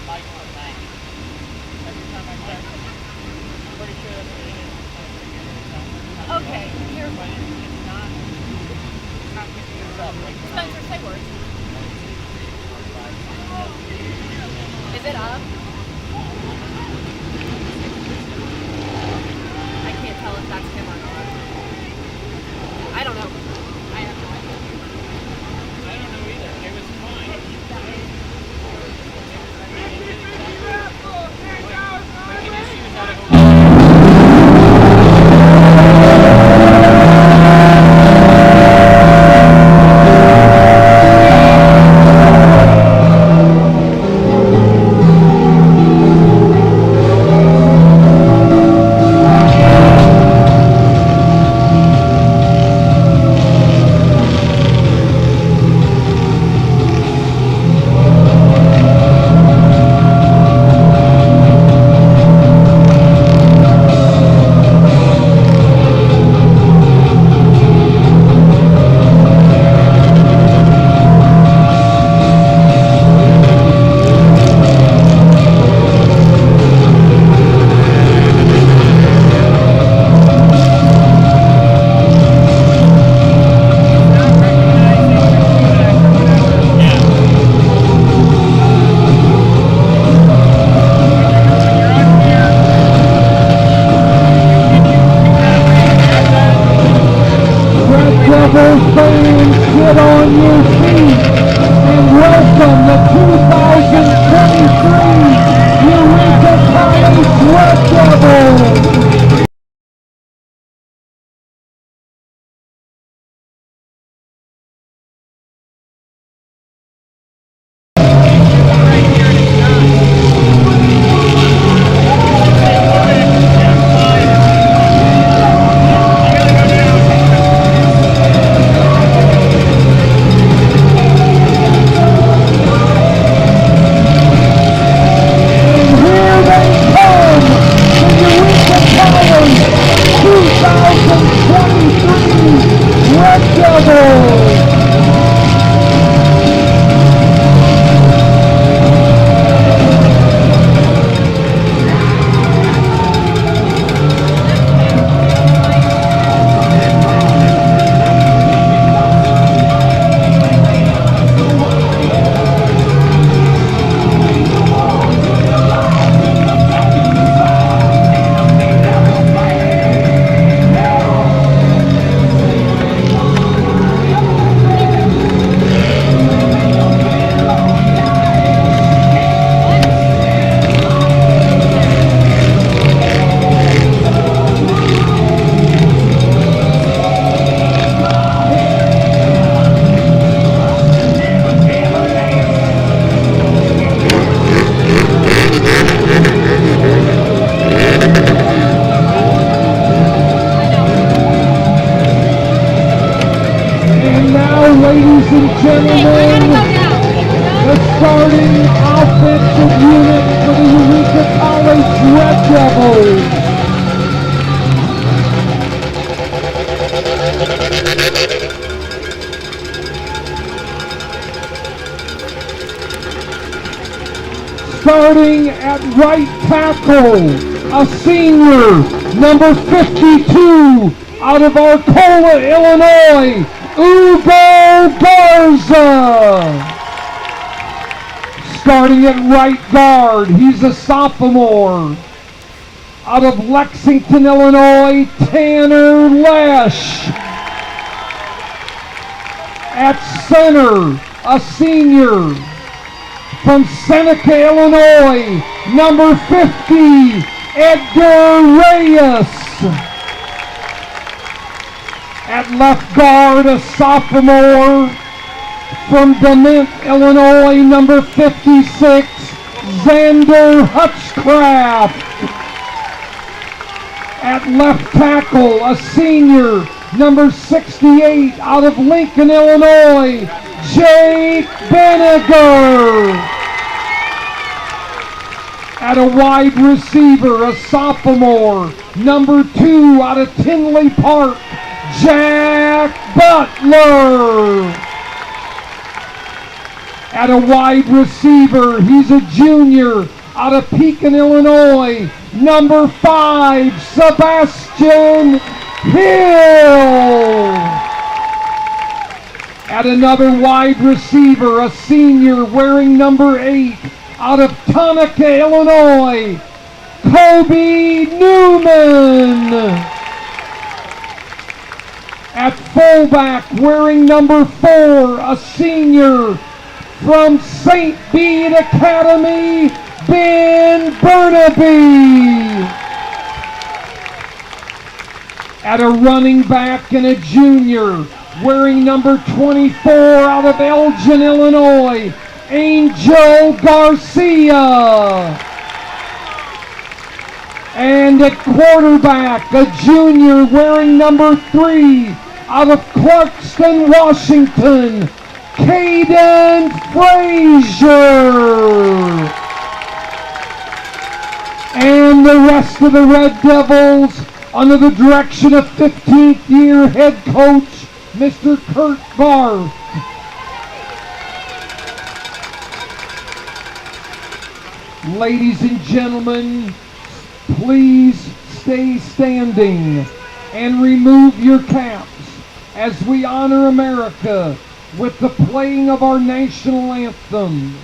Okay, here. Spencer, say words. Is it up? I can't tell if that's him or not. I don't know. I have no idea. I don't know either. It was fine. Can you see without a get on your feet and welcome the 2023 Eureka College Red Devils! Ladies and gentlemen, the starting offensive unit for the Eureka College Red Devils. Starting at right tackle, a senior, number 52, out of Arcola, Illinois, Garcia. Starting at right guard, he's a sophomore. Out of Lexington, Illinois, Tanner Lesh. At center, a senior from Seneca, Illinois, number 50, Edgar Reyes. At left guard, a sophomore from Dement, Illinois, number 56, Xander Hutchcraft. At left tackle, a senior, number 68, out of Lincoln, Illinois, Jake Benniger. At a wide receiver, a sophomore, number 2, out of Tinley Park, Jack Butler. At a wide receiver, he's a junior out of Pekin, Illinois. Number 5, Sebastian Hill. At another wide receiver, a senior wearing number 8 out of Tunica, Illinois, Kobe Newman. At fullback, wearing number 4, a senior from St. Bede Academy, Ben Burnaby. At a running back and a junior, wearing number 24 out of Elgin, Illinois, Angel Garcia. And at quarterback, a junior wearing number 3 out of Clarkston, Washington, Caden Frazier. And the rest of the Red Devils, under the direction of 15th year head coach, Mr. Kurt Barth. Ladies and gentlemen, please stay standing and remove your caps as we honor America with the playing of our national anthem.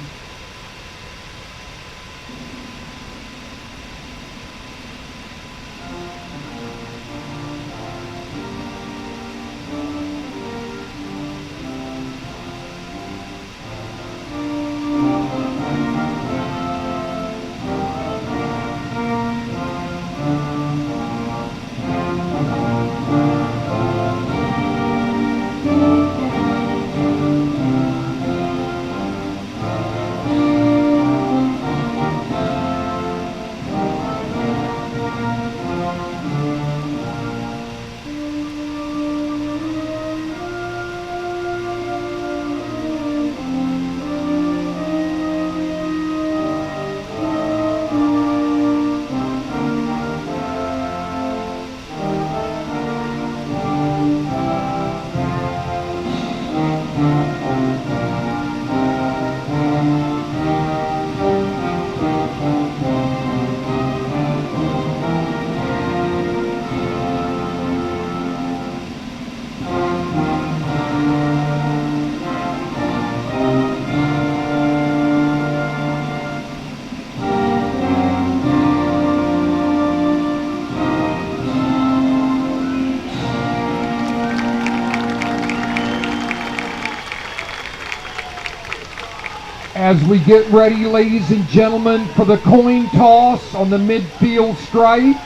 As we get ready, ladies and gentlemen, for the coin toss on the midfield stripe,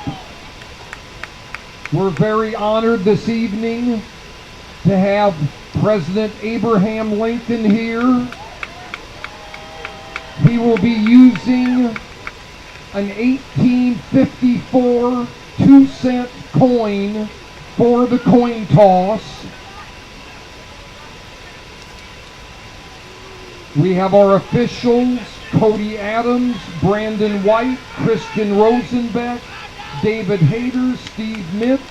we're very honored this evening to have President Abraham Lincoln here. He will be using an 1854 2-cent coin for the coin toss. We have our officials, Cody Adams, Brandon White, Christian Rosenbeck, David Hayter, Steve Mitz,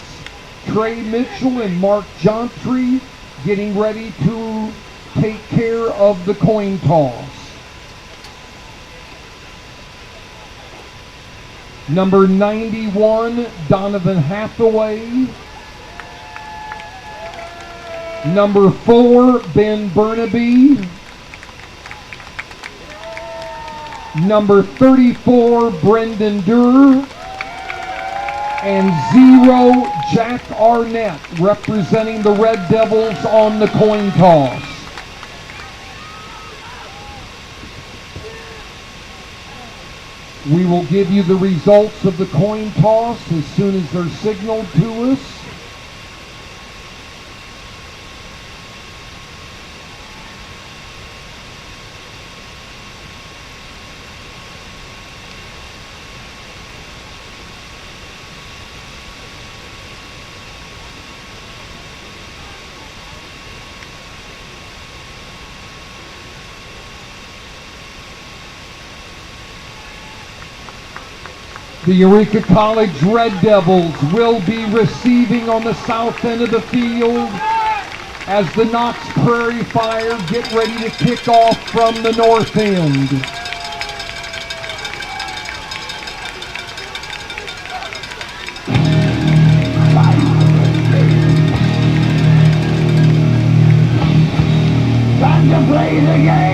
Trey Mitchell, and Mark Jontry getting ready to take care of the coin toss. Number 91, Donovan Hathaway. Number 4, Ben Burnaby. Number 34, Brendan Durr. And 0, Jack Arnett, representing the Red Devils on the coin toss. We will give you the results of the coin toss as soon as they're signaled to us. The Eureka College Red Devils will be receiving on the south end of the field as the Knox Prairie Fire get ready to kick off from the north end. Time to play the game!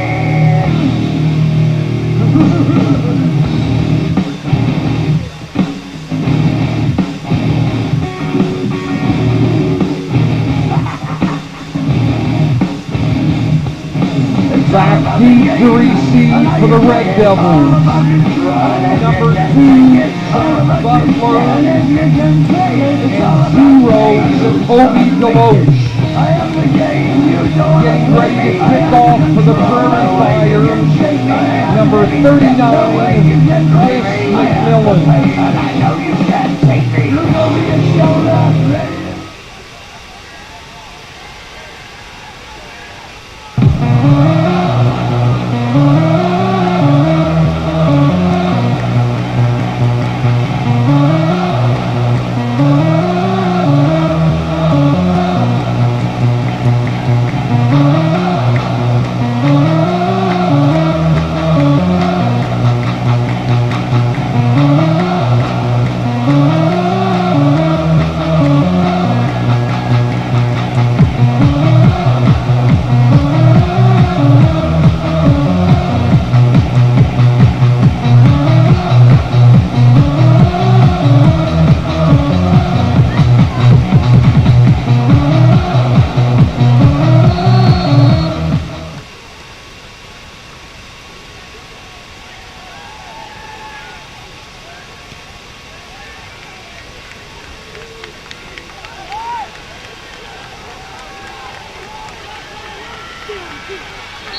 Back deep to receive for the Red Devils. Number 2, Butler. And 0, Jacoby Deloche. Getting ready to kick off for the Prairie Fire. Number 39, Chris McMillan.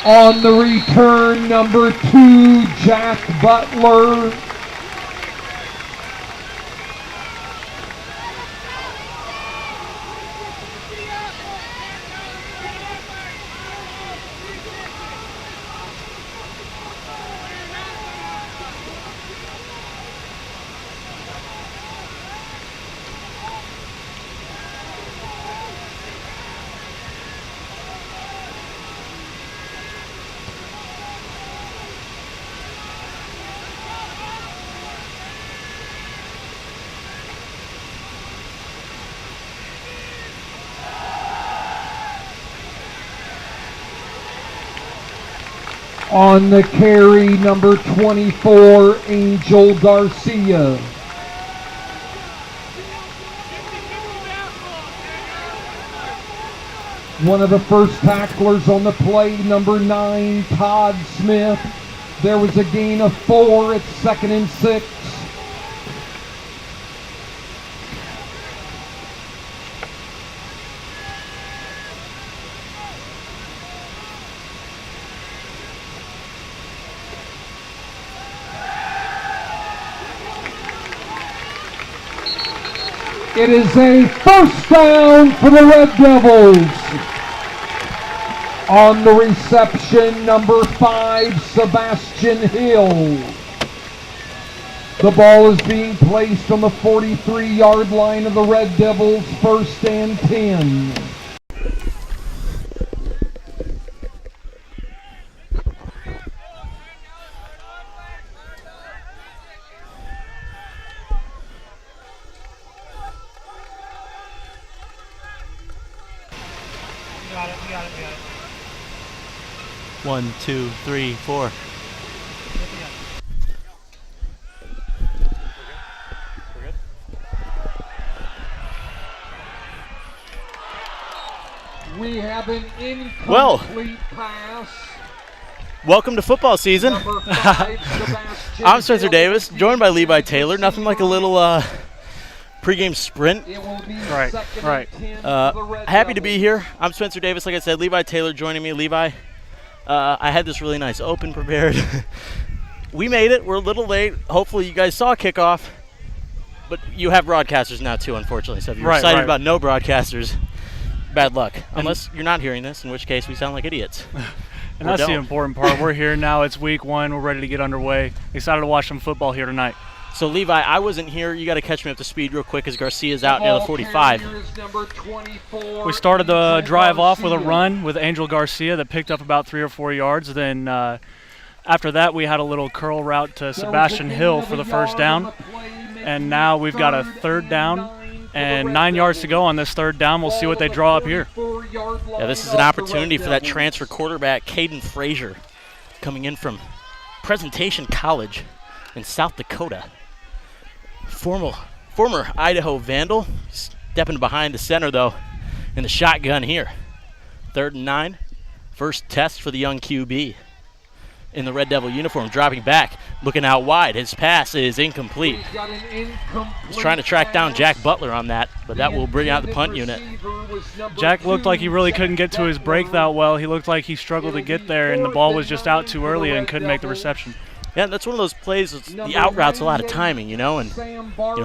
On the return, number 2, Jack Butler. On the carry, number 24, Angel Garcia. One of the first tacklers on the play, number 9, Todd Smith. There was a gain of 4 at 2nd and 6. It is a first down for the Red Devils. On the reception, number 5, Sebastian Hill. The ball is being placed on the 43-yard line of the Red Devils, 1st and 10. We got it. 1, 2, 3, 4. We have an incomplete pass. Welcome to football season. Number 5, Sebastian I'm Spencer Hill. Davis, joined by Levi Taylor. Nothing like a little pregame sprint. It will be Right, 2nd right. and 10 for the Red Happy to be Devils. here. I'm Spencer Davis, like I said. Levi Taylor joining me. Levi, I had this really nice open prepared. We made it. We're a little late. Hopefully you guys saw kickoff. But you have broadcasters now too, unfortunately. So if you're excited about no broadcasters, bad luck. Unless you're not hearing this, in which case we sound like idiots. And that's the important part. We're here now. It's week 1. We're ready to get underway. Excited to watch some football here tonight. So, Levi, I wasn't here. You got to catch me up to speed real quick as Garcia's out near the 45. We started the drive off with a run with Angel Garcia that picked up about 3 or 4 yards. Then after that, we had a little curl route to Sebastian Hill for the first down. And now we've got a 3rd down and 9 yards to go on this 3rd down. We'll see what they draw up here. Yeah, this is an opportunity for that transfer quarterback, Caden Frazier, coming in from Presentation College in South Dakota. Former Idaho Vandal, stepping behind the center, though, in the shotgun here. 3rd and 9, first test for the young QB in the Red Devil uniform, dropping back, looking out wide. His pass is incomplete. He's trying to track down Jack Butler on that, but that will bring out the punt unit. Jack looked like he really couldn't get to his break that well. He looked like he struggled to get there, and the ball was just out too early and couldn't make the reception. Yeah, that's one of those plays, the out route's a lot of timing, you know, and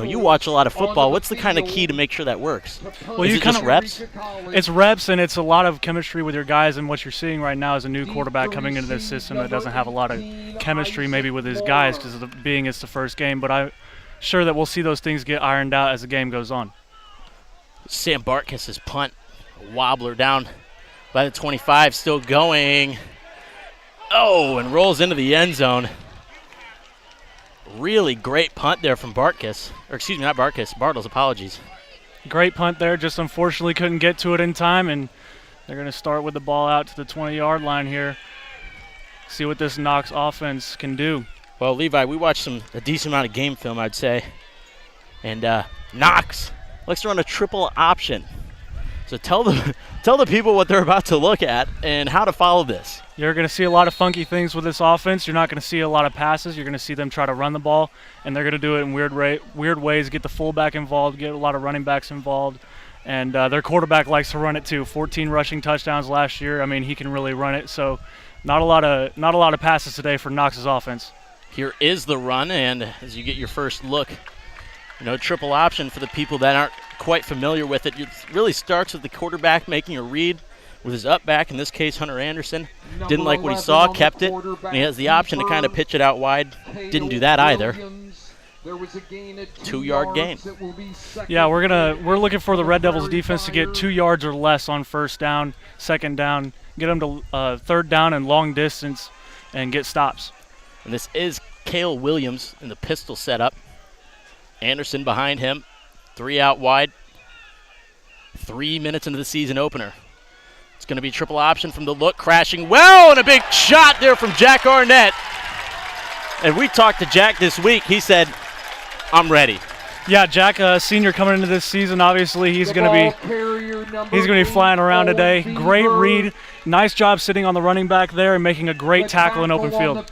you watch a lot of football. What's the kind of key to make sure that works? Well, is it just reps? It's reps, and it's a lot of chemistry with your guys, and what you're seeing right now is a new quarterback coming into this system that doesn't have a lot of chemistry maybe with his guys because it's the first game, but I'm sure that we'll see those things get ironed out as the game goes on. Sam Bartkus' punt, a wobbler down by the 25, still going. Oh, and rolls into the end zone. Really great punt there from Bartkus. Or excuse me, not Bartkus, Bartles, apologies. Great punt there, just unfortunately couldn't get to it in time, and they're going to start with the ball out to the 20-yard line here. See what this Knox offense can do. Well, Levi, we watched a decent amount of game film, I'd say. And Knox likes to run a triple option. So tell the people what they're about to look at and how to follow this. You're going to see a lot of funky things with this offense. You're not going to see a lot of passes. You're going to see them try to run the ball, and they're going to do it in weird ways, get the fullback involved, get a lot of running backs involved. And their quarterback likes to run it too. 14 rushing touchdowns last year. I mean, he can really run it. So not a lot of passes today for Knox's offense. Here is the run, and as you get your first look, triple option for the people that aren't quite familiar with it. It really starts with the quarterback making a read with his up back, in this case Hunter Anderson. Didn't like what he saw, kept it, and he has the option to kind of pitch it out wide. Didn't do that either. 2-yard gain. Yeah, we're looking for the Red Devils defense to get 2 yards or less on first down, second down, get them to third down and long distance, and get stops. And this is Cale Williams in the pistol setup. Anderson behind him, 3 out wide. 3 minutes into the season opener. It's going to be triple option from the look, crashing well, and a big shot there from Jack Arnett. And we talked to Jack this week. He said, I'm ready. Yeah, Jack, senior coming into this season, obviously he's going to be flying around today. Great read. Nice job sitting on the running back there and making a great tackle in open field.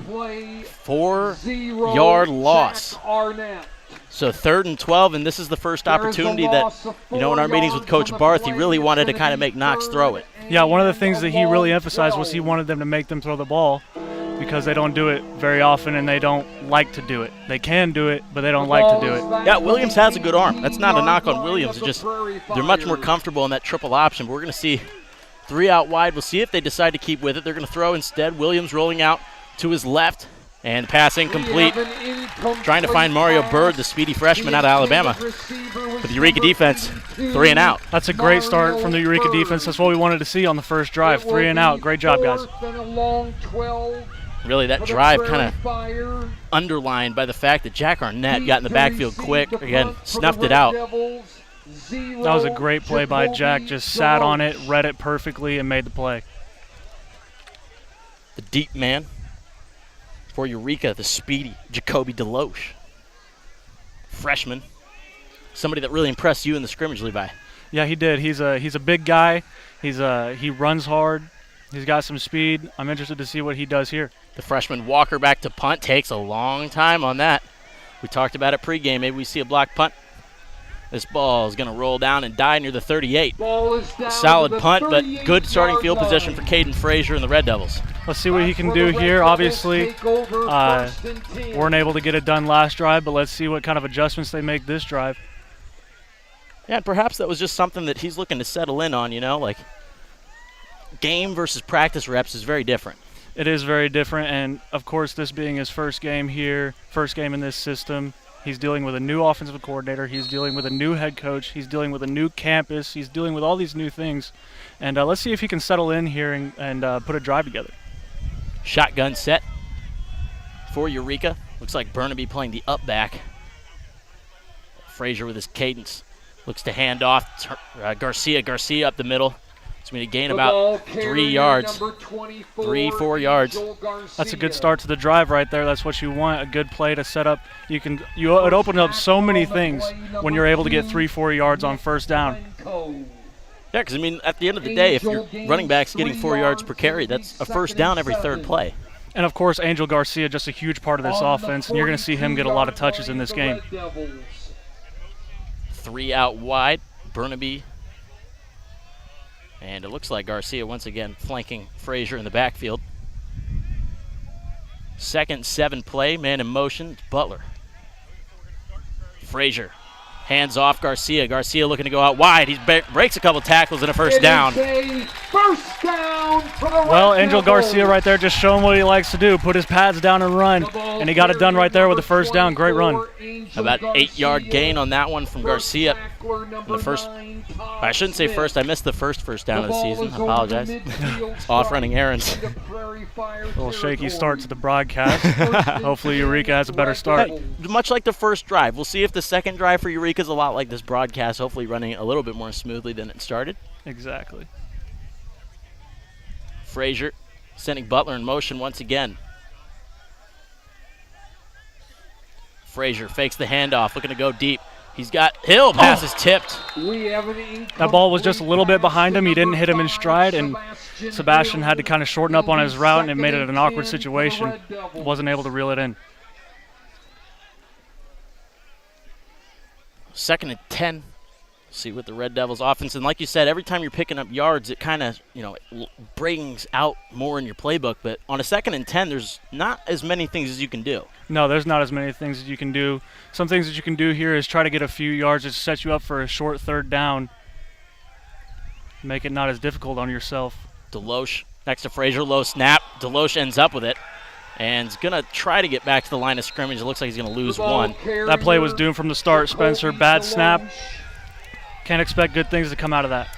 4-yard loss. So 3rd and 12, and this is the first opportunity that, in our meetings with Coach Barth, he really wanted to kind of make Knox throw it. Yeah, one of the things that he really emphasized was he wanted them to make them throw the ball because they don't do it very often and they don't like to do it. They can do it, but they don't like to do it. Yeah, Williams has a good arm. That's not a knock on Williams. It's just they're much more comfortable in that triple option. But we're going to see 3 out wide. We'll see if they decide to keep with it. They're going to throw instead. Williams rolling out to his left. And pass incomplete. Trying to find Mario Bird, the speedy freshman out of Alabama. For the Eureka defense, 3 and out. That's a great start from the Eureka defense. That's what we wanted to see on the first drive. 3 and out. Great job, guys. Really, that drive kind of underlined by the fact that Jack Arnett got in the backfield quick. Again, snuffed it out. That was a great play by Jack. Just sat on it, read it perfectly, and made the play. The deep man. For Eureka, the speedy Jacoby Deloche. Freshman. Somebody that really impressed you in the scrimmage, Levi. Yeah, he did. He's a big guy. He runs hard. He's got some speed. I'm interested to see what he does here. The freshman Walker back to punt. Takes a long time on that. We talked about it pregame. Maybe we see a block punt. This ball is going to roll down and die near the 38. Solid punt, but good starting field position for Caden Frazier and the Red Devils. Let's see what he can do here. Obviously, weren't able to get it done last drive, but let's see what kind of adjustments they make this drive. Yeah, and perhaps that was just something that he's looking to settle in on, like game versus practice reps is very different. It is very different, and of course this being his first game here, first game in this system, He's dealing with a new offensive coordinator. He's dealing with a new head coach. He's dealing with a new campus. He's dealing with all these new things. And let's see if he can settle in here and put a drive together. Shotgun set for Eureka. Looks like Burnaby playing the up back. Frazier with his cadence. Looks to hand off Garcia up the middle. It's going to gain about 3 yards. 3-4 yards. That's a good start to the drive right there. That's what you want, a good play to set up. It opens up so many things when you're able to get 3-4 yards on first down. Yeah, because, I mean, at the end of the day, if your running back's getting 4 yards per carry, that's a first down every third play. And, of course, Angel Garcia, just a huge part of this offense, and you're going to see him get a lot of touches in this game. 3 out wide, Burnaby. And it looks like Garcia once again flanking Frazier in the backfield. 2nd 7 play, man in motion, Butler. Frazier hands off Garcia. Garcia looking to go out wide. He breaks a couple tackles and a first down. First down for the Well, Angel Garcia right there just showing what he likes to do, put his pads down and run, and he got it done right there with the first down. Great run. About 8-yard gain on that one from Garcia. The first, I shouldn't say first, I missed the first down of the season. I apologize. Off running errands. A little shaky start to the broadcast. Hopefully Eureka has a better start. Much like the first drive. We'll see if the second drive for Eureka is a lot like this broadcast, hopefully running a little bit more smoothly than it started. Exactly. Frazier sending Butler in motion once again. Frazier fakes the handoff, looking to go deep. He's got Hill, pass is tipped. That ball was just a little bit behind him. He didn't hit him in stride, and Sebastian had to kind of shorten up on his route, and it made it an awkward situation. Wasn't able to reel it in. 2nd and 10. See what the Red Devils offense, and like you said, every time you're picking up yards, it kind of, brings out more in your playbook. But on a 2nd and 10, there's not as many things as you can do. No, there's not as many things that you can do. Some things that you can do here is try to get a few yards to set you up for a short third down. Make it not as difficult on yourself. Deloche next to Frazier, low snap. Deloche ends up with it. And is going to try to get back to the line of scrimmage. It looks like he's going to lose one. That play was doomed from the start, Spencer. Bad snap. Can't expect good things to come out of that.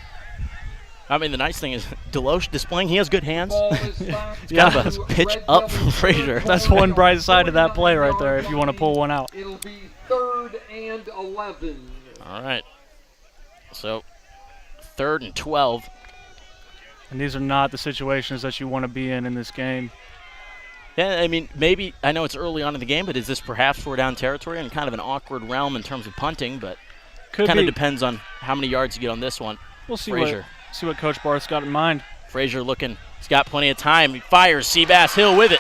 I mean, the nice thing is Deloche displaying he has good hands. He's got a pitch up from Frazier. That's one bright side of that play right there if you want to pull one out. It'll be 3rd and 11. All right. So 3rd and 12. And these are not the situations that you want to be in this game. Yeah, I mean, maybe, I know it's early on in the game, but is this perhaps 4-down territory and kind of an awkward realm in terms of punting, but kind of depends on how many yards you get on this one. We'll see Frazier. See what Coach Barth's got in mind. Frazier looking, he's got plenty of time. He fires, Seabass, Hill with it.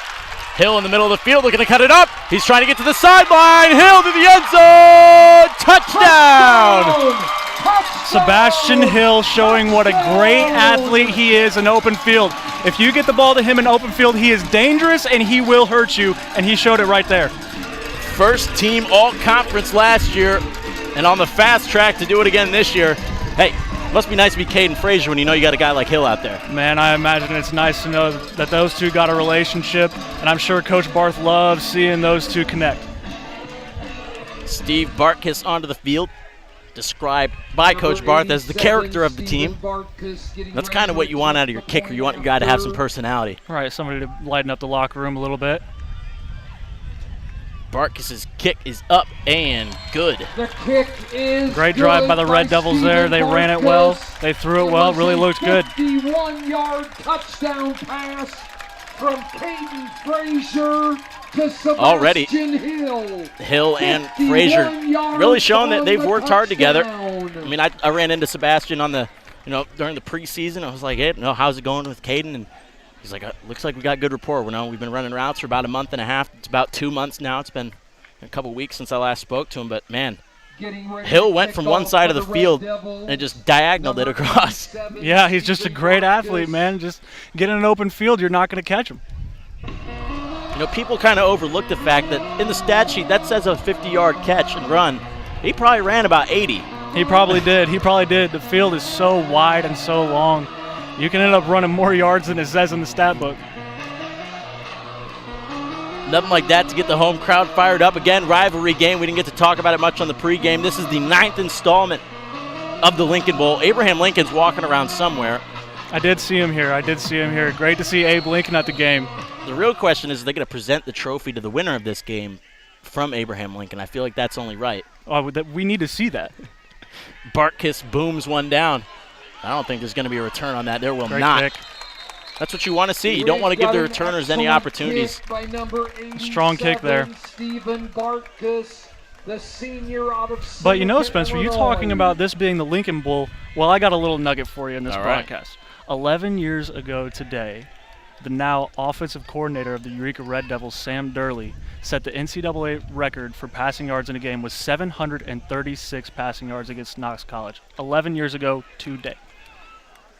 Hill in the middle of the field looking to cut it up. He's trying to get to the sideline. Hill to the end zone. Touchdown! Sebastian Hill showing what a great athlete he is in open field. If you get the ball to him in open field, he is dangerous and he will hurt you, and he showed it right there. First team all-conference last year, and on the fast track to do it again this year. Hey, must be nice to be Caden Frazier when you know you got a guy like Hill out there. Man, I imagine it's nice to know that those two got a relationship, and I'm sure Coach Barth loves seeing those two connect. Steve Bartkiss onto the field, described by Coach Barth as the character of the team. That's kind of what you want out of your kicker. You want your guy to have some personality. Right, somebody to lighten up the locker room a little bit. Bartkiss's kick is up and good. The kick is great drive by the Red Devils there. They ran it well. They threw it well. Really looked good. 51-yard touchdown pass from Caden Frazier to Sebastian already Hill and Frazier really showing that they've worked hard together. I mean, I ran into Sebastian on the, during the preseason. I was like, hey, how's it going with Caden? And he's like, looks like we got good rapport. We've been running routes for about a month and a half. It's about 2 months now. It's been a couple weeks since I last spoke to him. But, man, Hill went from one side of the field and just diagonaled it across. Yeah, he's just a great athlete, man. Just get in an open field, you're not going to catch him. People kind of overlook the fact that in the stat sheet that says a 50-yard catch and run. He probably ran about 80. He probably did. The field is so wide and so long. You can end up running more yards than it says in the stat book. Nothing like that to get the home crowd fired up. Again, rivalry game. We didn't get to talk about it much on the pregame. This is the 9th installment of the Lincoln Bowl. Abraham Lincoln's walking around somewhere. I did see him here. Great to see Abe Lincoln at the game. The real question is, are they going to present the trophy to the winner of this game from Abraham Lincoln? I feel like that's only right. Oh, we need to see that. Bartkiss booms one down. I don't think there's going to be a return on that. There will Great not. kick. That's what you want to see. You don't want to give the returners any opportunities. Strong kick there. Stephen Bartkiss, the senior out of But you know, Spencer, you talking about this being the Lincoln Bowl. Well, I got a little nugget for you in this All right. broadcast. 11 years ago today, the now offensive coordinator of the Eureka Red Devils, Sam Durley, set the NCAA record for passing yards in a game with 736 passing yards against Knox College. 11 years ago today.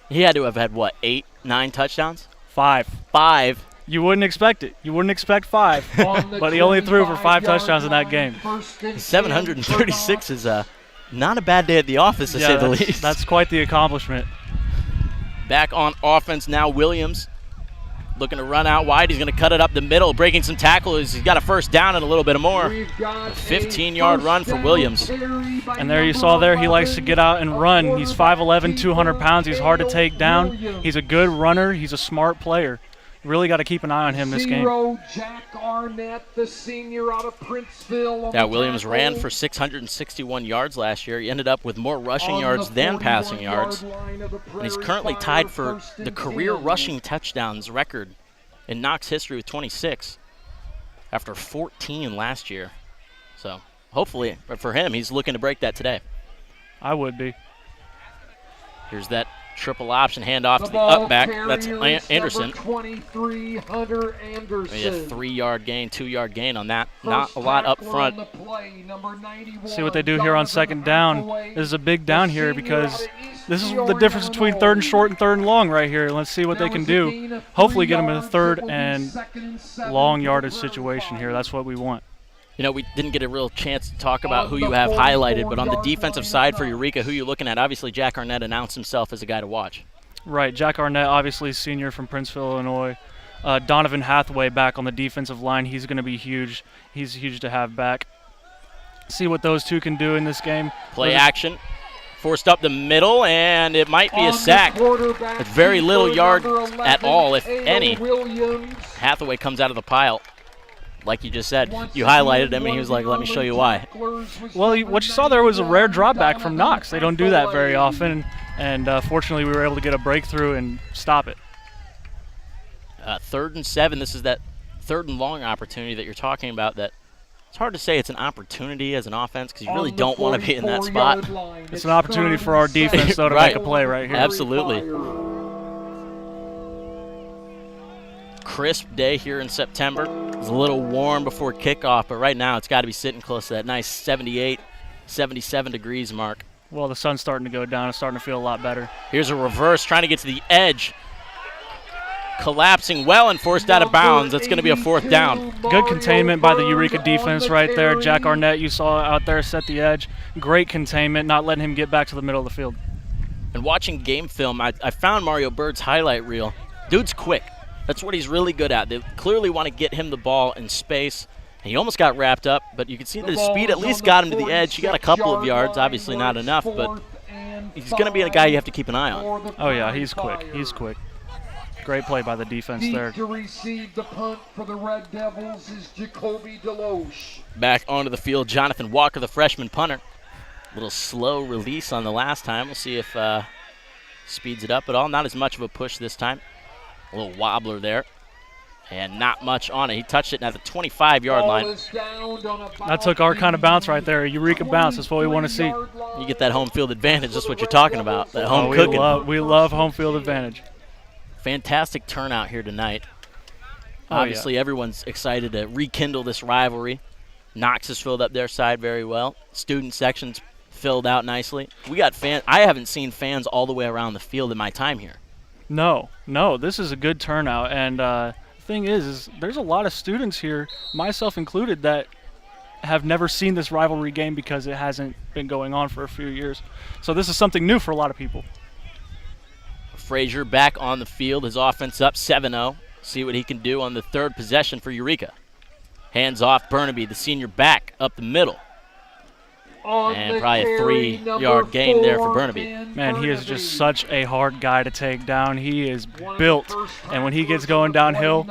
He had to have had, what, 8, 9 touchdowns? 5. 5. You wouldn't expect it. You wouldn't expect 5. But he only threw for 5 touchdowns in that game. 736 is not a bad day at the office, to say the least. That's quite the accomplishment. Back on offense now, Williams looking to run out wide. He's going to cut it up the middle, breaking some tackles. He's got a first down and a little bit more. A 15-yard run for Williams. And there you saw there, he likes to get out and run. He's 5'11", 200 pounds. He's hard to take down. He's a good runner. He's a smart player. Really got to keep an eye on him this game. Jack Arnett, the senior out of Princeville. Yeah, Williams ran for 661 yards last year. He ended up with more rushing yards than passing yards. And he's currently tied for the career rushing touchdowns record in Knox history with 26 after 14 last year. So hopefully, for him, he's looking to break that today. I would be. Here's that triple option handoff to the up back. That's Anderson. 23, Hunter Anderson. A 3-yard gain, 2-yard gain on that. Not a lot up front. See what they do here on second down. This is a big down here because this is the difference between third and short and third and long right here. Let's see what they can do. Hopefully get them in a third and long yardage situation here. That's what we want. You know, we didn't get a real chance to talk about who you have highlighted, but on the defensive side for Eureka, who you looking at? Obviously, Jack Arnett announced himself as a guy to watch. Right, Jack Arnett, obviously senior from Princeville, Illinois. Donovan Hathaway back on the defensive line. He's going to be huge. He's huge to have back. See what those two can do in this game. Play action. Forced up the middle, and it might be a sack. It's very little yard at all, if any. Hathaway comes out of the pile. Like you just said, you highlighted him, and he was like, let me show you why. Well, what you saw there was a rare dropback from Knox. They don't do that very often, and fortunately we were able to get a breakthrough and stop it. 3rd and 7. This is that 3rd and long opportunity that you're talking about. That it's hard to say it's an opportunity as an offense because you really don't want to be in that spot. It's an opportunity for our defense, though, to Right. make a play right here. Absolutely. Crisp day here in September. It's a little warm before kickoff, but right now it's got to be sitting close to that nice 78, 77 degrees mark. Well, the sun's starting to go down. It's starting to feel a lot better. Here's a reverse, trying to get to the edge. Collapsing well and forced out of bounds. That's going to be a 4th down. Good containment by the Eureka defense right there. Jack Arnett, you saw out there, set the edge. Great containment, not letting him get back to the middle of the field. And watching game film, I found Mario Bird's highlight reel. Dude's quick. That's what he's really good at. They clearly want to get him the ball in space. And he almost got wrapped up, but you can see that his speed at least got him to the edge. He got a couple of yards, obviously not enough, but he's going to be a guy you have to keep an eye on. Oh, yeah, he's quick. He's quick. Great play by the defense there. To receive the punt for the Red Devils is Jacoby Deloche. Back onto the field, Jonathan Walker, the freshman punter. A little slow release on the last time. We'll see if speeds it up at all. Not as much of a push this time. A little wobbler there. And not much on it. He touched it at the 25-yard line. That took our kind of bounce right there. A Eureka bounce. That's what we want to see. You get that home field advantage. That's what you're talking about. That home cooking. We love home field advantage. Fantastic turnout here tonight. Obviously, everyone's excited to rekindle this rivalry. Knox has filled up their side very well. Student sections filled out nicely. We got fans. I haven't seen fans all the way around the field in my time here. No, this is a good turnout. And the thing is there's a lot of students here, myself included, that have never seen this rivalry game because it hasn't been going on for a few years. So this is something new for a lot of people. Frazier back on the field. His offense up 7-0. See what he can do on the 3rd possession for Eureka. Hands off Burnaby, the senior back, up the middle. And probably a 3-yard gain there for Burnaby. Man, he is just such a hard guy to take down. He is built, and when he gets going downhill,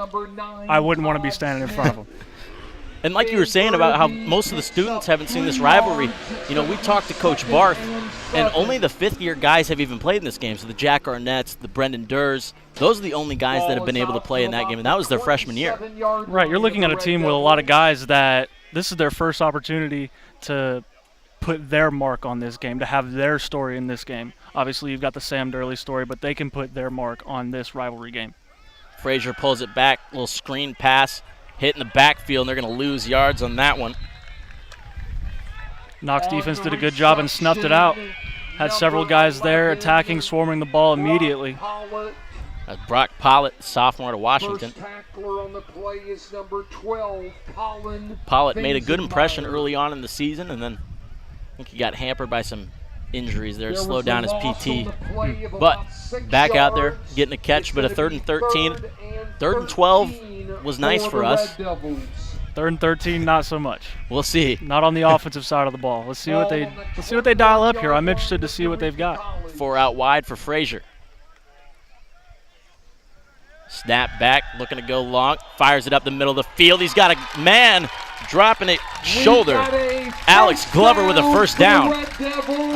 I wouldn't want to be standing in front of him. And like you were saying about how most of the students haven't seen this rivalry, you know, we talked to Coach Barth, and only the fifth-year guys have even played in this game. So the Jack Arnett's, the Brendan Durs, those are the only guys that have been able to play in that game, and that was their freshman year. Right, you're looking at a team with a lot of guys that this is their first opportunity to put their mark on this game, to have their story in this game. Obviously, you've got the Sam Durley story, but they can put their mark on this rivalry game. Frazier pulls it back, little screen pass, hit in the backfield, and they're going to lose yards on that one. Knox defense did a good job and snuffed it out. Had several guys there attacking, swarming the ball immediately. That's Brock Pollitt, sophomore to Washington. Pollitt made a good impression early on in the season, and then I think he got hampered by some injuries there, slowed down his PT. But back out there, getting a catch, but a 3rd and 13. 3rd and 12 was nice for us. 3rd and 13, not so much. We'll see. Not on the offensive side of the ball. Let's see what they dial up here. I'm interested to see what they've got. 4 out wide for Frazier. Snap back, looking to go long. Fires it up the middle of the field. He's got a man dropping it shoulder. Alex Glover with a first down.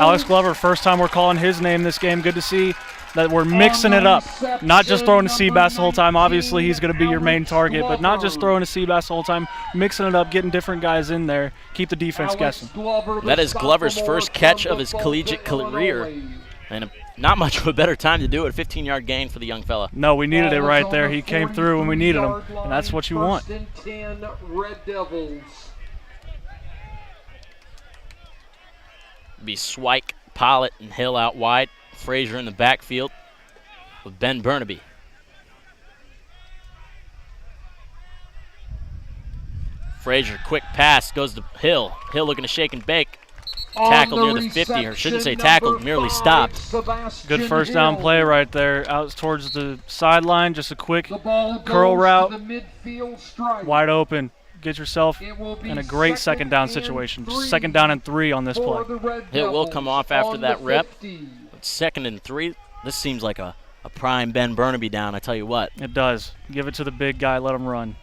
Alex Glover, first time we're calling his name this game. Good to see that we're mixing it up. Not just throwing to Seabass the whole time. Obviously, he's going to be your main target, but not just throwing to Seabass the whole time. Mixing it up, getting different guys in there. Keep the defense guessing. That is Glover's first catch of his collegiate career. And not much of a better time to do it. A 15-yard gain for the young fella. No, we needed it right there. He came through when we needed him, and that's what you want. Be Swike, Pollitt, and Hill out wide. Frazier in the backfield with Ben Burnaby. Frazier, quick pass, goes to Hill. Hill looking to shake and bake. Tackled near the 50, or shouldn't say tackled, merely stopped. Good first down play right there, out towards the sideline, just a quick curl route, wide open. Get yourself in a great 2nd down situation. 2nd down and 3 on this play. Hill will come off after that rep. But 2nd and 3, this seems like a prime Ben Burnaby down, I tell you what. It does. Give it to the big guy, let him run.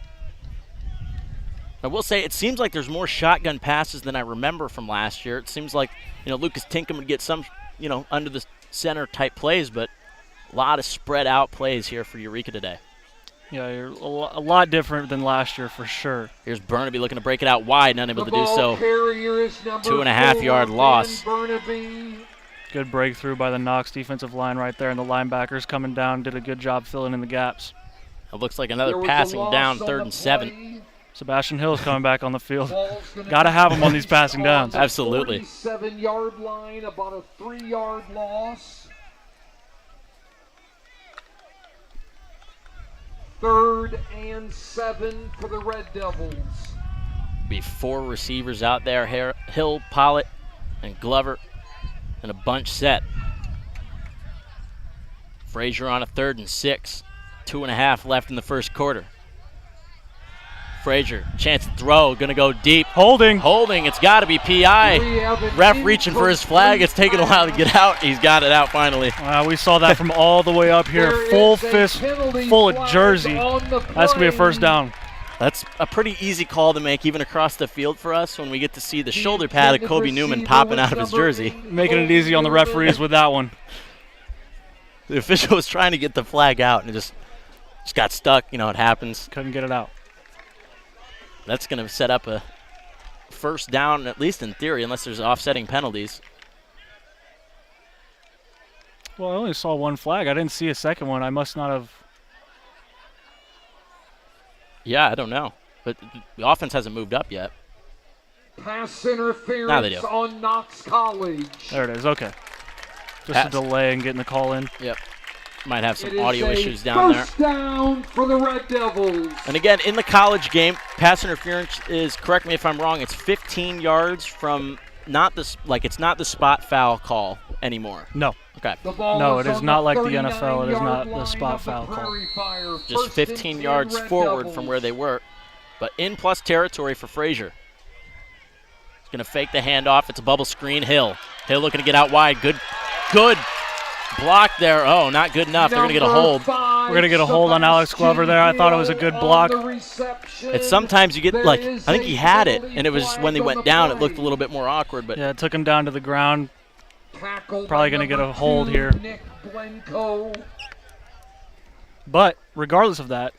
I will say it seems like there's more shotgun passes than I remember from last year. It seems like, you know, Lucas Tinkham would get some, you know, under the center type plays, but a lot of spread out plays here for Eureka today. Yeah, you're a lot different than last year for sure. Here's Burnaby looking to break it out wide, unable to do so. 2.5-yard loss. Good breakthrough by the Knox defensive line right there, and the linebackers coming down did a good job filling in the gaps. It looks like another passing down, 3rd and 7. Sebastian Hill's coming back on the field. Got to have him on these passing downs. Absolutely. 7-yard line, about a 3-yard loss. 3rd and 7 for the Red Devils. Be 4 receivers out there, Hill, Pollitt, and Glover, and a bunch set. Frazier on a 3rd and 6. 2.5 left in the first quarter. Frazier, chance to throw, gonna go deep. Holding, it's gotta be PI. Ref reaching for his flag, it's taking a while to get out. He's got it out finally. We saw that from all the way up here. Full fist, full of jersey. That's gonna be a first down. That's a pretty easy call to make even across the field for us when we get to see the shoulder pad of Kobe Newman popping out of his jersey. Making it easy on the referees with that one. The official was trying to get the flag out and it just got stuck. You know, it happens. Couldn't get it out. That's going to set up a first down, at least in theory, unless there's offsetting penalties. Well, I only saw one flag. I didn't see a second one. I must not have. Yeah, I don't know. But the offense hasn't moved up yet. Pass interference on Knox College. There it is. Okay. Just a delay in getting the call in. Yep. Might have some audio issues down there. First down for the Red Devils. And again, in the college game, pass interference is, correct me if I'm wrong, it's 15 yards from it's not the spot foul call anymore. No. Okay. No, it is not like the NFL. It is not the spot foul call. Just 15 yards forward from where they were. but in plus territory for Frazier. He's going to fake the handoff. It's a bubble screen. Hill looking to get out wide. Good block there. Oh, not good enough. They're going to get a hold. We're going to get a hold on Alex Glover there. I thought it was a good block. It's sometimes you get, like, I think he had it, and it was just when they went down, it looked a little bit more awkward. But yeah, it took him down to the ground. Probably going to get a hold here. But regardless of that,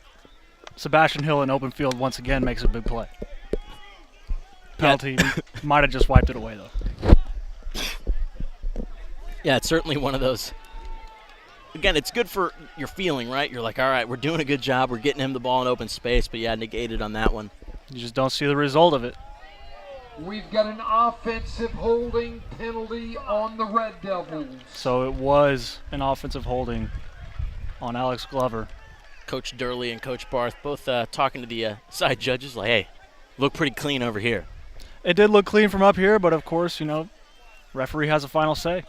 Sebastian Hill in open field once again makes a big play. Penalty might have just wiped it away, though. Yeah, it's certainly one of those. Again, it's good for your feeling, right? You're like, all right, we're doing a good job. We're getting him the ball in open space, but yeah, negated on that one. You just don't see the result of it. We've got an offensive holding penalty on the Red Devils. So it was an offensive holding on Alex Glover. Coach Durley and Coach Barth both talking to the side judges like, hey, look pretty clean over here. It did look clean from up here, but of course, referee has a final say.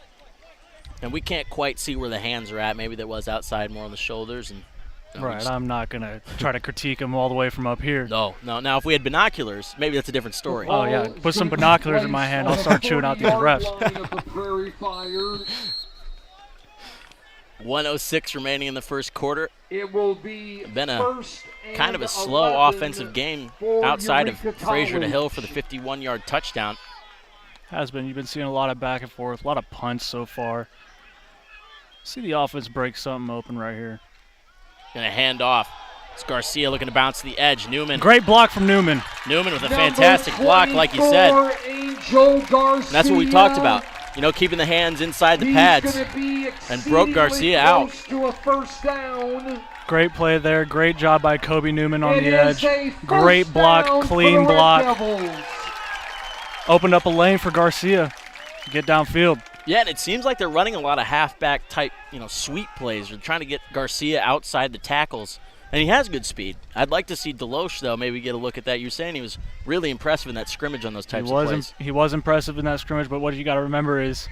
And we can't quite see where the hands are at. Maybe that was outside more on the shoulders. And right, I'm not going to try to critique him all the way from up here. No. Now, if we had binoculars, maybe that's a different story. Oh, yeah. Put some binoculars in my hand. I'll start chewing out these refs. 1:06 remaining in the first quarter. It will be been a kind of a slow offensive game outside of Frazier to Hill for the 51-yard touchdown. Has been. You've been seeing a lot of back and forth, a lot of punts so far. See the offense break something open right here. Going to hand off. It's Garcia looking to bounce to the edge. Newman. Great block from Newman. Newman with a fantastic block, like you said. And that's what we talked about. Keeping the hands inside the pads. And broke Garcia out. Great play there. Great job by Kobe Newman on the edge. Great block, clean block. Opened up a lane for Garcia to get downfield. Yeah, and it seems like they're running a lot of halfback type, sweep plays. They're trying to get Garcia outside the tackles. And he has good speed. I'd like to see Deloche, though, maybe get a look at that. You're saying he was really impressive in that scrimmage on those types of plays. He was impressive in that scrimmage, but what you got to remember is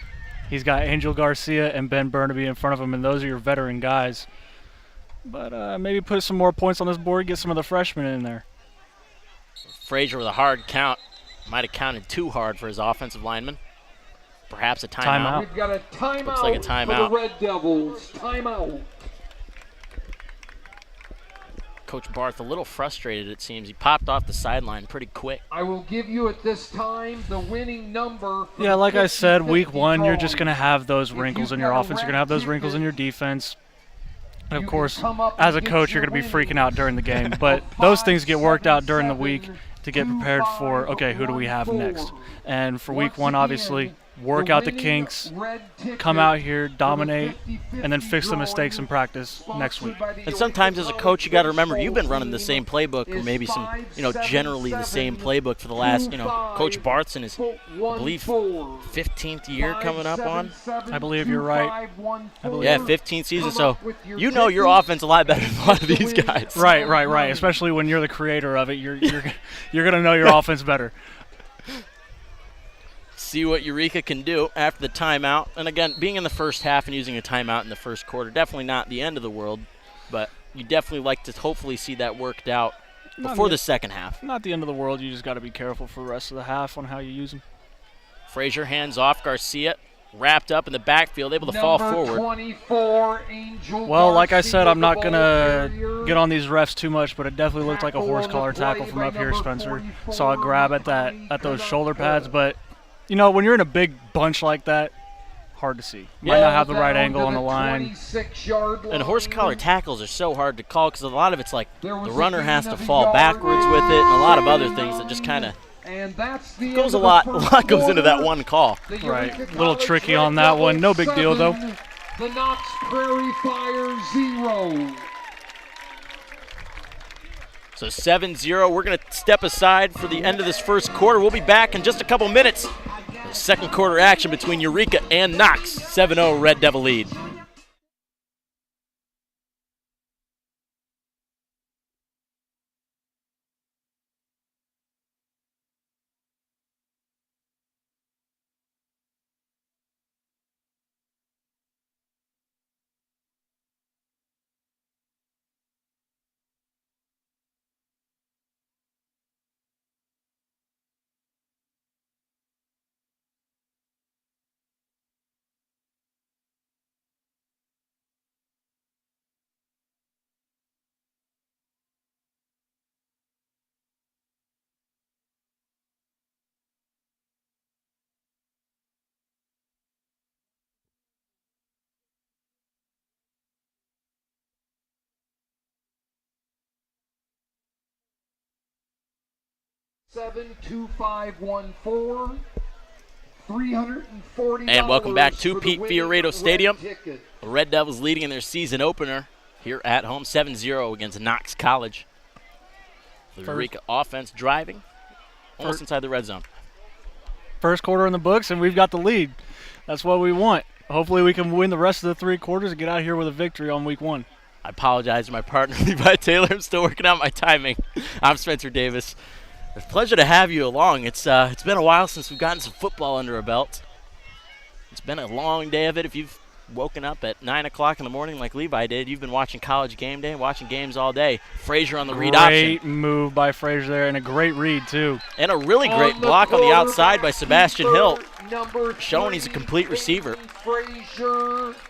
he's got Angel Garcia and Ben Burnaby in front of him, and those are your veteran guys. But maybe put some more points on this board, get some of the freshmen in there. Frazier with a hard count. Might have counted too hard for his offensive lineman. Perhaps a timeout. We've got a timeout. Looks like a timeout. For the Red Devils. Timeout. Coach Barth a little frustrated, it seems. He popped off the sideline pretty quick. I will give you at this time the winning number. Yeah, like I said, week one, you're just going to have those wrinkles in your offense. You're going to have those wrinkles in your defense. And, of course, as a coach, you're going to be freaking out during the game. But those things get worked out during the week to get prepared for, okay, who do we have next? And for week one, obviously, work out the kinks, come out here, dominate, and then fix the mistakes in practice next week. And sometimes as a coach, you got to remember you've been running the same playbook, or maybe some, generally the same playbook for the last, Coach Barth's in his, I believe, 15th year coming up on. I believe you're right. Yeah, 15th season. So your offense a lot better than a lot of these guys. Right. Especially when you're the creator of it, you're going to know your offense better. See what Eureka can do after the timeout. And again, being in the first half and using a timeout in the first quarter, definitely not the end of the world, but you definitely like to hopefully see that worked out before the second half. Not the end of the world. You just got to be careful for the rest of the half on how you use them. Frazier hands off. Garcia wrapped up in the backfield, able to fall forward. 24, Angel well, like I said, Garcia, I'm not going to get on these refs too much, but it definitely looked like a horse collar tackle from up here, Spencer. Saw a grab at those shoulder pads, but when you're in a big bunch like that, hard to see. Might not have the right angle on the line. And horse collar tackles are so hard to call because a lot of it's like the runner has to fall backwards with it and a lot of other things that just kind of goes a lot goes into that one call. Right. A little tricky on that one. No big deal, though. The Knox Prairie Fire 0. So 7-0. We're going to step aside for the end of this first quarter. We'll be back in just a couple minutes. Second quarter action between Eureka and Knox. 7-0 Red Devil lead. 72514. $340. And welcome back to for the Pete winning Fioretto red Stadium. ticket. The Red Devils leading in their season opener here at home, 7-0 against Knox College. The Eureka offense driving almost inside the red zone. First quarter in the books, and we've got the lead. That's what we want. Hopefully we can win the rest of the 3 quarters and get out of here with a victory on week 1. I apologize to my partner, Levi Taylor. I'm still working out my timing. I'm Spencer Davis. It's a pleasure to have you along. It's been a while since we've gotten some football under our belt. It's been a long day of it. If you've woken up at 9 o'clock in the morning like Levi did, you've been watching College Game Day, watching games all day. Frazier on the read option. Great move by Frazier there, and a great read, too. And a really great block on the outside by Sebastian Hill, showing he's a complete receiver.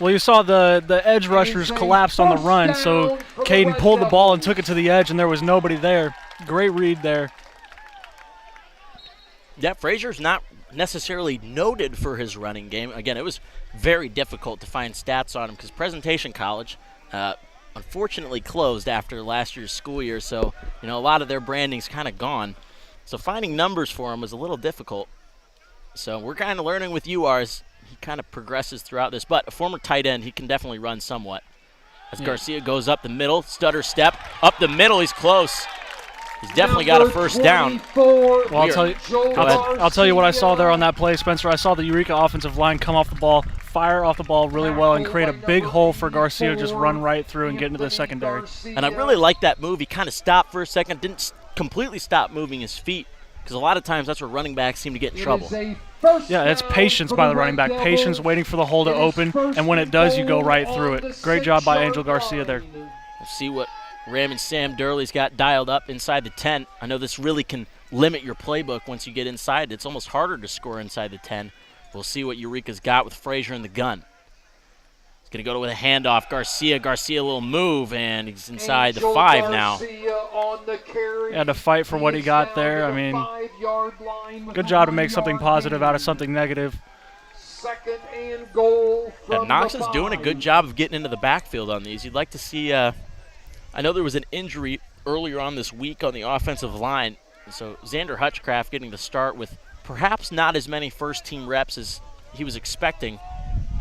Well, you saw the edge rushers collapsed on the run, so Caden pulled the ball and took it to the edge, and there was nobody there. Great read there. Yeah, Frazier's not necessarily noted for his running game. Again, it was very difficult to find stats on him because Presentation College unfortunately closed after last year's school year, so a lot of their branding's kind of gone. So finding numbers for him was a little difficult. So we're kind of learning with UR as he kind of progresses throughout this. But a former tight end, he can definitely run somewhat. As Garcia goes up the middle, stutter step, up the middle, he's close. He's definitely got a first down. Well, I'll tell you what I saw there on that play, Spencer. I saw the Eureka offensive line come off the ball, fire off the ball really well, and create a big hole for Garcia to just run right through and get into the secondary. And I really like that move. He kind of stopped for a second, didn't completely stop moving his feet, because a lot of times that's where running backs seem to get in trouble. Yeah, it's patience by the running back. Patience waiting for the hole to open, and when it does, you go right through it. Great job by Angel Garcia there. We'll see what Raymond Sam Durley's got dialed up inside the 10. I know this really can limit your playbook once you get inside. It's almost harder to score inside the 10. We'll see what Eureka's got with Frazier in the gun. He's going to go with a handoff. Garcia a little move, and he's inside the 5 now. He had to fight for what he got there. I mean, good job to make something positive out of something negative. Second and goal from And Knox is doing a good job of getting into the backfield on these. You'd like to see I know there was an injury earlier on this week on the offensive line, so Xander Hutchcraft getting the start with perhaps not as many first-team reps as he was expecting.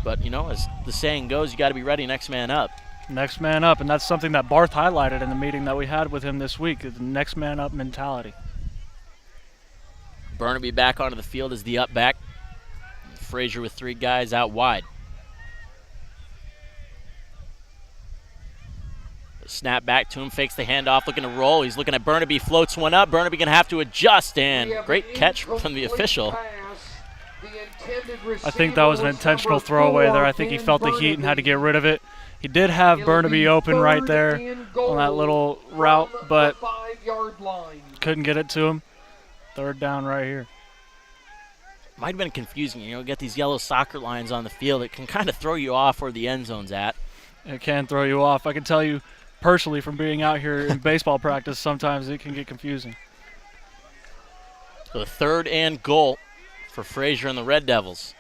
But, as the saying goes, you got to be ready next man up. Next man up, and that's something that Barth highlighted in the meeting that we had with him this week, the next man up mentality. Burnaby back onto the field as the up back. Frazier with 3 guys out wide. Snap back to him, fakes the handoff, looking to roll. He's looking at Burnaby, floats one up. Burnaby going to have to adjust, and great catch from the official. I think that was an intentional throwaway there. I think he felt the heat and had to get rid of it. He did have Burnaby open right there on that little route, but couldn't get it to him. Third down right here. Might have been confusing. Get these yellow soccer lines on the field. It can kind of throw you off where the end zone's at. It can throw you off. I can tell you personally from being out here in baseball practice, sometimes it can get confusing. So the 3rd and goal for Frazier and the Red Devils.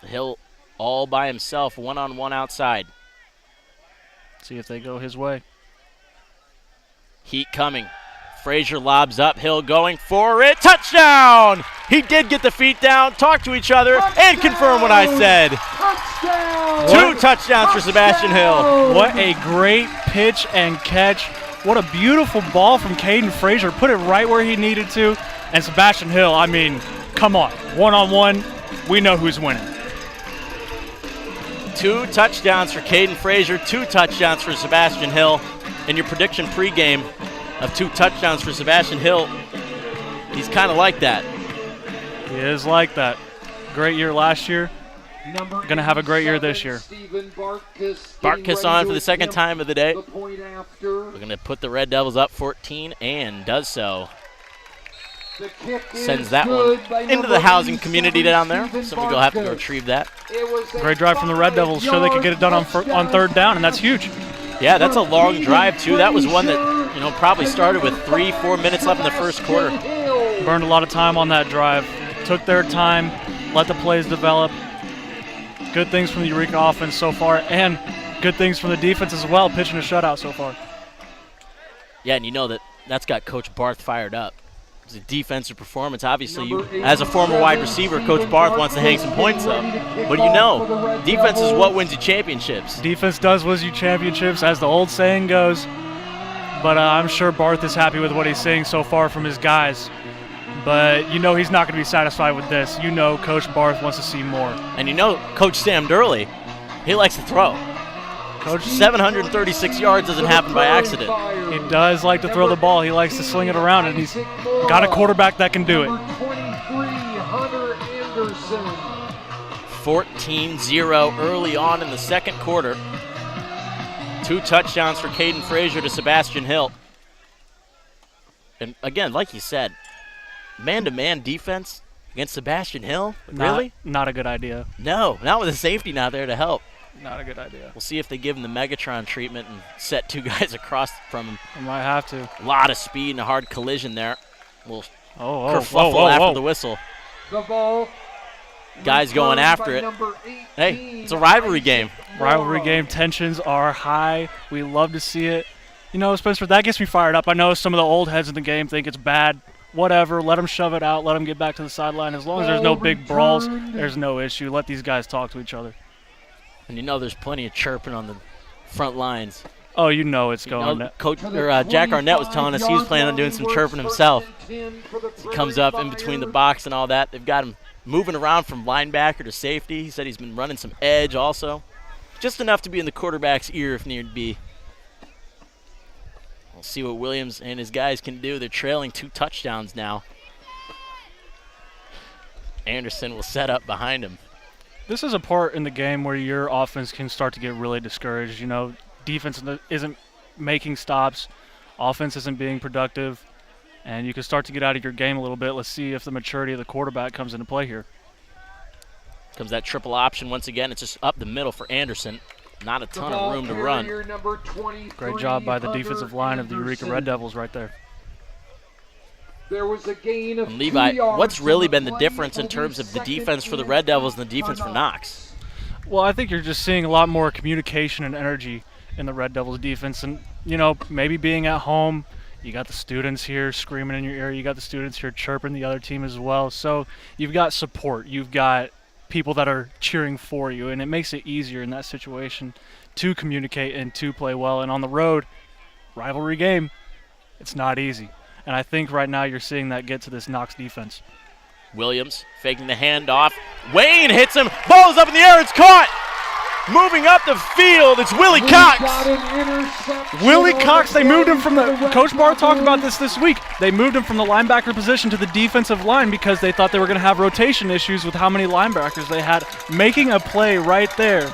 Hill all by himself, one-on-one outside. See if they go his way. Heat coming. Frazier lobs up, Hill going for it. Touchdown! He did get the feet down, talk to each other, and confirm what I said. Touchdown! 2 touchdowns for Sebastian Hill. What a great pitch and catch. What a beautiful ball from Caden Frazier. Put it right where he needed to. And Sebastian Hill, I mean, come on. One-on-one, we know who's winning. 2 touchdowns for Caden Frazier, 2 touchdowns for Sebastian Hill. In your prediction pregame of 2 touchdowns for Sebastian Hill, he's kind of like that. He is like that. Great year last year. Going to have a great year this year. Bartkus on for the 2nd time of the day. We're going to put the Red Devils up 14 and does so. Sends that one into the housing community down there. Somebody will have to retrieve that. Great drive from the Red Devils. Show they could get it done on 3rd down, and that's huge. Yeah, that's a long drive, too. That was one that, probably started with 3-4 minutes left in the first quarter. Burned a lot of time on that drive. Took their time, let the plays develop. Good things from the Eureka offense so far, and good things from the defense as well, pitching a shutout so far. Yeah, and you know that that's got Coach Barth fired up. It's a defensive performance. Obviously, as a former wide receiver, Coach Barth wants to hang some points up. But you know, defense is what wins you championships. Defense does win you championships, as the old saying goes. But I'm sure Barth is happy with what he's seeing so far from his guys. But you know he's not going to be satisfied with this. You know Coach Barth wants to see more. And you know Coach Sam Durley, he likes to throw. Coach 736 yards doesn't happen by accident. He does like to throw the ball. He likes to sling it around, and he's got a quarterback that can do it. 14-0 early on in the second quarter. 2 touchdowns for Caden Frazier to Sebastian Hill. And again, like you said, man-to-man defense against Sebastian Hill? Really? Not a good idea. No, not with a safety not there to help. Not a good idea. We'll see if they give him the Megatron treatment and set 2 guys across from him. They might have to. A lot of speed and a hard collision there. We'll kerfuffle whoa, after the whistle. The ball. Guys going after it. Hey, it's a rivalry game. Rivalry game. Tensions are high. We love to see it. You know, Spencer, that gets me fired up. I know some of the old heads in the game think it's bad. Whatever. Let them shove it out. Let them get back to the sideline. As long as there's no big brawls, there's no issue. Let these guys talk to each other. And you know there's plenty of chirping on the front lines. Oh, you know it's going. Jack Arnett was telling us he was planning on doing some chirping himself. He comes up in between the box and all that. They've got him moving around from linebacker to safety. He said he's been running some edge also. Just enough to be in the quarterback's ear if need be. We'll see what Williams and his guys can do. They're trailing 2 touchdowns now. Anderson will set up behind him. This is a part in the game where your offense can start to get really discouraged. You know, defense isn't making stops, offense isn't being productive, and you can start to get out of your game a little bit. Let's see if the maturity of the quarterback comes into play here. Comes that triple option once again. It's just up the middle for Anderson. Not a ton of room to run. Great job by the defensive line of the Eureka Red Devils right there. There was a gain of and Levi, what's really been the difference in terms of the defense for the Red Devils and the defense for Knox? Well, I think you're just seeing a lot more communication and energy in the Red Devils defense. And, you know, maybe being at home, you got the students here screaming in your ear. You got the students here chirping the other team as well. So you've got support. You've got people that are cheering for you. And it makes it easier in that situation to communicate and to play well. And on the road, rivalry game, it's not easy. And I think right now you're seeing that get to this Knox defense. Williams faking the handoff. Wayne hits him. Ball's up in the air. It's caught. Moving up the field, it's Willie Cox. Willie Cox, they moved him from the – Coach Barr talked about this week. They moved him from the linebacker position to the defensive line because they thought they were going to have rotation issues with how many linebackers they had. Making a play right there.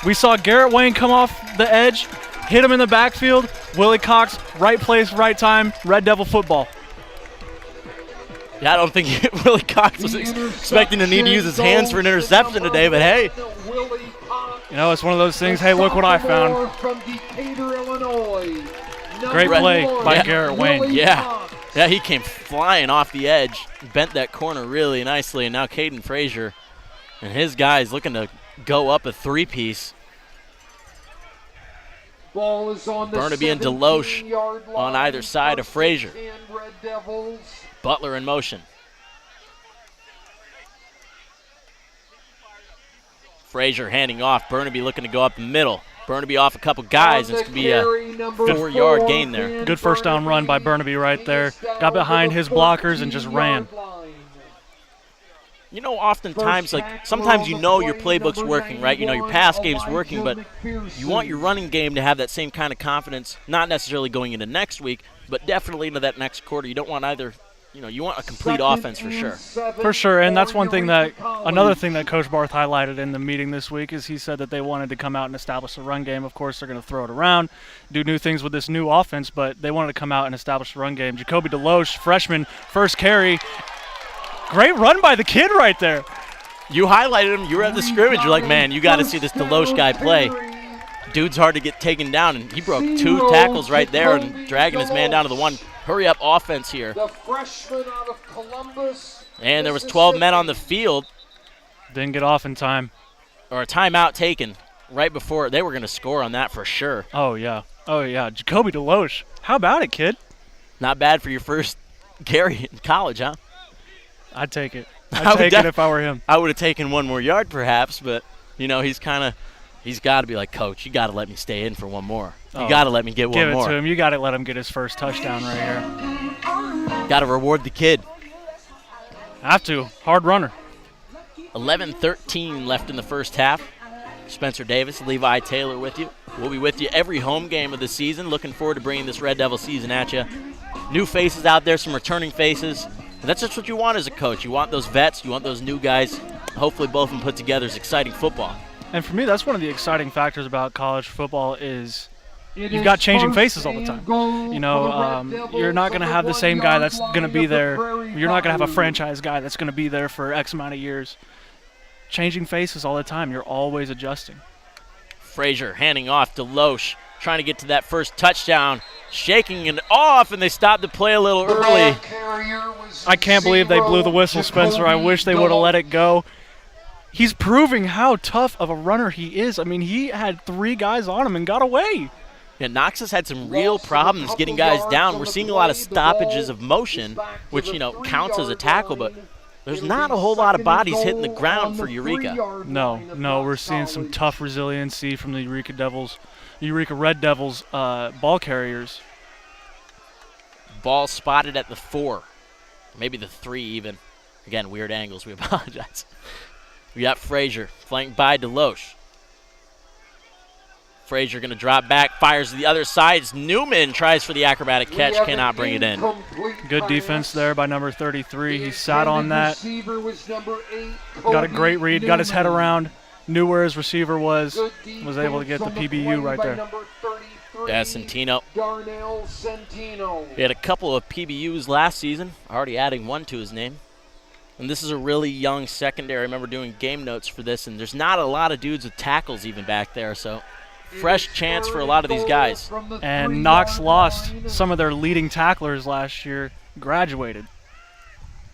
We saw Garrett Wayne come off the edge, hit him in the backfield. Willie Cox, right place, right time, Red Devil football. Yeah, I don't think Willie Cox was expecting to need to use his hands for an interception today, but hey. You know, it's one of those things, hey, look what I found. Great play by Garrett Wayne. Yeah, he came flying off the edge, bent that corner really nicely, and now Caden Frazier and his guys looking to go up a 3-piece. Ball is on the Burnaby and Deloche on either side of Frazier. Butler in motion. Frazier handing off. Burnaby looking to go up the middle. Burnaby off a couple guys. It's going to be a 4-yard gain there. Good first down run by Burnaby right there. Got behind his blockers and just ran. You know, oftentimes, like, sometimes you know your playbook's working, right? You know your pass game's working, but you want your running game to have that same kind of confidence, not necessarily going into next week, but definitely into that next quarter. You don't want either, you know, you want a complete offense for sure. For sure, and that's another thing that Coach Barth highlighted in the meeting this week is he said that they wanted to come out and establish a run game. Of course, they're going to throw it around, do new things with this new offense, but they wanted to come out and establish a run game. Jacoby Deloche, freshman, first carry. Great run by the kid right there. You highlighted him. You were at the scrimmage. You're like, man, you got to see this Deloche guy play. Dude's hard to get taken down, and he broke 2 tackles right there and dragging his man down to the 1. Hurry-up offense here. The freshman out of Columbus. And there was 12 men on the field. Didn't get off in time. Or a timeout taken right before. They were going to score on that for sure. Oh, yeah. Oh, yeah. Jacoby Deloche. How about it, kid? Not bad for your first carry in college, huh? I'd take it. I I'd would take it if I were him. I would have taken one more yard perhaps, but, he's got to be like, Coach, you got to let me stay in for one more. You got to let me get one more. Give it to him. You got to let him get his first touchdown right here. Got to reward the kid. Have to. Hard runner. 11-13 left in the first half. Spencer Davis, Levi Taylor with you. We'll be with you every home game of the season. Looking forward to bringing this Red Devil season at you. New faces out there, some returning faces. And that's just what you want as a coach. You want those vets. You want those new guys. Hopefully both of them put together is exciting football. And for me, that's one of the exciting factors about college football is you've got changing faces all the time. You're not going to have the same guy that's going to be there. You're not going to have a franchise guy that's going to be there for X amount of years. Changing faces all the time. You're always adjusting. Frazier handing off to Loesch, trying to get to that first touchdown, shaking it off, and they stopped the play a little early. I can't believe they blew the whistle, Spencer. I wish they would have let it go. He's proving how tough of a runner he is. I mean, he had 3 guys on him and got away. Yeah, Knox has had some real problems getting guys down. We're seeing a lot of stoppages of motion, which, counts as a tackle, but there's not a whole lot of bodies hitting the ground for Eureka. No, we're seeing some tough resiliency from the Eureka Red Devils ball carriers. Ball spotted at the 4, maybe the 3 even. Again, weird angles, we apologize. We got Frazier flanked by Deloche. Frazier going to drop back, fires to the other side. Newman tries for the acrobatic catch, cannot bring it in. Good defense there by number 33. He sat on that. Got a great read, got his head around, knew where his receiver was able to get the PBU right there. Yeah, Centino. He had a couple of PBUs last season, already adding one to his name. And this is a really young secondary. I remember doing game notes for this, and there's not a lot of dudes with tackles even back there, so fresh chance for a lot of these guys. And Knox lost some of their leading tacklers last year, graduated.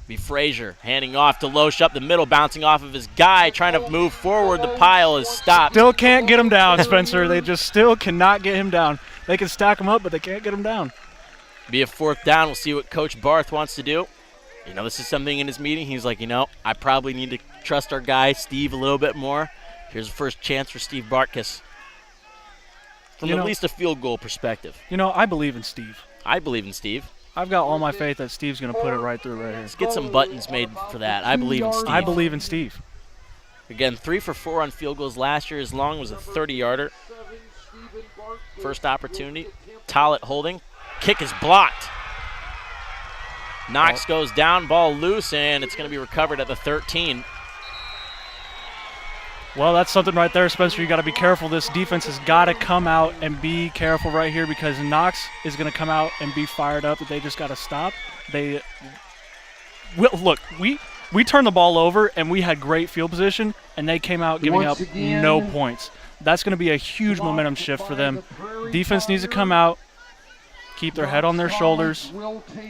Be Frazier handing off to Loesch up the middle, bouncing off of his guy, trying to move forward. The pile is stopped. Still can't get him down, Spencer. They just still cannot get him down. They can stack him up, but they can't get him down. Be a 4th down. We'll see what Coach Barth wants to do. This is something in his meeting. He's like, I probably need to trust our guy, Steve, a little bit more. Here's the first chance for Steve Bartkus. From at least a field goal perspective. I believe in Steve. I believe in Steve. I've got all my faith that Steve's going to put it right through right here. Let's get some buttons made for that. I believe in Steve. I believe in Steve. Again, 3 for 4 on field goals last year. As long as a 30-yarder. First opportunity. Tollett holding. Kick is blocked. Knox goes down, ball loose, and it's going to be recovered at the 13. Well, that's something right there, Spencer. You got to be careful. This defense has got to come out and be careful right here because Knox is going to come out and be fired up. They just got to stop. Look, we turned the ball over and we had great field position, and they came out giving up no points. That's going to be a huge momentum shift for them. Defense needs to come out, keep their head on their shoulders,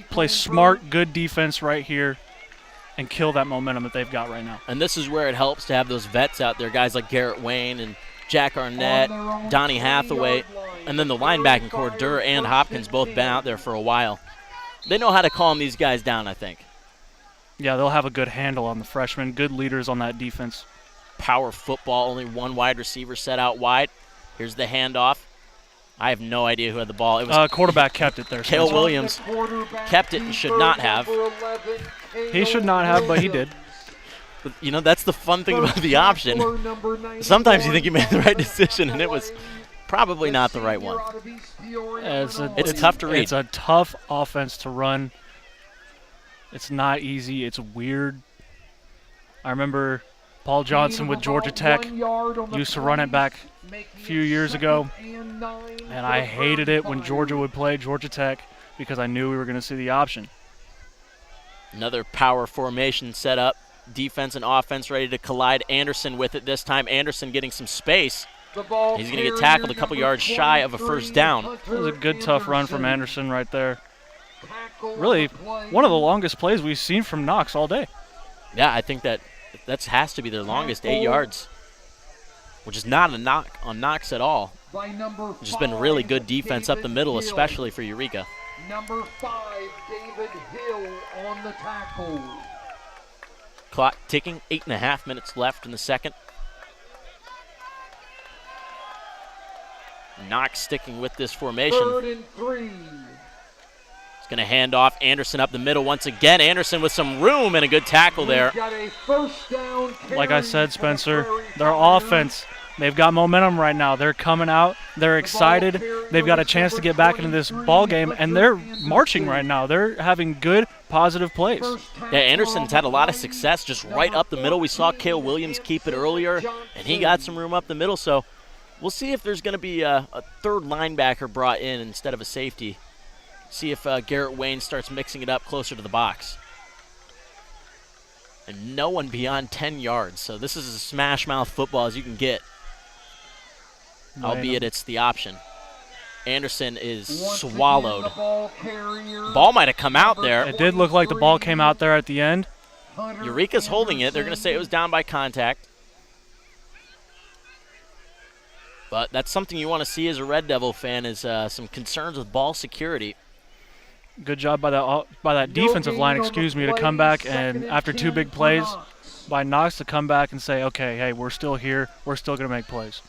play smart, good defense right here, and kill that momentum that they've got right now. And this is where it helps to have those vets out there, guys like Garrett Wayne and Jack Arnett, Donnie Hathaway, and then the linebacking core, Durr and Hopkins, both been out there for a while. They know how to calm these guys down, I think. Yeah, they'll have a good handle on the freshmen, good leaders on that defense. Power football, only one wide receiver set out wide. Here's the handoff. I have no idea who had the ball. It was quarterback kept it there. Cale Williams kept it and should not have. He should not have, but he did. But, that's the fun thing about the option. Sometimes you think you made the right decision, and it was probably not the right one. It's tough to read. It's a tough offense to run. It's not easy. It's weird. I remember Paul Johnson with Georgia Tech used to run it back a few years ago, and I hated it when Georgia would play Georgia Tech because I knew we were going to see the option. Another power formation set up. Defense and offense ready to collide. Anderson with it this time. Anderson getting some space. He's going to get tackled a couple yards shy of a first down. It was a good, tough run from Anderson right there. Really, one of the longest plays we've seen from Knox all day. Yeah, I think that has to be their longest, 8 yards, which is not a knock on Knox at all. It's just been really good defense up the middle, especially for Eureka. Number 5, David Hill on the tackle. Clock ticking, 8.5 minutes left in the second. Knox sticking with this formation. 3rd and 3. It's going to hand off Anderson up the middle once again. Anderson with some room and a good tackle there. Got a first down Like I said, carry Spencer, for the their Prairie offense, they've got momentum right now. They're coming out. They're excited. They've got a chance to get back into this ball game, and they're marching right now. They're having good, positive plays. Yeah, Anderson's had a lot of success just right up the middle. We saw Cale Williams keep it earlier, and he got some room up the middle. So we'll see if there's going to be a third linebacker brought in instead of a safety. See if Garrett Wayne starts mixing it up closer to the box. And no one beyond 10 yards. So this is as smash mouth football as you can get. Albeit it's the option. Anderson is swallowed. Ball might have come out there. It did look like the ball came out there at the end. Eureka's holding it. They're going to say it was down by contact. But that's something you want to see as a Red Devil fan is some concerns with ball security. Good job by that defensive line, to come back and after 2 big plays by Knox to come back and say, okay, hey, we're still here. We're still going to make plays.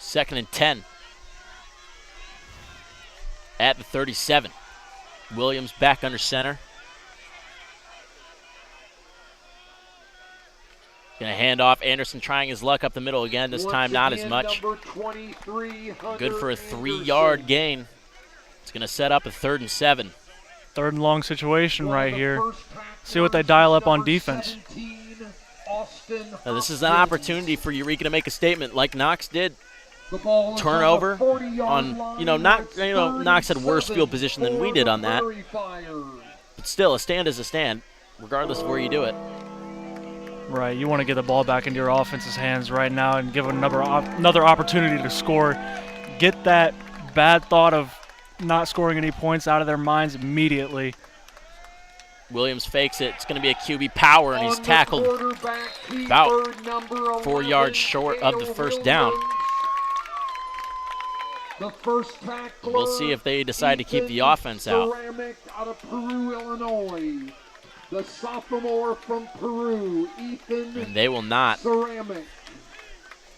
2nd and 10. At the 37. Williams back under center. Going to hand off. Anderson trying his luck up the middle again. This time not as much. Good for a 3-yard gain. It's going to set up a 3rd and 7. 3rd and long situation right here. See what they dial up on defense. Now, this is an opportunity for Eureka to make a statement like Knox did. Turnover on, Knox had worse field position than we did on that. But still, a stand is a stand, regardless of where you do it. Right, you want to get the ball back into your offense's hands right now and give another opportunity to score. Get that bad thought of not scoring any points out of their minds immediately. Williams fakes it. It's going to be a QB power, and he's tackled about 4 yards short of the first down. We'll see if they decide to keep the offense out. Out of Peru, Illinois. The sophomore from Peru, Ethan. And they will not. Ceramic.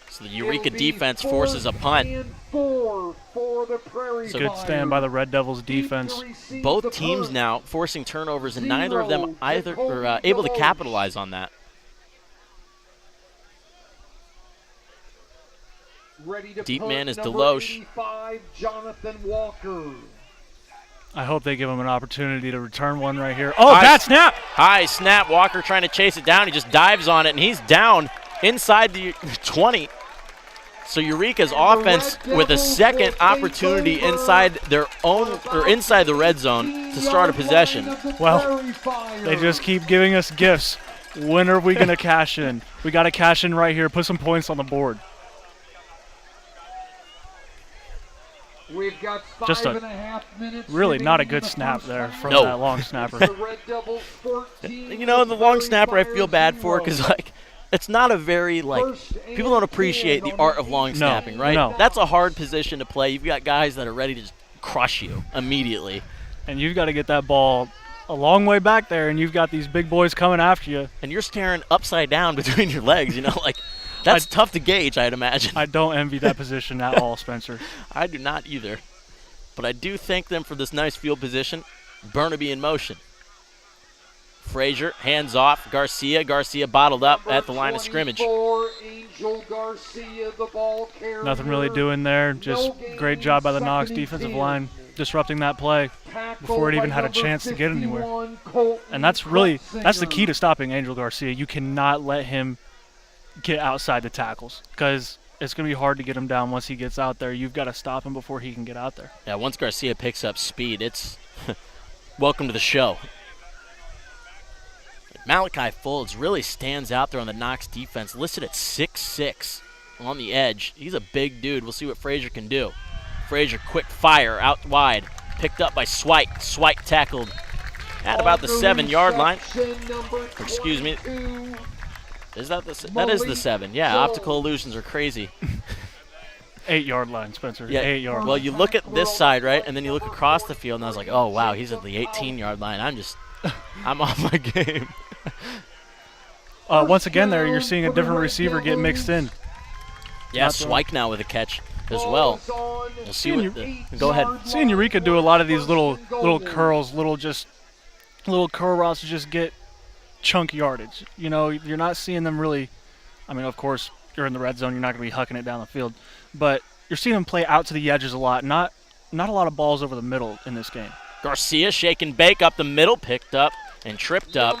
So the Eureka defense forces a punt. For the Prairie Good stand by the Red Devils defense. Both teams now forcing turnovers, and neither of them are able to capitalize on that. Deep man is Deloche. Jonathan Walker. I hope they give him an opportunity to return one right here. Oh, bad snap! High snap. Walker trying to chase it down. He just dives on it, and he's down inside the 20. So Eureka's offense with a second opportunity inside their own or inside the red zone to start a possession. Well, they just keep giving us gifts. When are we going to cash in? We got to cash in right here. Put some points on the board. We've got Just 5.5 minutes. Really not a good snap there from that long snapper. You know, the long snapper I feel bad for because, it's not a very, people don't appreciate the art of long snapping, right? No. That's a hard position to play. You've got guys that are ready to just crush you immediately. And you've got to get that ball a long way back there, and you've got these big boys coming after you. And you're staring upside down between your legs, That's tough to gauge, I'd imagine. I don't envy that position at all, Spencer. I do not either. But I do thank them for this nice field position. Burnaby in motion. Frazier, hands off. Garcia bottled up at the line of scrimmage. Nothing really doing there. Just great job by the Knox defensive line, disrupting that play before it even had a chance to get anywhere. And that's the key to stopping Angel Garcia. You cannot let him get outside the tackles because it's going to be hard to get him down once he gets out there. You've got to stop him before he can get out there. Yeah, once Garcia picks up speed, it's welcome to the show. Malachi Folds really stands out there on the Knox defense, listed at 6'6" on the edge. He's a big dude. We'll see what Frazier can do. Frazier, quick fire out wide, picked up by Swike. Swike tackled at about the 7-yard line. Excuse me. That is the 7. Yeah, optical illusions are crazy. 8-yard line, Spencer. Yeah. 8-yard Well, line. you look at this side, right, and then you look across the field, and I was like, oh, wow, he's at the 18-yard line. I'm on my game. Once again there, you're seeing a different receiver get mixed in. Yeah, Swike now with a catch as well. We'll see what go ahead. Seeing Eureka do a lot of these little curls, little curl routes to just get chunk yardage. You know, you're not seeing them really. I mean, of course, you're in the red zone. You're not going to be hucking it down the field, but you're seeing them play out to the edges a lot. Not a lot of balls over the middle in this game. Garcia shake and bake up the middle, picked up and tripped up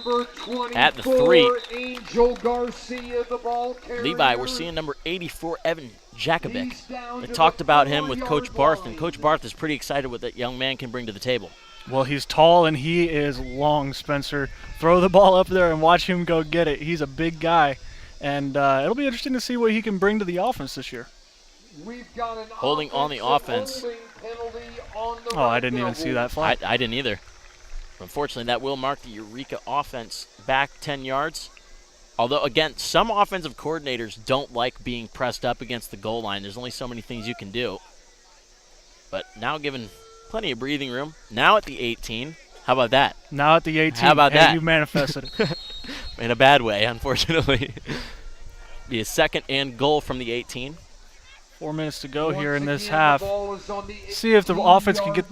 at the 3. Angel Garcia, the ball carrier. Levi, we're seeing number 84, Evan Jackovic. I talked about him with Coach Barth, and Coach Barth is pretty excited what that young man can bring to the table. Well, he's tall and he is long, Spencer. Throw the ball up there and watch him go get it. He's a big guy, and it'll be interesting to see what he can bring to the offense this year. We've got an Holding on the offense. penalty on the Oh, I didn't even see that flag. I didn't either. Unfortunately, that will mark the Eureka offense back 10 yards. Although, again, some offensive coordinators don't like being pressed up against the goal line. There's only so many things you can do. But now given plenty of breathing room. Now at the 18. How about that? Now at the 18. How about that? You manifested it. In a bad way, unfortunately. Be a second and goal from the 18. 4 minutes to go here in this half. See if the offense can get.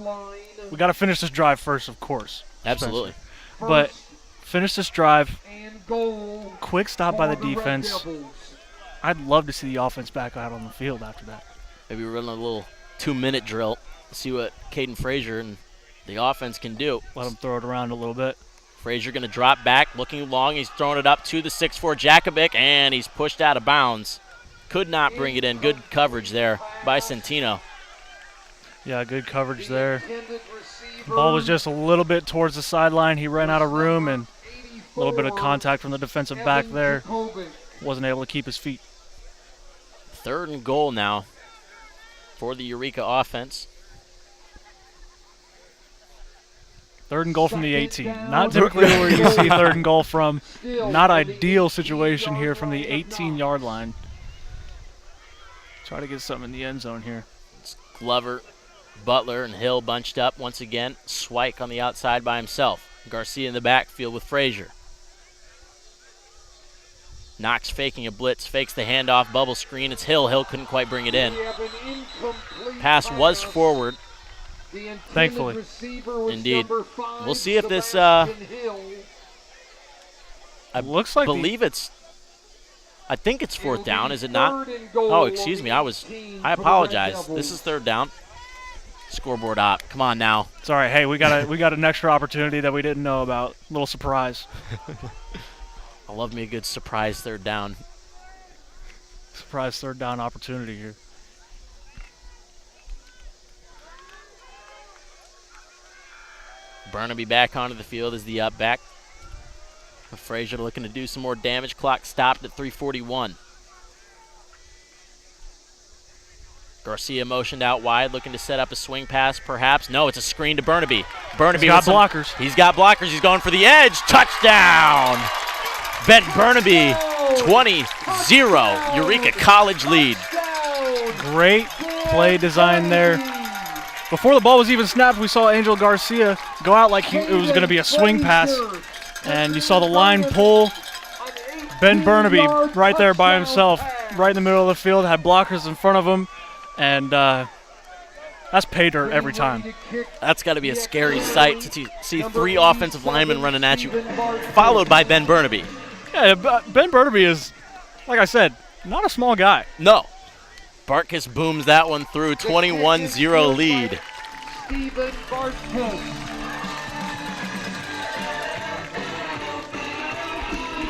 We got to finish this drive first, of course. Absolutely. Spencer. But finish this drive. Quick stop by the defense. I'd love to see the offense back out on the field after that. Maybe run a little 2-minute drill. See what Caden Frazier and the offense can do. Let him throw it around a little bit. Frazier going to drop back, looking long. He's throwing it up to the 6'4 Jackovic, and he's pushed out of bounds. Could not bring it in. Good coverage there by Centino. Yeah, good coverage there. The ball was just a little bit towards the sideline. He ran out of room, and a little bit of contact from the defensive back there. Wasn't able to keep his feet. 3rd and goal now for the Eureka offense. 3rd and goal from the 18. Not typically where you see 3rd and goal from. Not ideal situation here from the 18-yard line. Try to get something in the end zone here. It's Glover, Butler, and Hill bunched up once again. Swike on the outside by himself. Garcia in the backfield with Frazier. Knox faking a blitz, fakes the handoff, bubble screen. It's Hill. Hill couldn't quite bring it in. Pass was forward. Thankfully. Indeed. We'll see if this, looks like I think it's 4th down, is it not? Oh, excuse me, I apologize. This is 3rd down. Scoreboard op. Come on now. It's all right. Hey, we got an extra opportunity that we didn't know about. Little surprise. I love me a good surprise 3rd down. Surprise 3rd down opportunity here. Burnaby back onto the field as the up back. Frazier looking to do some more damage. Clock stopped at 3:41. Garcia motioned out wide, looking to set up a swing pass, perhaps. No, it's a screen to Burnaby. Burnaby He's got blockers. He's got blockers. He's going for the edge. Touchdown! Ben Burnaby, 20-0. Eureka College lead. Great play design there. Before the ball was even snapped, we saw Angel Garcia go out like it was going to be a swing pass. And you saw the line pull. Ben Burnaby right there by himself, right in the middle of the field, had blockers in front of him. And that's pay dirt every time. That's got to be a scary sight to see 3 offensive linemen running at you, followed by Ben Burnaby. Yeah, Ben Burnaby is, like I said, not a small guy. No. Bartkus booms that one through, 21-0 lead.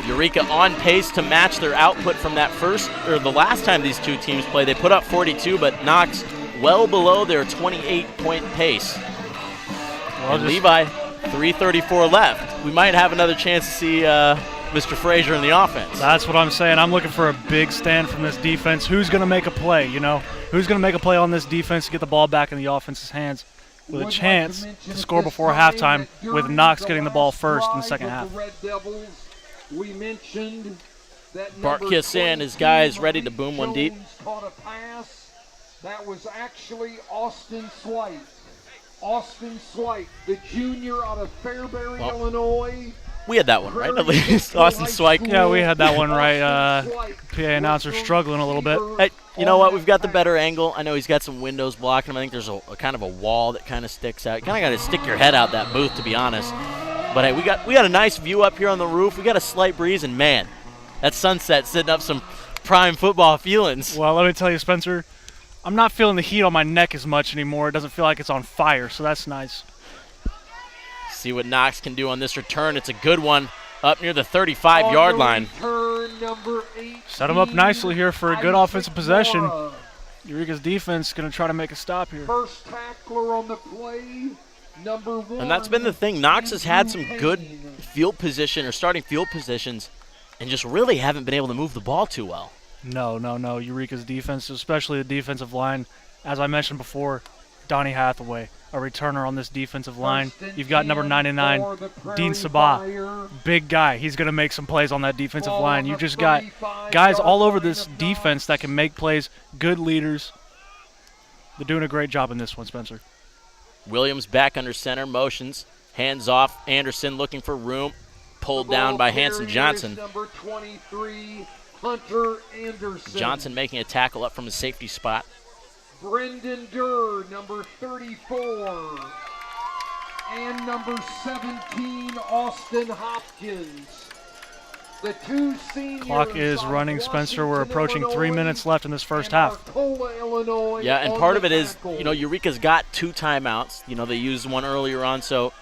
Eureka on pace to match their output from the last time these two teams played. They put up 42, but Knox well below their 28-point pace. And Levi, 3:34 left. We might have another chance to see Mr. Frazier in the offense. That's what I'm saying. I'm looking for a big stand from this defense. Who's going to make a play, you know? Who's going to make a play on this defense to get the ball back in the offense's hands with a chance to score before halftime with Knox getting the ball first in the second half? Bartkus and his guys ready to boom one deep. That was actually Austin Swipe. Austin Swipe, the junior out of Fairbury, Illinois. We had that one right, at least. Austin Swipe. Yeah, we had that one right. PA announcer struggling a little bit. Hey, you know what? We've got the better angle. I know he's got some windows blocking him. I think there's a kind of a wall that kind of sticks out. You kind of got to stick your head out that booth, to be honest. But hey, we got a nice view up here on the roof. We got a slight breeze, and man, that sunset setting up some prime football feelings. Well, let me tell you, Spencer, I'm not feeling the heat on my neck as much anymore. It doesn't feel like it's on fire, so that's nice. See what Knox can do on this return. It's a good one up near the 35-yard line. Set him up nicely here for a good offensive possession. Eureka's defense is going to try to make a stop here. First tackler on the play, number 1. And that's been the thing. Knox has had some good field position or starting field positions and just really haven't been able to move the ball too well. No. Eureka's defense, especially the defensive line, as I mentioned before, Donnie Hathaway, a returner on this defensive line. You've got number 99, Dean Sabah, big guy. He's going to make some plays on that defensive line. You just got guys all over this defense that can make plays, good leaders. They're doing a great job in this one, Spencer. Williams back under center, motions, hands off. Anderson looking for room, pulled down by Hanson Johnson. Number 23, Hunter Anderson. Johnson making a tackle up from the safety spot. Brendan Durr, number 34. And number 17, Austin Hopkins. The two seniors. Clock is running, Spencer. We're approaching 3 minutes left in this first half. Yeah, and part of it is, Eureka's got 2 timeouts. They used one earlier on, so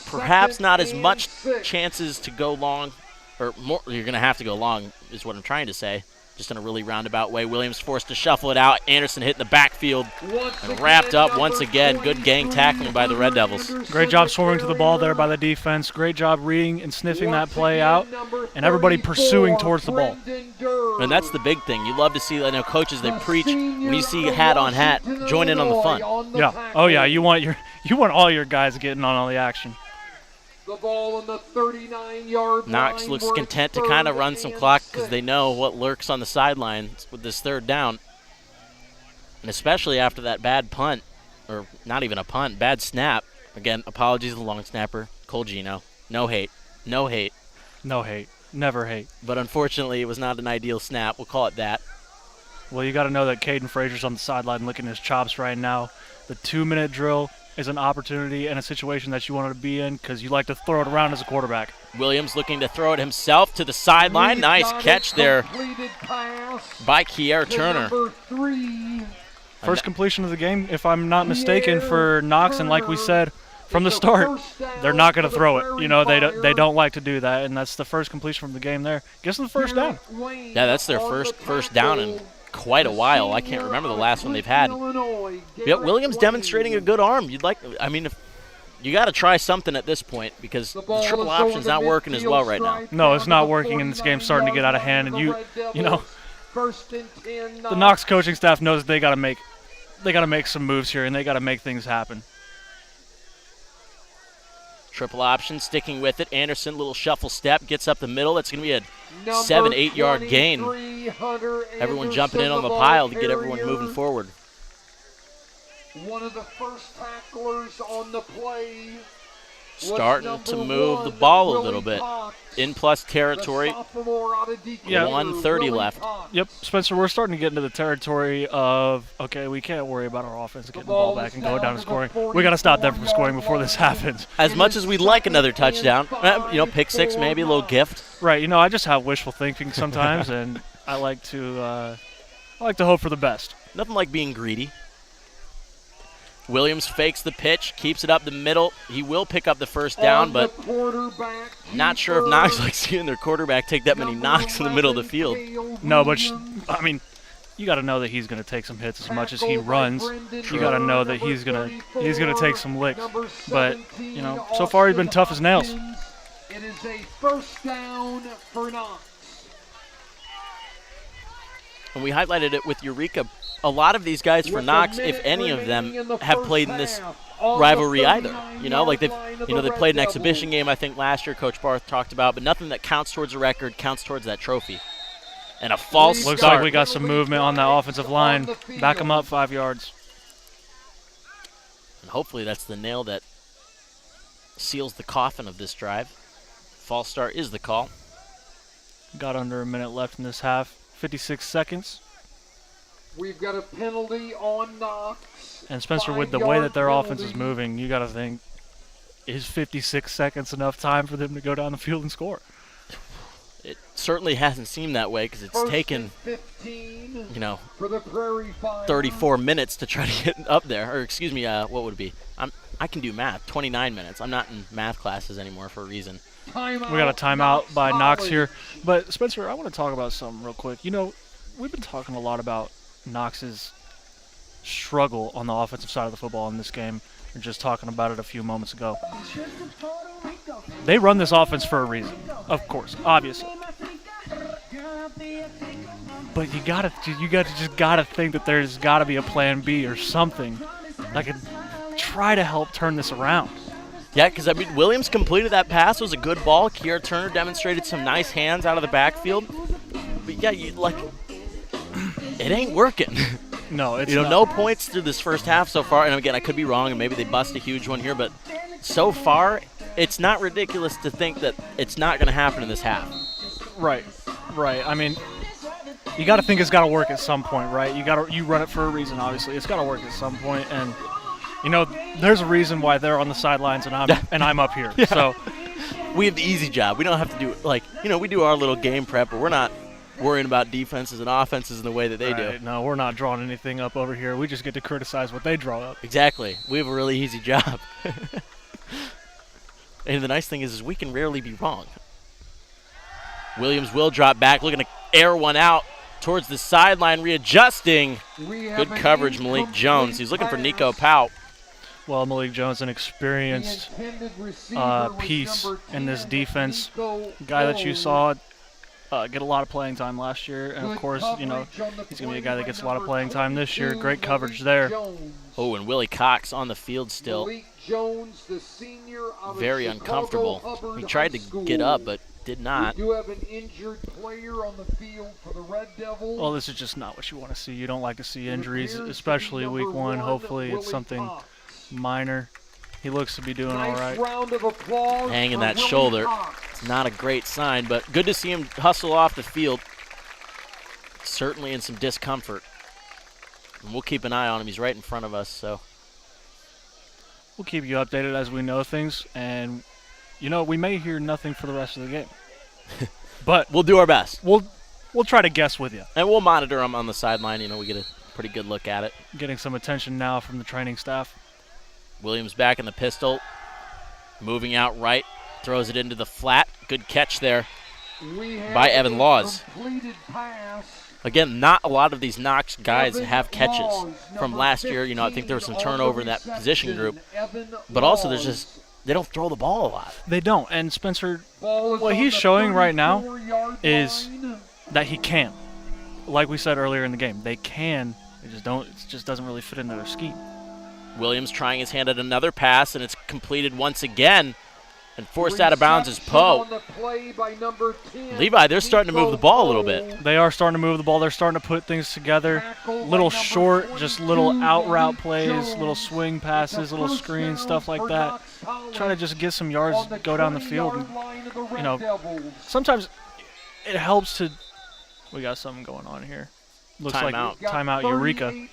perhaps not as much chances to go long, or more. You're going to have to go long is what I'm trying to say. Just in a really roundabout way. Williams forced to shuffle it out. Anderson hit in the backfield and wrapped up once again. Good gang tackling by the Red Devils. Great job swarming to the ball there by the defense. Great job reading and sniffing that play out. And everybody pursuing towards the ball. And that's the big thing. You love to see, I know coaches, they preach, when you see hat on hat, join in on the fun. Yeah. Oh, yeah. You want all your guys getting on all the action. The ball on the 39-yard line. Knox looks content to kind of run some clock because they know what lurks on the sideline with this third down. And especially after that bad punt, or not even a punt, bad snap. Again, apologies to the long snapper, Cole Gino. No hate. No hate. No hate. Never hate. But unfortunately, it was not an ideal snap. We'll call it that. Well, you got to know that Caden Frazier's on the sideline licking his chops right now. The 2-minute drill is an opportunity and a situation that you wanted to be in because you like to throw it around as a quarterback. Williams looking to throw it himself to the sideline. Nice catch there by Kier Turner. First completion of the game, if I'm not mistaken, for Knox, and like we said from the start, they're not going to throw it. They don't like to do that, and that's the first completion from the game there. Gets them the first down. Yeah, that's their first down in quite a while. I can't remember the last one they've had. Yeah, Williams demonstrating a good arm. If you got to try something at this point because the triple option's not working as well right now. No, it's not working, and this game's starting to get out of hand. And the Knox coaching staff knows they got to make some moves here, and they got to make things happen. Triple option, sticking with it. Anderson, little shuffle step, gets up the middle. That's going to be a 7-8 yard gain. Everyone jumping in on the pile to get everyone moving forward. One of the first tacklers on the play. Starting to move the ball a little bit. In plus territory. Yeah, 1:30 left. Yep, Spencer, we're starting to get into the territory of, okay, we can't worry about our offense getting the ball back and going down and scoring. We got to stop them from scoring before this happens. As much as we'd like another touchdown, pick six, maybe a little gift. Right, I just have wishful thinking sometimes, and I like to hope for the best. Nothing like being greedy. Williams fakes the pitch, keeps it up the middle. He will pick up the first down, but not sure if Knox likes seeing their quarterback take that many knocks in the middle of the field. No, but you got to know that he's going to take some hits as much as he runs. You got to know that he's going to take some licks. But so far he's been tough as nails. It is a first down for Knox. And we highlighted it with Eureka. A lot of these guys for Knox, if any of them, have played in this rivalry either. They played an exhibition game, I think, last year, Coach Barth talked about, but nothing that counts towards a record, counts towards that trophy. And a false Looks start. like we got some movement on that offensive line. Back them up 5 yards. And hopefully that's the nail that seals the coffin of this drive. False start is the call. Got under a minute left in this half. 56 seconds. We've got a penalty on Knox. And Spencer, with the way that their offense is moving, you got to think, is 56 seconds enough time for them to go down the field and score? It certainly hasn't seemed that way because it's taken, 15 you know, for the Prairie Fire. 34 minutes to try to get up there. Or excuse me, what would it be? I can do math. 29 minutes. I'm not in math classes anymore for a reason. Timeout. We got a timeout by Knox here. But, Spencer, I want to talk about something real quick. You know, we've been talking a lot about Knox's struggle on the offensive side of the football in this game. We were just talking about it a few moments ago. They run this offense for a reason, of course, obviously. But you just gotta think that there's gotta be a plan B or something that could try to help turn this around. Yeah, because, I mean, Williams completed that pass. It was a good ball. Kiara Turner demonstrated some nice hands out of the backfield. But, yeah, it ain't working. No, it's not. No points through this first half so far. And, again, I could be wrong, and maybe they bust a huge one here. But so far, it's not ridiculous to think that it's not going to happen in this half. Right. I mean, you got to think it's got to work at some point, right? You run it for a reason, obviously. It's got to work at some point, and you know, there's a reason why they're on the sidelines and I'm up here. Yeah. So we have the easy job. We don't have to do we do our little game prep, but we're not worrying about defenses and offenses in the way that they do. No, we're not drawing anything up over here. We just get to criticize what they draw up. Exactly. We have a really easy job. And the nice thing is we can rarely be wrong. Williams will drop back, looking to air one out towards the sideline, readjusting. Good coverage, Malik Jones. He's looking for Nico Powell. Well, Malik Jones, an experienced piece in this defense. Guy that you saw get a lot of playing time last year. And, of course, you know, he's going to be a guy that gets a lot of playing time this year. Great coverage there. Oh, and Willie Cox on the field still. Very uncomfortable. He tried to get up, but did not. We do have an injured player on the field for the Red Devils. Well, this is just not what you want to see. You don't like to see injuries, especially week one. Hopefully it's something minor. He looks to be doing all right. Round of applause. Hanging that shoulder. It's not a great sign, but good to see him hustle off the field. Certainly in some discomfort. And we'll keep an eye on him. He's right in front of us, so. We'll keep you updated as we know things, and you know, we may hear nothing for the rest of the game. But we'll do our best. We'll try to guess with you. And we'll monitor him on the sideline. You know, we get a pretty good look at it. Getting some attention now from the training staff. Williams back in the pistol. Moving out right. Throws it into the flat. Good catch there by Evan Laws. Again, not a lot of these Knox guys have catches from last year. You know, I think there was some turnover in that position group. But also they don't throw the ball a lot. They don't. And Spencer, what he's showing right now is that he can. Like we said earlier in the game, they can. They just don't. It just doesn't really fit into their scheme. Williams trying his hand at another pass, and it's completed once again. And forced out of bounds is Poe. Levi, they're starting to move the ball a little bit. They are starting to move the ball. They're starting to put things together. Little short, just little out route plays, little swing passes, little screens, stuff like that. Trying to just get some yards, go down the field. And, you know, sometimes it helps to. We got something going on here. Looks like timeout Eureka.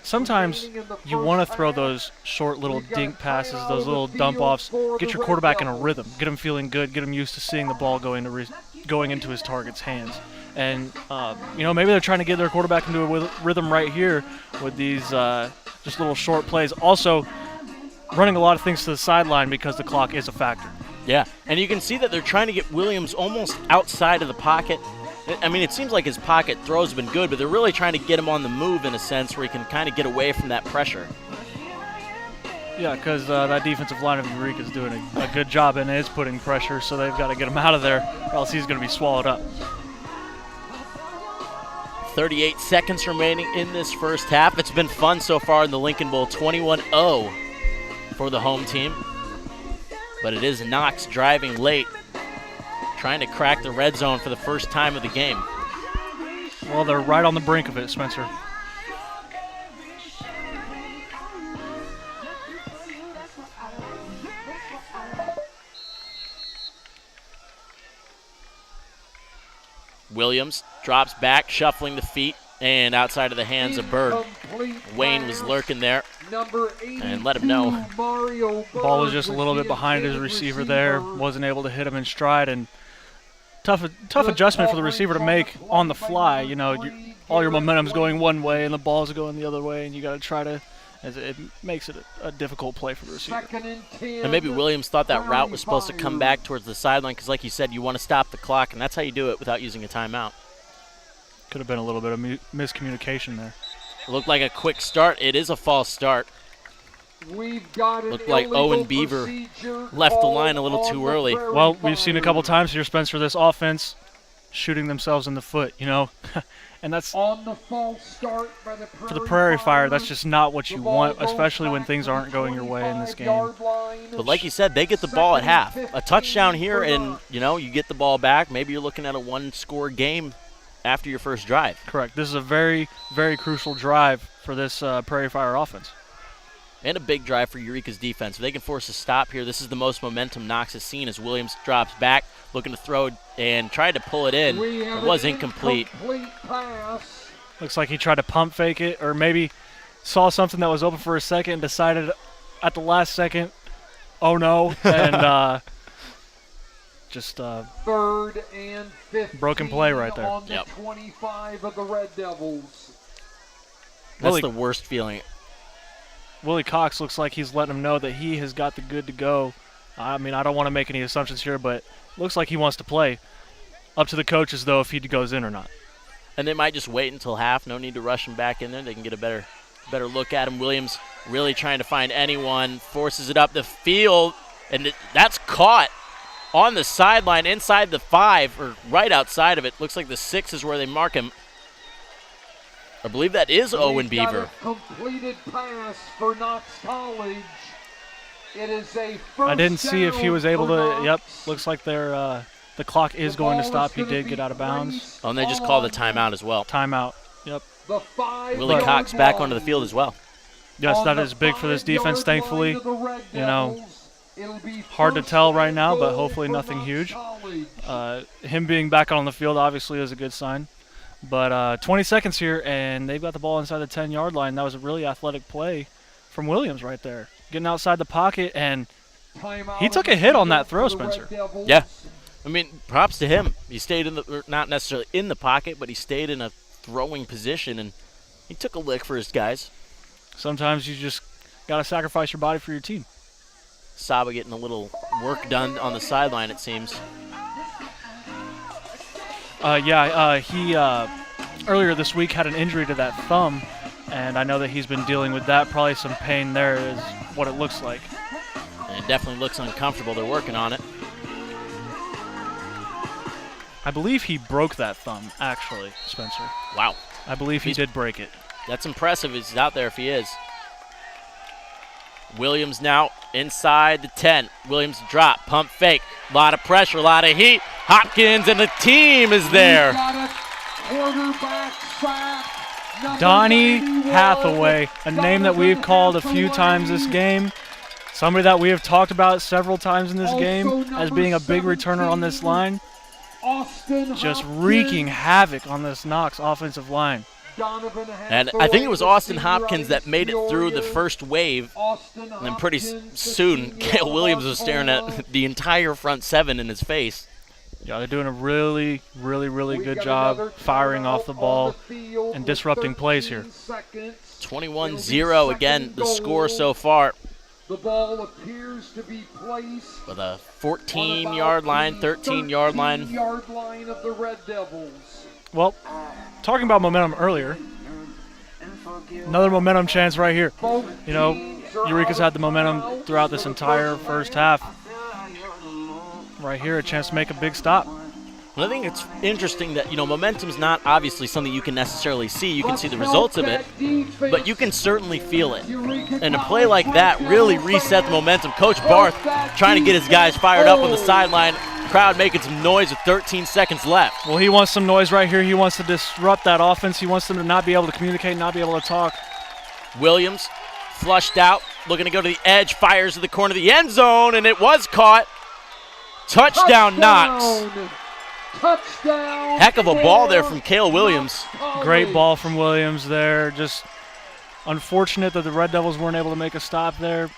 Sometimes you want to throw those short little dink passes, those little dump-offs, get your quarterback in a rhythm, get him feeling good, get him used to seeing the ball going into his target's hands. And, you know, maybe they're trying to get their quarterback into a rhythm right here with these just little short plays. Also, running a lot of things to the sideline because the clock is a factor. Yeah, and you can see that they're trying to get Williams almost outside of the pocket. I mean, it seems like his pocket throws have been good, but they're really trying to get him on the move in a sense where he can kind of get away from that pressure. Yeah, because that defensive line of Eureka is doing a good job and is putting pressure, so they've got to get him out of there or else he's going to be swallowed up. 38 seconds remaining in this first half. It's been fun so far in the Lincoln Bowl, 21-0 for the home team. But it is Knox driving late, trying to crack the red zone for the first time of the game. Well, they're right on the brink of it, Spencer. Williams drops back, shuffling the feet, and outside of the hands of Bird. Wayne was lurking there and let him know. Ball was just a little bit behind his receiver there. Wasn't able to hit him in stride, and tough adjustment for the receiver to make on the fly. You know, all your momentum's going one way and the ball's going the other way, and you got to try to. It makes it a difficult play for the receiver. And maybe Williams thought that route was supposed to come back towards the sideline because, like you said, you want to stop the clock, and that's how you do it without using a timeout. Could have been a little bit of miscommunication there. It looked like a quick start. It is a false start. Looked like Owen Beaver left the line a little too early. Well, we've seen a couple times here, Spencer, this offense shooting themselves in the foot, you know. And that's on the false start by the for the Prairie Fire, that's just not what you want, especially when things aren't going your way in this game. But like you said, they get the ball at half. A touchdown here and, you know, you get the ball back. Maybe you're looking at a one-score game after your first drive. Correct. This is a very, very crucial drive for this Prairie Fire offense. And a big drive for Eureka's defense. If they can force a stop here, this is the most momentum Knox has seen as Williams drops back, looking to throw and tried to pull it in. It was incomplete. Looks like he tried to pump fake it, or maybe saw something that was open for a second and decided at the last second, oh no, and just third and 15 broken play right there. On the 25 of the Red Devils. That's the worst feeling. Willie Cox looks like he's letting him know that he has got the good to go. I mean, I don't want to make any assumptions here, but looks like he wants to play. Up to the coaches, though, if he goes in or not. And they might just wait until half. No need to rush him back in there. They can get a better look at him. Williams really trying to find anyone, forces it up the field, and that's caught on the sideline inside the 5, or right outside of it. Looks like the 6 is where they mark him. I believe that is Owen Beaver. Completed pass for Knox College. It is a first I didn't see if he was able to. Knox. Yep, looks like the clock is going to stop. He did get out of bounds. Oh, and they just called the timeout as well. Timeout. Yep. Willie Cox back onto the field as well. Yes, that is big for this defense, thankfully. You know, hard to tell right now, but hopefully nothing huge. Him being back on the field obviously is a good sign. But 20 seconds here, and they've got the ball inside the 10-yard line. That was a really athletic play from Williams right there. Getting outside the pocket, and he took a hit on that throw, Spencer. Yeah. I mean, props to him. He stayed not necessarily in the pocket, but he stayed in a throwing position, and he took a lick for his guys. Sometimes you just got to sacrifice your body for your team. Saba getting a little work done on the sideline, it seems. He earlier this week had an injury to that thumb, and I know that he's been dealing with that. Probably some pain there is what it looks like. And it definitely looks uncomfortable. They're working on it. I believe he broke that thumb, actually, Spencer. Wow. I believe he did break it. That's impressive. He's out there if he is. Williams now inside the 10. Williams drop, pump fake. A lot of pressure, a lot of heat. Hopkins and the team is there. Donnie Hathaway, a name that we've called a few times this game. Somebody that we have talked about several times in this game as being a big returner on this line. Just wreaking havoc on this Knox offensive line. And I think it was Austin Hopkins that made it through the first wave, and then pretty soon Cale Williams was staring at the entire front 7 in his face. Yeah, they're doing a really, really, really good job firing off the ball and disrupting plays here. 21-0 again, the score so far. The ball appears to be placed with a 14-yard line, 13-yard line. 13-yard line of the Red Devils. Well, talking about momentum earlier, another momentum chance right here. You know, Eureka's had the momentum throughout this entire first half. Right here, a chance to make a big stop. Well, I think it's interesting that, you know, momentum's not obviously something you can necessarily see. You can see the results of it, but you can certainly feel it. And a play like that really reset the momentum. Coach Barth trying to get his guys fired up on the sideline. crowd making some noise with 13 seconds left. Well, he wants some noise right here. He wants to disrupt that offense. He wants them to not be able to communicate, not be able to talk. Williams flushed out, looking to go to the edge, fires to the corner of the end zone, and it was caught. Touchdown, Knox. Touchdown. Heck of a ball there from Cale Williams. Great ball from Williams there. Just unfortunate that the Red Devils weren't able to make a stop there.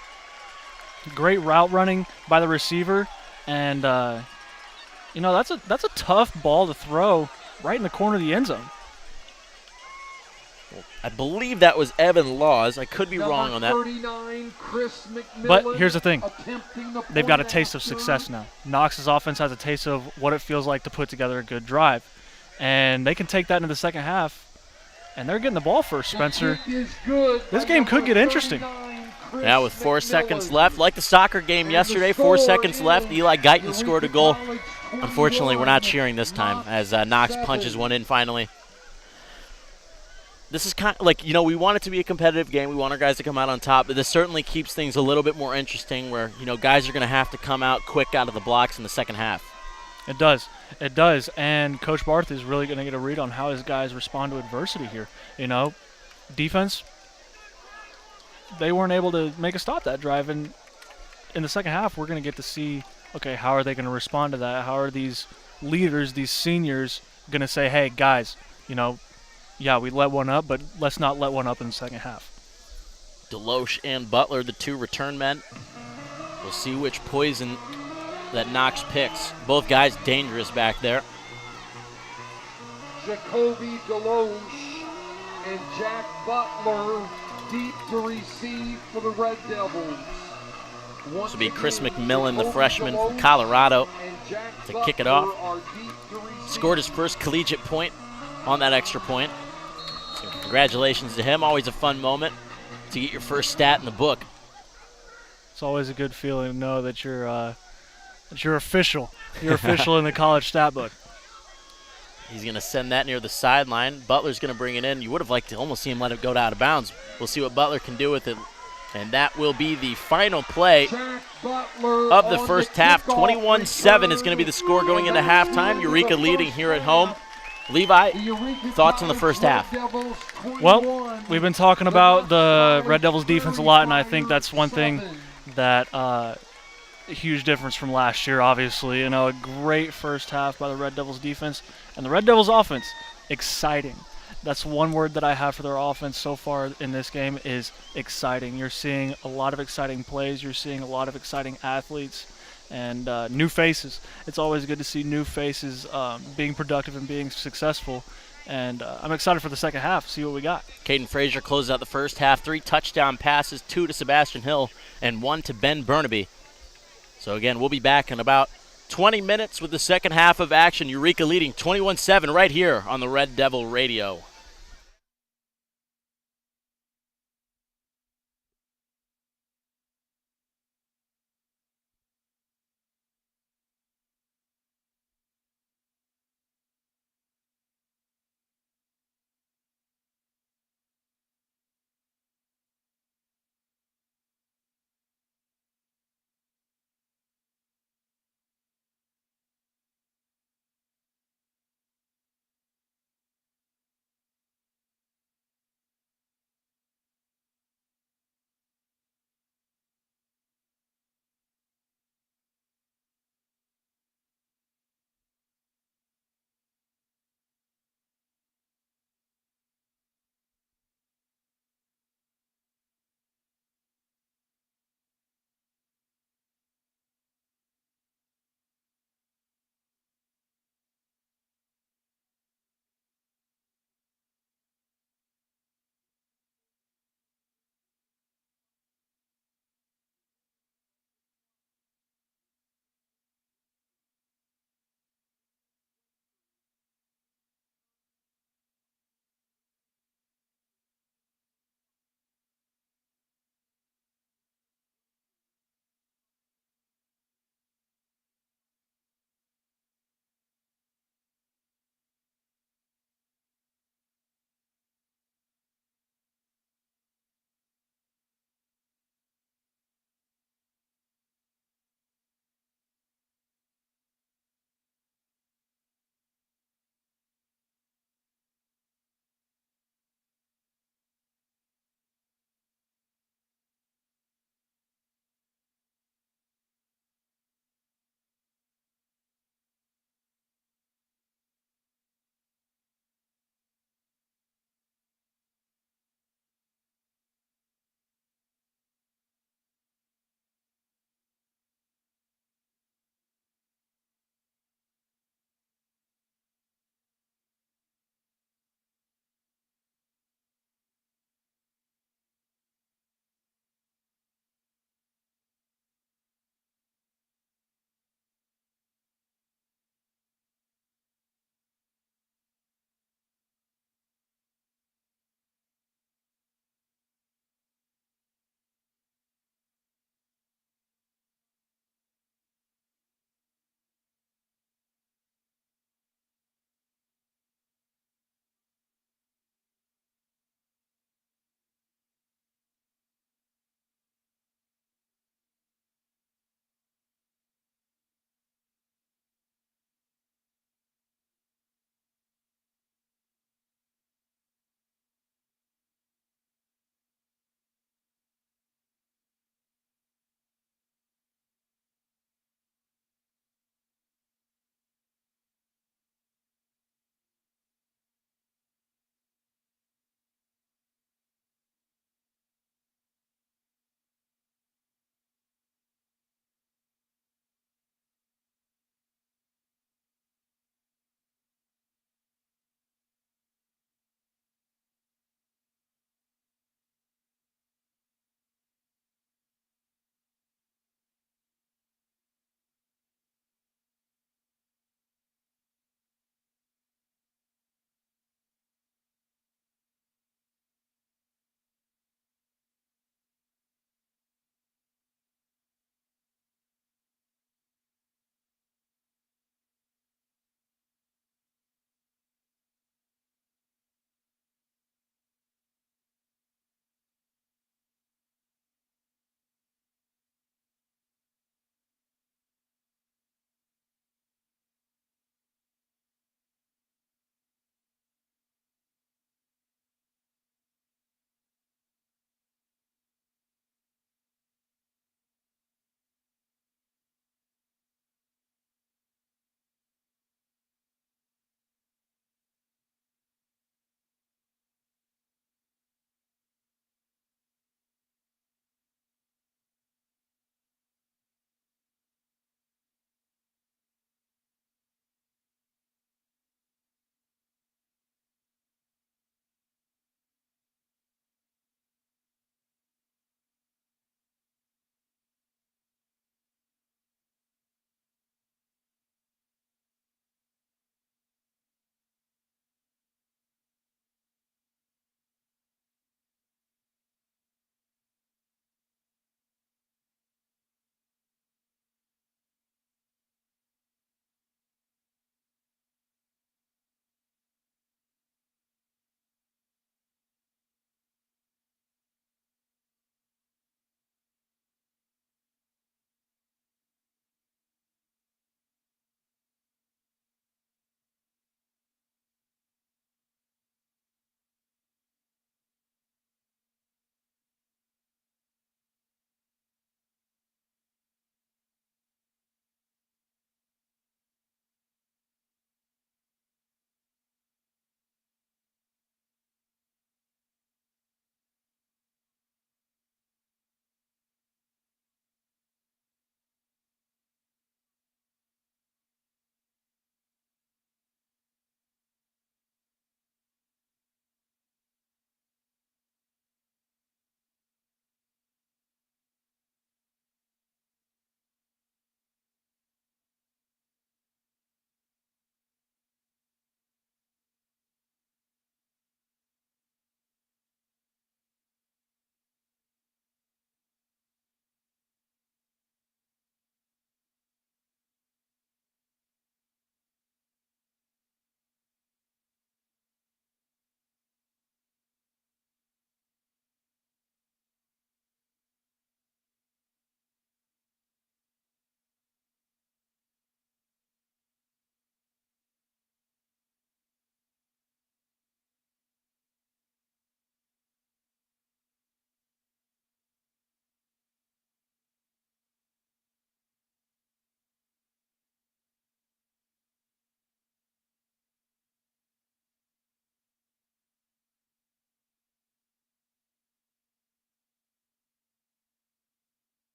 Great route running by the receiver, and that's a tough ball to throw right in the corner of the end zone. I believe that was Evan Laws. I could be wrong on that. 39, Chris McMillan, But here's the thing. They've got a taste of success now. Knox's offense has a taste of what it feels like to put together a good drive. And they can take that into the second half. And they're getting the ball first, Spencer. This game could get interesting. Now with 4 seconds left, like the soccer game yesterday, 4 seconds left. Eli Guyton scored a goal. Unfortunately, we're not cheering this time as Knox punches one in finally. This is kind of like, we want it to be a competitive game. We want our guys to come out on top, but this certainly keeps things a little bit more interesting where, guys are going to have to come out quick out of the blocks in the second half. It does. It does. And Coach Barth is really going to get a read on how his guys respond to adversity here. Defense, they weren't able to make a stop that drive. And in the second half, we're going to get to see, okay, how are they going to respond to that? How are these leaders, these seniors, going to say, hey, guys, yeah, we let one up, but let's not let one up in the second half. Deloche and Butler, the two return men. We'll see which poison that Knox picks. Both guys dangerous back there. Jacoby Deloche and Jack Butler deep to receive for the Red Devils. This will be Chris McMillan, the freshman from Colorado, to kick it off. Scored his first collegiate point on that extra point. So congratulations to him. Always a fun moment to get your first stat in the book. It's always a good feeling to know that you're official. You're official in the college stat book. He's going to send that near the sideline. Butler's going to bring it in. You would have liked to almost see him let it go out of bounds. We'll see what Butler can do with it. And that will be the final play of the first half. 21-7 is going to be the score going into halftime. Eureka leading here at home. Levi, thoughts on the first half? Well, we've been talking about the Red Devils defense a lot, and I think that's one thing that a huge difference from last year, obviously. A great first half by the Red Devils defense. And the Red Devils offense, exciting. That's one word that I have for their offense so far in this game is exciting. You're seeing a lot of exciting plays. You're seeing a lot of exciting athletes and new faces. It's always good to see new faces being productive and being successful. And I'm excited for the second half, see what we got. Caden Frazier closes out the first half. 3 touchdown passes, 2 to Sebastian Hill and 1 to Ben Burnaby. So again, we'll be back in about 20 minutes with the second half of action. Eureka leading 21-7 right here on the Red Devil Radio.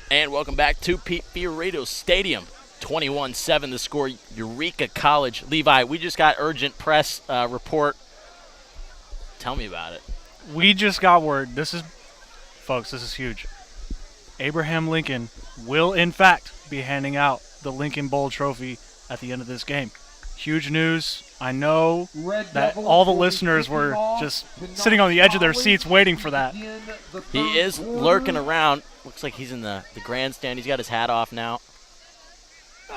And welcome back to Pete Fiorito Stadium. 21-7 the score, Eureka College. Levi, we just got urgent press report. Tell me about it. We just got word. Folks, this is huge. Abraham Lincoln will, in fact, be handing out the Lincoln Bowl trophy at the end of this game. Huge news. I know that all the listeners were just sitting on the edge of their seats waiting for that. He is lurking around. Looks like he's in the grandstand. He's got his hat off now.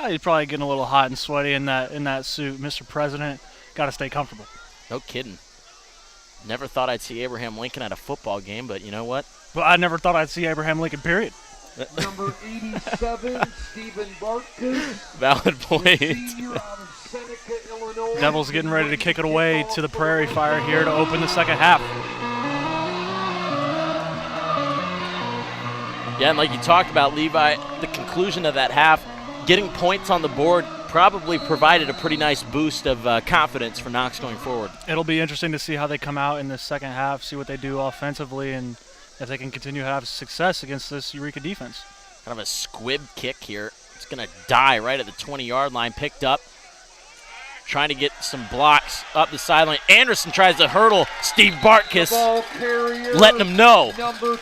He's probably getting a little hot and sweaty in that suit. Mr. President, got to stay comfortable. No kidding. Never thought I'd see Abraham Lincoln at a football game, but you know what? Well, I never thought I'd see Abraham Lincoln, period. Number 87, Stephen Bartkus. Valid point. Senior out of Seneca, Illinois. Devils getting ready to kick it away to the Prairie Fire here to open the second half. Yeah, and like you talked about, Levi, the conclusion of that half, getting points on the board probably provided a pretty nice boost of confidence for Knox going forward. It'll be interesting to see how they come out in the second half, see what they do offensively, and if they can continue to have success against this Eureka defense. Kind of a squib kick here. It's going to die right at the 20-yard line, picked up. Trying to get some blocks up the sideline. Anderson tries to hurdle Steve Bartkus, letting him know. Number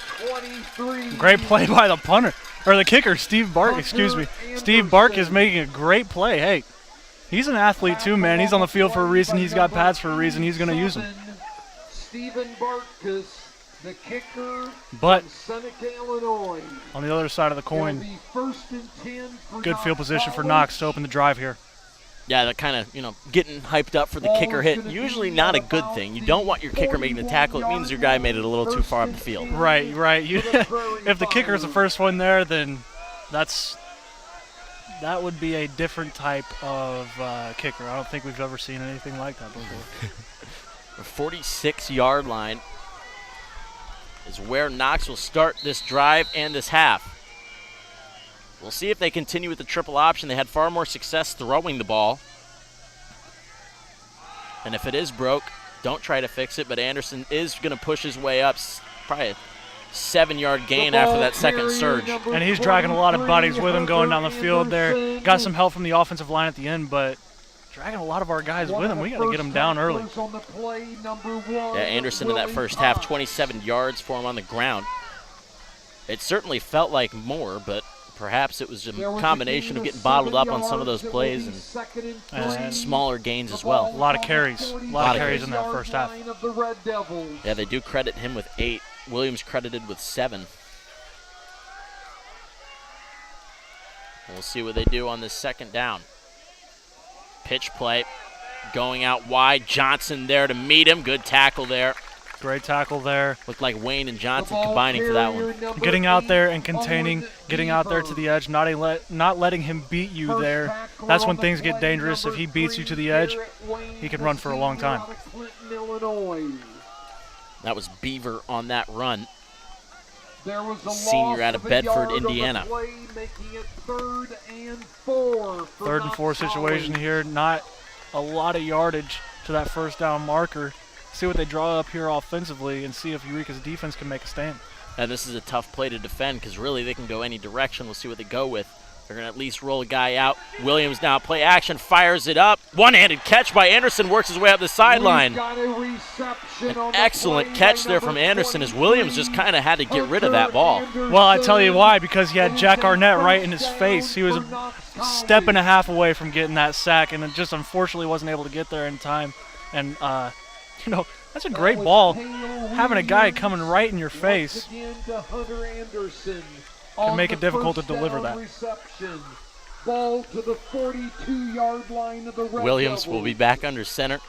23. Great play by the punter, or the kicker, Steve Bark is making a great play. Hey, he's an athlete too, man. He's on the field for a reason. He's got pads for a reason. He's going to use them. Stephen Bartkus, the kicker, But from Seneca, Illinois. on the other side of the coin, It'll be 1st and 10 for good field Knox position for College. Knox to open the drive here. Yeah, they're kind of, getting hyped up for the kicker hit. Usually not a good thing. You don't want your kicker making the tackle. It means your guy made it a little too far up the field. Right. If the kicker is the first one there, then that would be a different type of kicker. I don't think we've ever seen anything like that before. The 46-yard line is where Knox will start this drive and this half. We'll see if they continue with the triple option. They had far more success throwing the ball. And if it is broke, don't try to fix it. But Anderson is going to push his way up, probably a 7-yard gain after that second surge. And he's dragging a lot of bodies with him going down the field there. Got some help from the offensive line at the end, but dragging a lot of our guys with him. We got to get him down early. Yeah, Anderson in that first half, 27 yards for him on the ground. It certainly felt like more, but perhaps it was a combination of getting bottled up on some of those plays and smaller gains as well. A lot of carries. A lot of carries in that first half. Yeah, they do credit him with 8. Williams credited with 7. We'll see what they do on this second down. Pitch play going out wide. Johnson there to meet him. Good tackle there. Great tackle there. Looked like Wayne and Johnson combining for that one. Getting out there and containing, getting out there to the edge, not letting him beat you there. That's when things get dangerous. If he beats you to the edge, he can run for a long time. That was Beaver on that run. Senior out of Bedford, Indiana. Third and 4 situation here. Not a lot of yardage to that first down marker. See what they draw up here offensively and see if Eureka's defense can make a stand. And this is a tough play to defend because really they can go any direction. We'll see what they go with. They're going to at least roll a guy out. Williams now play action, fires it up. One-handed catch by Anderson, works his way up the sideline. An excellent catch there from Anderson as Williams just kind of had to get rid of that ball. Well, I tell you why, because he had Jack Arnett right in his face. He was a step and a half away from getting that sack and just unfortunately wasn't able to get there in time. And, that's a great ball. Having a guy coming right in your face can make it difficult to deliver that. Ball to the 42-yard line of the Red Williams Devils. will be back under center.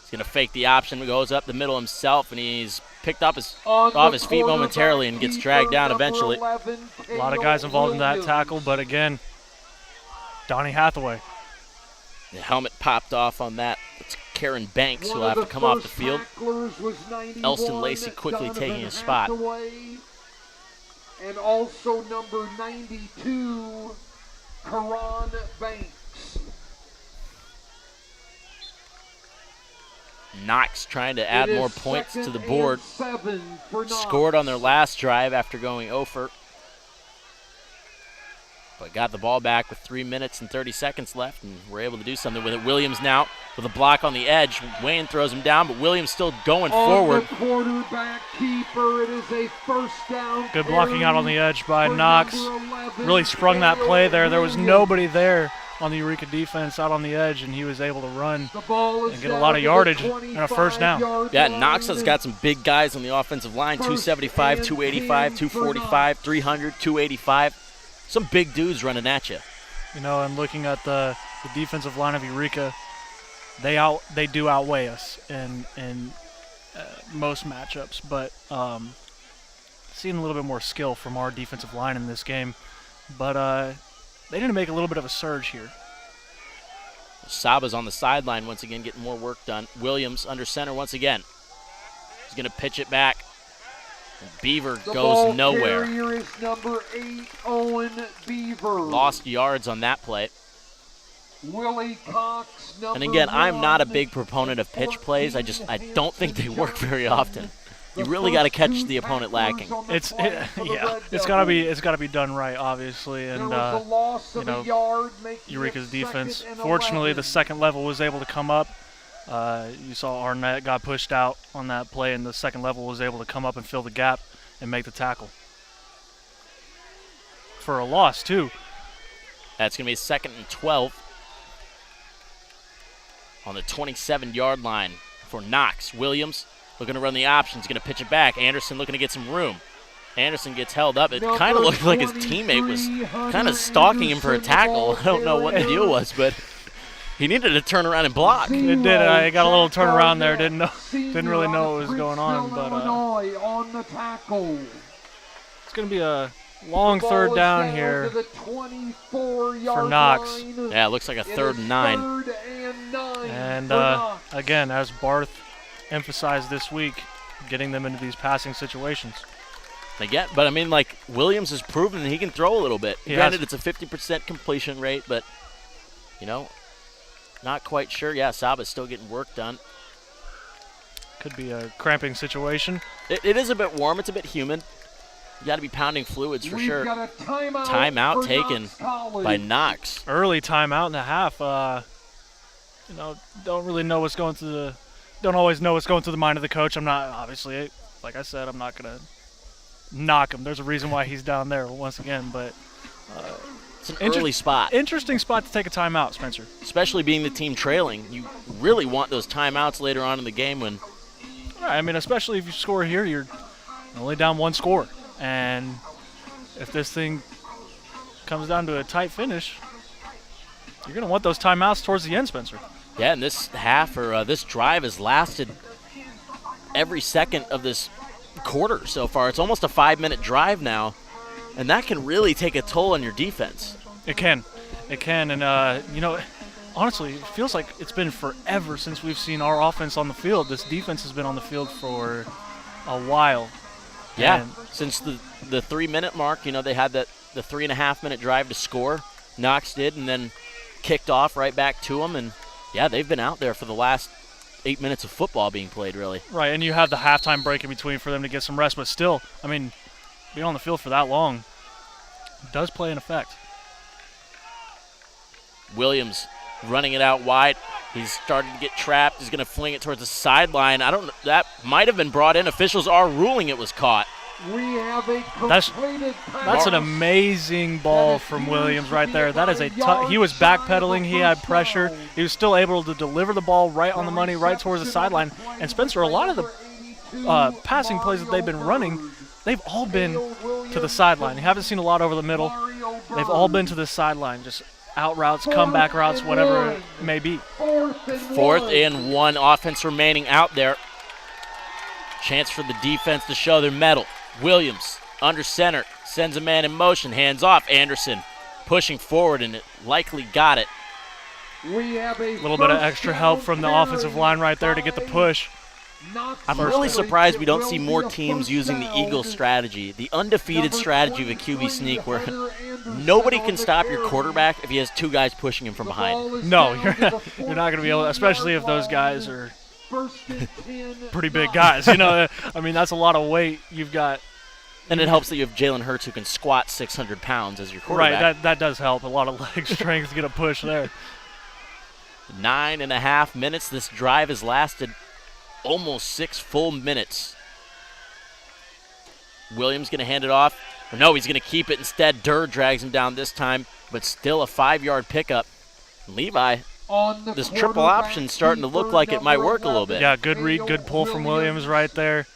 He's going to fake the option, goes up the middle himself, and he's picked up off his feet momentarily and gets dragged down eventually. A lot of guys involved in that tackle, but again, Donnie Hathaway. The helmet popped off on that. It's Karen Banks who will have to come off the field. Elston Lacey quickly taking his spot. And also number 92, Karan Banks. Knox trying to add It is more points to the 2nd board. and 7 for Knox. Scored on their last drive after going 0 for. But got the ball back with 3 minutes and 30 seconds left, and we're able to do something with it. Williams now with a block on the edge. Wayne throws him down, but Williams still going forward. The quarterback keeper, it is a first down. Good blocking out on the edge by for Knox. number 11, Really sprung that play there. There was Williams. nobody there on the Eureka defense out on the edge, and he was able to run The ball is and get a down lot of to the yardage and a first down. 25-yard Yeah, line. Knox has got some big guys on the offensive line, 275, 285, 245, 300, 285. Some big dudes running at you. You know, and looking at the defensive line of Eureka, they do outweigh us in most matchups, but seeing a little bit more skill from our defensive line in this game. But they need to make a little bit of a surge here. Saba's on the sideline once again, getting more work done. Williams under center once again. He's going to pitch it back. And Beaver The goes ball nowhere. carrier is number 8, Owen Beaver. Lost yards on that play. Willie Cox, number And again, I'm not a 1. big proponent of pitch plays. I don't think they work very often. You really got to catch the opponent lacking. It's gotta be done right, obviously, and you know, Eureka's defense. Fortunately, the second level was able to come up. You saw Arnett got pushed out on that play, and the second level was able to come up and fill the gap and make the tackle for a loss too. That's going to be 2nd and 12 on the 27-yard line for Knox. Williams looking to run the options, going to pitch it back. Anderson looking to get some room. Anderson gets held up. It kind of looked like his teammate was kind of stalking him for a tackle. I don't know what the deal was, but he needed to turn around and block. It did. I got a little turnaround there. Didn't really know what was going on, but on the tackle. it's going to be a long third down here for Knox. Yeah, it looks like a 3rd and 9. And again, as Barth emphasized this week, getting them into these passing situations. Again, but I mean, like, Williams has proven that he can throw a little bit. He Granted, has. it's a 50% completion rate, but, you know, not quite sure. Yeah, Saba's still getting work done. Could be a cramping situation. It is a bit warm. It's a bit humid. You got to be pounding fluids for sure. Got a Timeout taken by Knox. Early timeout in the half. You know, don't always know what's going through the mind of the coach. I'm not, obviously, like I said, I'm not going to knock him. There's a reason why he's down there once again, but It's an early spot. interesting spot to take a timeout, Spencer. Especially being the team trailing. You really want those timeouts later on in the game when Right, I mean, especially if you score here, you're only down 1 score. And if this thing comes down to a tight finish, you're going to want those timeouts towards the end, Spencer. Yeah, and this half or this drive has lasted every second of this quarter so far. It's almost a 5-minute drive now, and that can really take a toll on your defense. It can, and you know, honestly, it feels like it's been forever since we've seen our offense on the field. This defense has been on the field for a while. Yeah, And since the 3-minute mark, you know, they had the 3.5-minute drive to score. Knox did, and then kicked off right back to them, and yeah, they've been out there for the last 8 minutes of football being played, really. right, and you have the halftime break in between for them to get some rest, but still, I mean, being on the field for that long does play an effect. Williams running it out wide. He's starting to get trapped. He's going to fling it towards the sideline. That might have been brought in. Officials are ruling it was caught. We have a That's completed an amazing ball from Williams right there. That is he was backpedaling. He had pressure. He was still able to deliver the ball right on the money, right towards the sideline. And Spencer, a lot of the passing plays that they've been running, they've all been to the sideline. You haven't seen a lot over the middle. They've all been to the sideline, just out routes, comeback routes, whatever it may be. 4th and 1, offense remaining out there. Chance for the defense to show their mettle. Williams under center, sends a man in motion, hands off. Anderson pushing forward, and it likely got it. We have a little bit of extra help from the offensive line right there to get the push. I'm really surprised we don't see more teams using the Eagle strategy, the undefeated strategy of a QB sneak, where nobody can stop your quarterback if he has 2 guys pushing him from behind. No, you're not going to be able to, especially if those guys are First and 10. Pretty big guys, you know. I mean, that's a lot of weight you've got. And it helps that you have Jalen Hurts who can squat 600 pounds as your quarterback. Right, that does help. A lot of leg strength to get a push there. 9.5 minutes. This drive has lasted almost 6 full minutes. Williams going to hand it off. Or no, he's going to keep it instead. Durr drags him down this time, but still a 5-yard pickup. Levi, this triple option starting to look like it might work a little bit. Yeah, good read, good pull from Williams right there.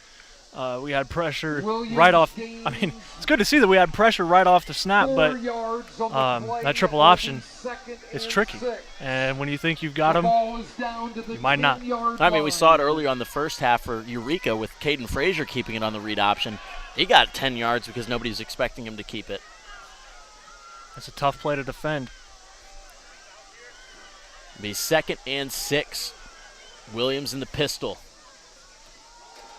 We had pressure right off. I mean, it's good to see that we had pressure right off the snap, but that triple option, it's tricky. And when you think you've got him, you might not. I mean, we saw it earlier on the first half for Eureka with Caden Frazier keeping it on the read option. He got 10 yards because nobody was expecting him to keep it. It's a tough play to defend. Be 2nd and 6. Williams in the pistol.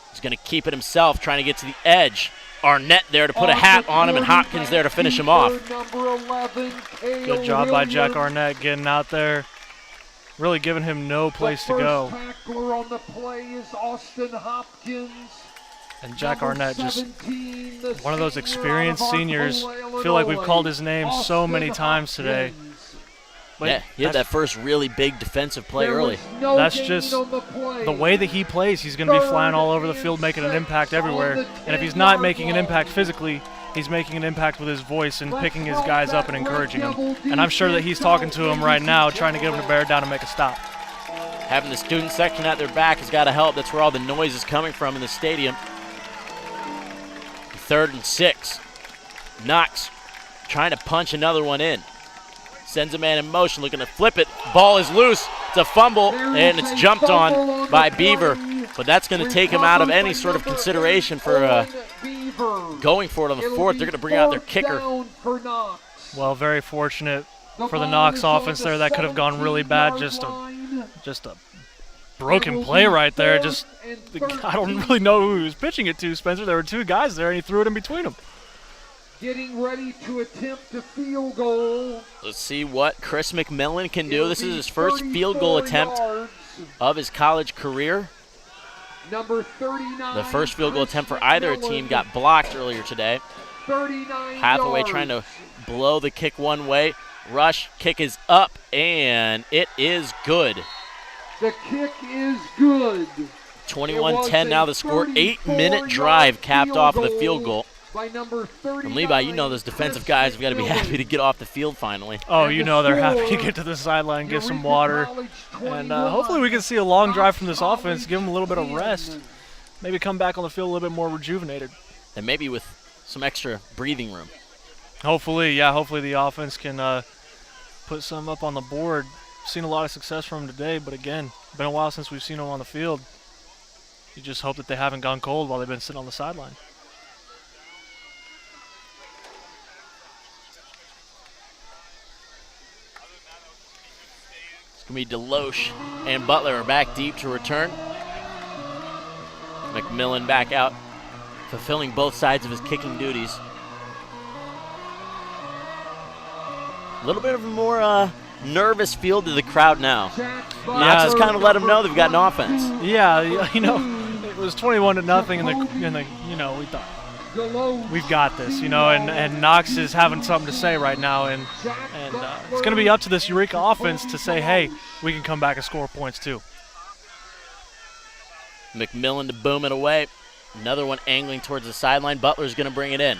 He's going to keep it himself, trying to get to the edge. Arnett there to put a hat on him, and Hopkins there to finish him off. Good job by Jack Arnett getting out there, really giving him no place to go. Tackler on the play is Austin Hopkins. And Jack Arnett, just one of those experienced seniors. Feel like we've called his name so many times today. But yeah, he had that first really big defensive play early. That's just the way that he plays. He's going to be flying all over the field, making an impact everywhere. And if he's not making an impact physically, he's making an impact with his voice and picking his guys up and encouraging them. And I'm sure that he's talking to them right now, trying to get them to bear down and make a stop. Having the student section at their back has got to help. That's where all the noise is coming from in the stadium. 3rd and 6. Knox trying to punch another one in. Sends a man in motion, looking to flip it. Ball is loose. It's a fumble, and it's jumped on by Beaver. But that's going to take him out of any sort of consideration for going for it on the 4th. They're going to bring out their kicker. Well, very fortunate for the Knox offense there. That could have gone really bad. Just a broken play right there. I don't really know who he was pitching it to, Spencer. There were 2 guys there, and he threw it in between them. Getting ready to attempt a field goal. Let's see what Chris McMillan can do. This is his first field goal attempt of his college career. Number 39. The first field goal attempt for either team got blocked earlier today. 39 Hathaway yards. trying to blow the kick one way. Rush, kick is up, and it is good. The kick is good. 21-10 now the score. 8-minute drive capped off of the field goal. By number 39, And Levi, you know those defensive guys have got to be happy to get off the field finally. Oh, you know they're happy to get to the sideline, get some water. And hopefully we can see a long drive from this offense, give them a little bit of rest. Maybe come back on the field a little bit more rejuvenated. And maybe with some extra breathing room. Hopefully, yeah, hopefully the offense can put some up on the board. Seen a lot of success from them today, but again, been a while since we've seen them on the field. You just hope that they haven't gone cold while they've been sitting on the sideline. It's going to be Deloche and Butler are back deep to return. McMillan back out, fulfilling both sides of his kicking duties. A little bit of a more nervous feel to the crowd now. Knox has kind of let them know they've got an offense. Yeah, you know, it was 21-0 in the you know, we thought we've got this, you know, and Knox is having something to say right now, and it's going to be up to this Eureka offense to say, hey, we can come back and score points too. McMillan to boom it away. Another one angling towards the sideline. Butler's going to bring it in.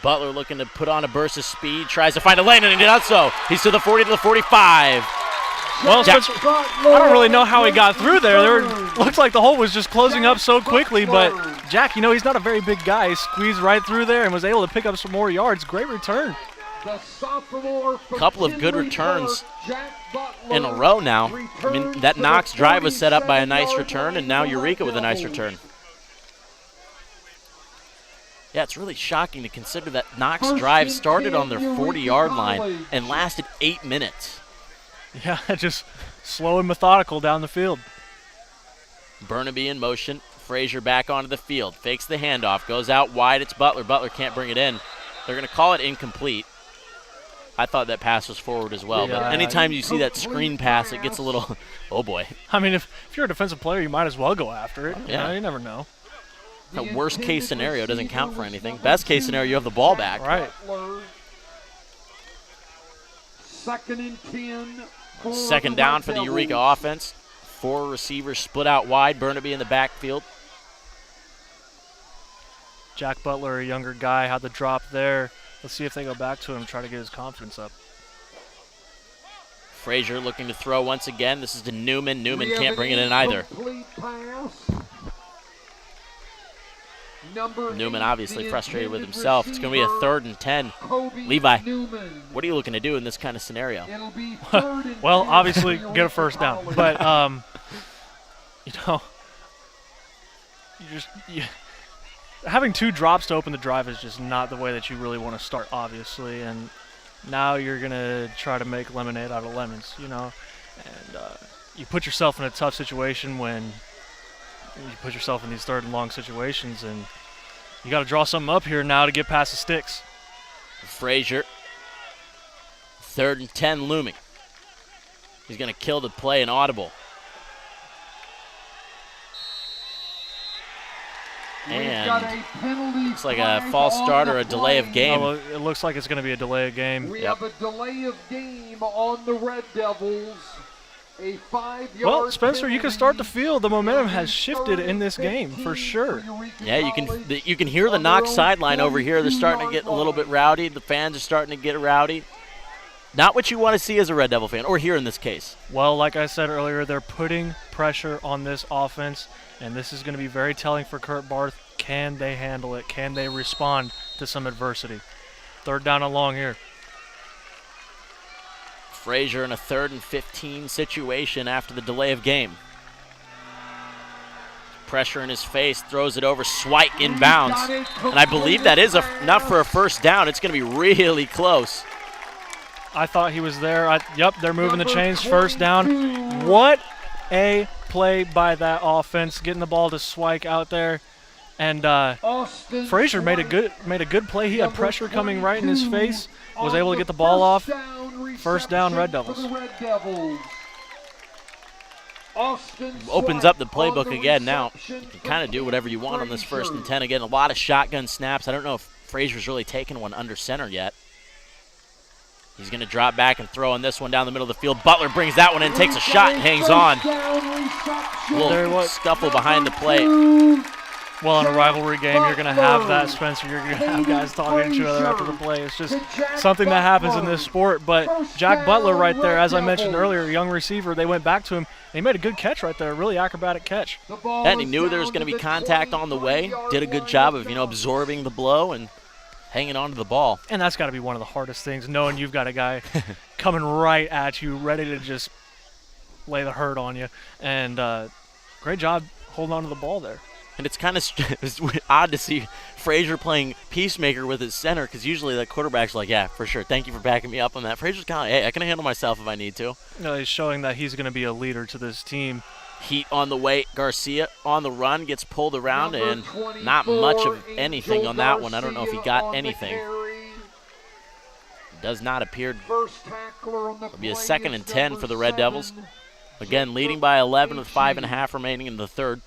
Butler looking to put on a burst of speed, tries to find a lane, and he does so. He's to the 40 to the 45. Well, Spencer, I don't really know how he got through there. Looks like the hole was just closing up so quickly, but Jack, you know, he's not a very big guy. He squeezed right through there and was able to pick up some more yards. Great return. Couple of good returns in a row now. I mean, that Knox drive was set up by a nice return, and now Eureka with a nice return. Yeah, it's really shocking to consider that Knox drive started on their 40-yard line and lasted 8 minutes. Yeah, just slow and methodical down the field. Burnaby in motion. Frazier back onto the field. Fakes the handoff. Goes out wide. It's Butler. Butler can't bring it in. They're going to call it incomplete. I thought that pass was forward as well. Yeah, but anytime you see that screen pass, it gets a little, oh boy. I mean, if you're a defensive player, you might as well go after it. Yeah. You never know. The worst case scenario doesn't count for anything. Best case scenario, you have the ball back. Right. 2nd and 10. for Second the down Red for the Devils. Eureka offense. 4 receivers split out wide. Burnaby in the backfield. Jack Butler, a younger guy, had the drop there. Let's see if they go back to him, try to get his confidence up. Frazier looking to throw once again. This is to Newman. Newman We have can't an bring it in either. incomplete pass. Number Newman 8, obviously the frustrated with intended himself. It's going to be a receiver, 3rd and 10. Kobe Levi, Newman. what are you looking to do in this kind of scenario? It'll be 3rd and Well, 10 obviously, for get a first down. Eureka But, College. having 2 drops to open the drive is just not the way that you really want to start, obviously. And now you're going to try to make lemonade out of lemons, And you put yourself in a tough situation when you put yourself in these 3rd and long situations, and you got to draw something up here now to get past the sticks. Frazier. 3rd and 10 looming. He's going to kill the play and audible. We've got And a penalty looks like a flag false on start the or a delay of play. game. Well, it looks like it's going to be a delay of game. We Yep. have a delay of game on the Red Devils. A 5-yard Well, Spencer, you can start the penalty. field. The momentum has It'll be shifted 3rd in this and game 15 for sure. Eureka Yeah, you College. can hear the On their Knox own sideline over here. They're starting to get a little bit 42-yard rowdy. The fans are starting to get rowdy. Not what you want to see as a Red Devil fan, or here in this case. Well, like I said earlier, they're putting pressure on this offense, and this is going to be very telling for Kurt Barth. Can they handle it? Can they respond to some adversity? 3rd down and long here. Frazier in a 3rd and 15 situation after the delay of game. Pressure in his face, throws it over, swipe inbounds. And I believe that is enough for a first down. It's going to be really close. I thought he was there. Yep, they're moving the chains. First down. What a play by that offense, getting the ball to Swike out there. And Frazier made a good play. He had pressure coming right in his face. Was able to get the ball off. First down, Red Devils. Opens up the playbook again now. You can kind of do whatever you want on this 1st and 10. Again, a lot of shotgun snaps. I don't know if Frazier's really taken one under center yet. He's going to drop back and throw on this one down the middle of the field. Butler brings that one in, takes a shot, and hangs on. A little scuffle behind the plate. Well, in a rivalry game, you're going to have that, Spencer. You're going to have guys talking to each other after the play. It's just something that happens in this sport. But Jack Butler right there, as I mentioned earlier, a young receiver, they went back to him. And he made a good catch right there, a really acrobatic catch. And he knew there was going to be contact on the way. Did a good job of, absorbing the blow and hanging on to the ball. And that's got to be one of the hardest things, knowing you've got a guy coming right at you, ready to just lay the hurt on you. And great job holding on to the ball there. And it's kind of it's odd to see Frazier playing peacemaker with his center, because usually the quarterback's like, yeah, for sure, thank you for backing me up on that. Frazier's kind of, hey, I can handle myself if I need to. He's showing that he's going to be a leader to this team. Heat on the way. Garcia on the run, gets pulled around, and not much of anything on that one. I don't know if he got anything. Does not appear to be a 2nd and 10 for the Red Devils. Again, leading by 11 with 5.5 remaining in the 3rd.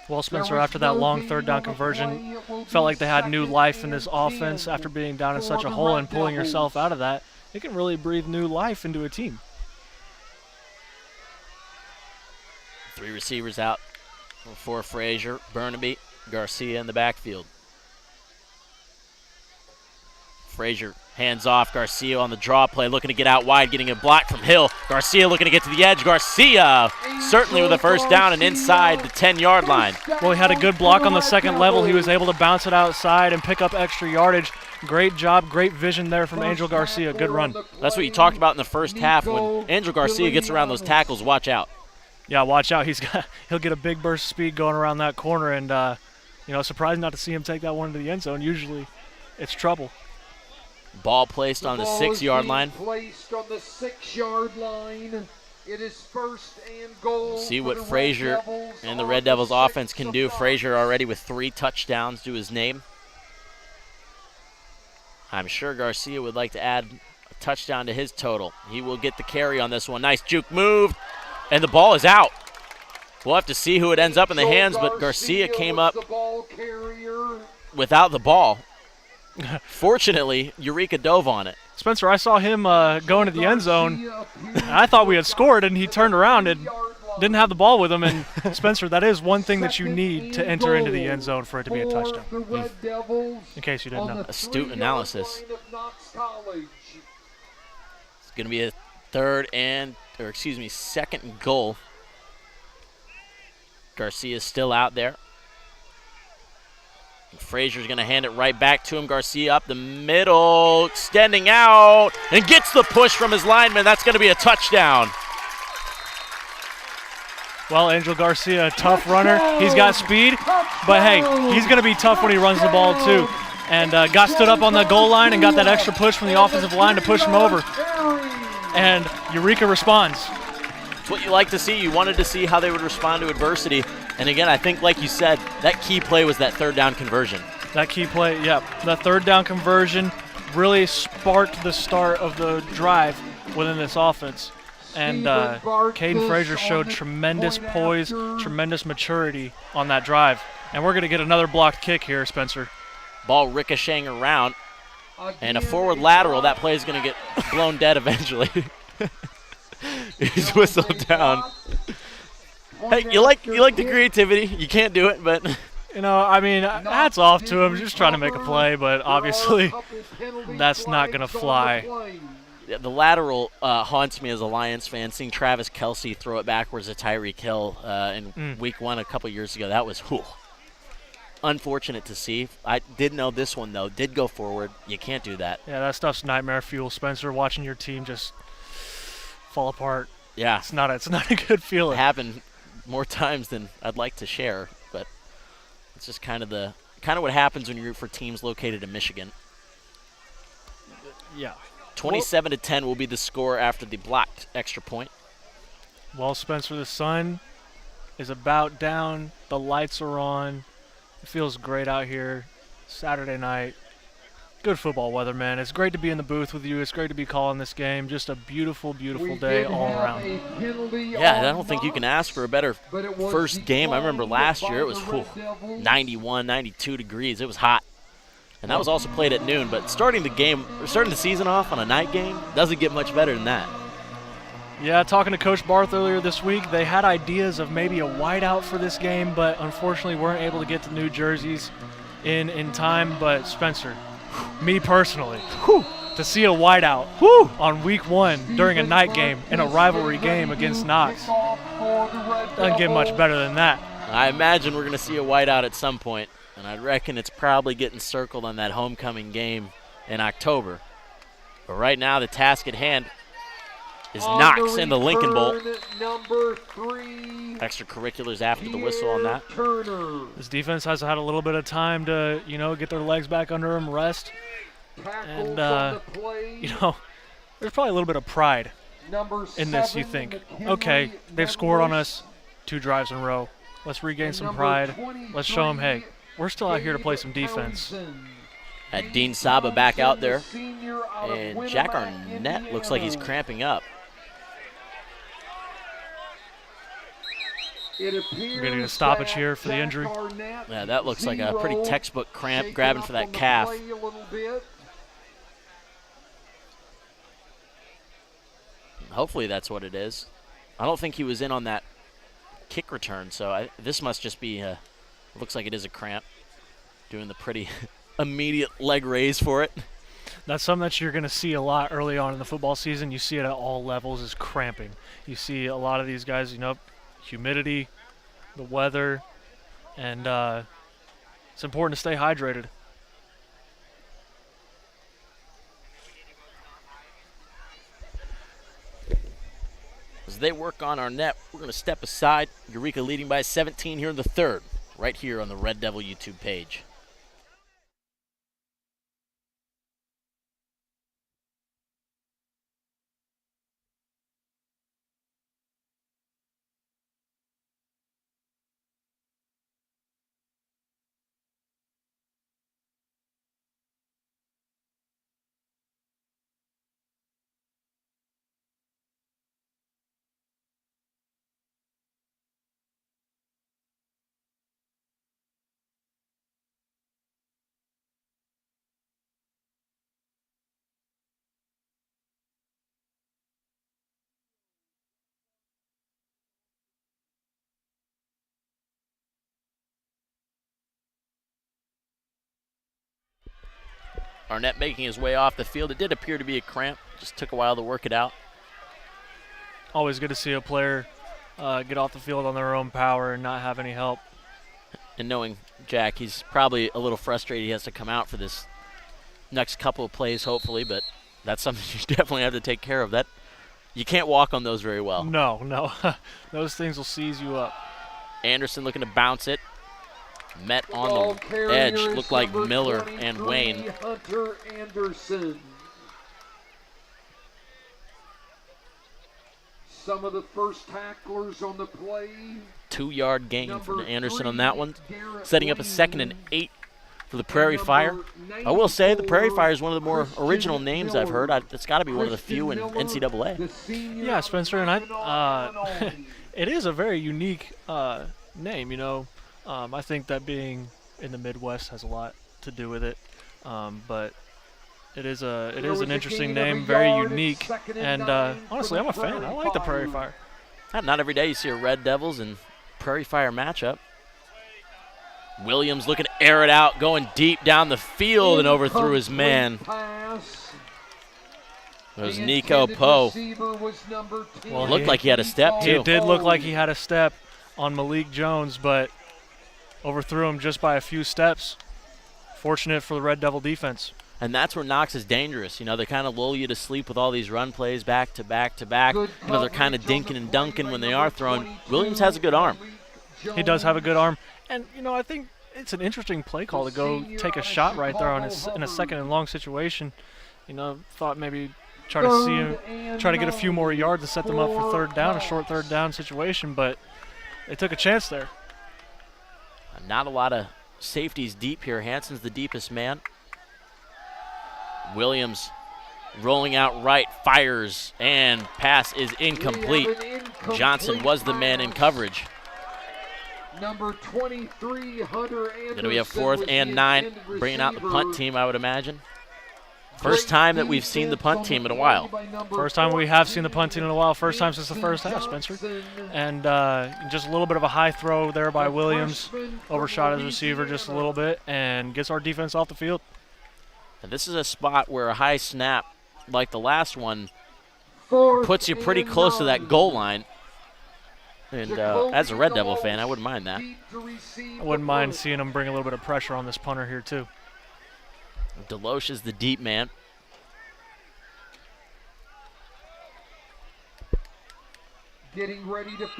Well, Spencer, after that long 3rd down conversion, felt like they had new life in this offense after being down in such a hole, and pulling yourself out of that. It can really breathe new life into a team. 3 receivers out for Frazier, Burnaby, Garcia in the backfield. Frazier hands off. Garcia on the draw play, looking to get out wide, getting a block from Hill. Garcia looking to get to the edge. Garcia certainly with a first down and inside the 10-yard line. Well, he had a good block on the second level. He was able to bounce it outside and pick up extra yardage. Great job, great vision there from Angel Garcia. Good run. That's what you talked about in the first half. When Angel Garcia gets around those tackles, watch out. Yeah, watch out. He'll get a big burst of speed going around that corner, and surprised not to see him take that one into the end zone. Usually, it's trouble. Ball placed on the 6-yard line. Placed on the 6-yard line. It is 1st and goal. See what Frazier and the Red Devils offense can do. Frazier already with 3 touchdowns to his name. I'm sure Garcia would like to add a touchdown to his total. He will get the carry on this one. Nice juke move, and the ball is out. We'll have to see who it ends up in the hands, but Garcia came up without the ball. Fortunately, Eureka dove on it. Spencer, I saw him go into the end zone. And I thought we had scored, and he turned around and didn't have the ball with him. And Spencer, that is one thing that you need to enter into the end zone for it to be a touchdown. In case you didn't know. Astute analysis. It's going to be a second and goal. Garcia's still out there. Frazier's going to hand it right back to him. Garcia up the middle, extending out, and gets the push from his lineman. That's going to be a touchdown. Well, Angel Garcia, a tough runner. He's got speed, but hey, he's going to be tough when he runs the ball too. And got stood up on the goal line and got that extra push from the offensive line to push him over. And Eureka responds. It's what you like to see. You wanted to see how they would respond to adversity. And again, I think, like you said, that key play was that third down conversion. That key play, yeah. The third down conversion really sparked the start of the drive within this offense. And Caden Frazier showed tremendous poise, tremendous maturity on that drive. And we're going to get another blocked kick here, Spencer. Ball ricocheting around. And a forward lateral. That play is going to get blown dead eventually. He's whistled down. Hey, you like the creativity. You can't do it, but you know, I mean, hats off to him. Just trying to make a play, but obviously that's not gonna fly. Yeah, the lateral haunts me as a Lions fan. Seeing Travis Kelce throw it backwards to Tyreek Hill in Week 1 a couple years ago, that was unfortunate to see. I did know this one though. Did go forward. You can't do that. Yeah, that stuff's nightmare fuel, Spencer. Watching your team just fall apart. Yeah, it's not a good feeling. It happened more times than I'd like to share, but it's just kind of what happens when you root for teams located in Michigan. Yeah. 27-10 will be the score after the blocked extra point. Well, Spencer, the sun is about down. The lights are on. It feels great out here. Saturday night. Good football weather, man. It's great to be in the booth with you. It's great to be calling this game. Just a beautiful, beautiful day all around. Yeah, I don't think you can ask for a better first game. I remember last year it was 91, 92 degrees. It was hot. And that was also played at noon. But starting the season off on a night game doesn't get much better than that. Yeah, talking to Coach Barth earlier this week, they had ideas of maybe a whiteout for this game, but unfortunately weren't able to get the new jerseys in time. But Spencer, me personally, to see a whiteout on Week 1 during a night game in a rivalry game against Knox doesn't get much better than that. I imagine we're going to see a whiteout at some point, and I reckon it's probably getting circled on that homecoming game in October. But right now, the task at hand is Knox in the Lincoln Bowl. Extracurriculars after the whistle on that. This defense has had a little bit of time to, get their legs back under them, rest. And, there's probably a little bit of pride in this, you think. Okay, they've scored on us 2 drives in a row. Let's regain some pride. Let's show them, hey, we're still out here to play some defense. Dean Saba back out there. And Jack Arnett looks like he's cramping up. We're getting a stoppage here for the injury. Yeah, that looks like a pretty textbook cramp, grabbing for that calf. Hopefully that's what it is. I don't think he was in on that kick return, so this must just be looks like it is a cramp. Doing the pretty immediate leg raise for it. That's something that you're going to see a lot early on in the football season. You see it at all levels, is cramping. You see a lot of these guys, humidity, the weather, and it's important to stay hydrated. As they work on Arnett, we're going to step aside. Eureka leading by 17 here in the third, right here on the Red Devil YouTube page. Arnett making his way off the field. It did appear to be a cramp. Just took a while to work it out. Always good to see a player get off the field on their own power and not have any help. And knowing Jack, he's probably a little frustrated he has to come out for this next couple of plays, hopefully, but that's something you definitely have to take care of. That you can't walk on those very well. No. Those things will seize you up. Anderson looking to bounce it. Met on the edge. Looked like Miller and Wayne. Hunter Anderson. Some of the first tacklers on the play. 2-yard gain for Anderson on that one. Setting up a 2nd and 8 for the Prairie Fire. I will say the Prairie Fire is one of the more original names I've heard. It's got to be one of the few in NCAA. Yeah, Spencer, and it is a very unique name, you know. I think that being in the Midwest has a lot to do with it, but it is an interesting name, very unique, and honestly, I'm a fan. I like the Prairie Fire. Not every day you see a Red Devils and Prairie Fire matchup. Williams looking to air it out, going deep down the field and overthrew his man. It was Nico Poe. Well, it looked like he had a step, too. It did look like he had a step on Malik Jones, but overthrew him just by a few steps. Fortunate for the Red Devil defense. And that's where Knox is dangerous. You know, they kind of lull you to sleep with all these run plays back to back to back. You know, they're kind of dinking and dunking when they are throwing. Williams has a good arm. He does have a good arm. And, you know, I think it's an interesting play call to go take a shot right there on his, in a 2nd and long situation. You know, thought maybe try to see him, try to get a few more yards to set them up for 3rd down, a short 3rd down situation, but they took a chance there. Not a lot of safeties deep here. Hansen's the deepest man. Williams rolling out right, fires, and pass is incomplete. Johnson was the man in coverage. Number 23, Hunter Anderson. Going to be a 4th and 9, bringing out the punt team, I would imagine. First time that we've seen the punt team in a while. First time we have seen the punt team in a while. First time since the first half, Spencer. And just a little bit of a high throw there by Williams. Overshot his receiver just a little bit and gets our defense off the field. And this is a spot where a high snap, like the last one, puts you pretty close to that goal line. And as a Red Devil fan, I wouldn't mind that. I wouldn't mind seeing him bring a little bit of pressure on this punter here, too. Deloche is the deep man.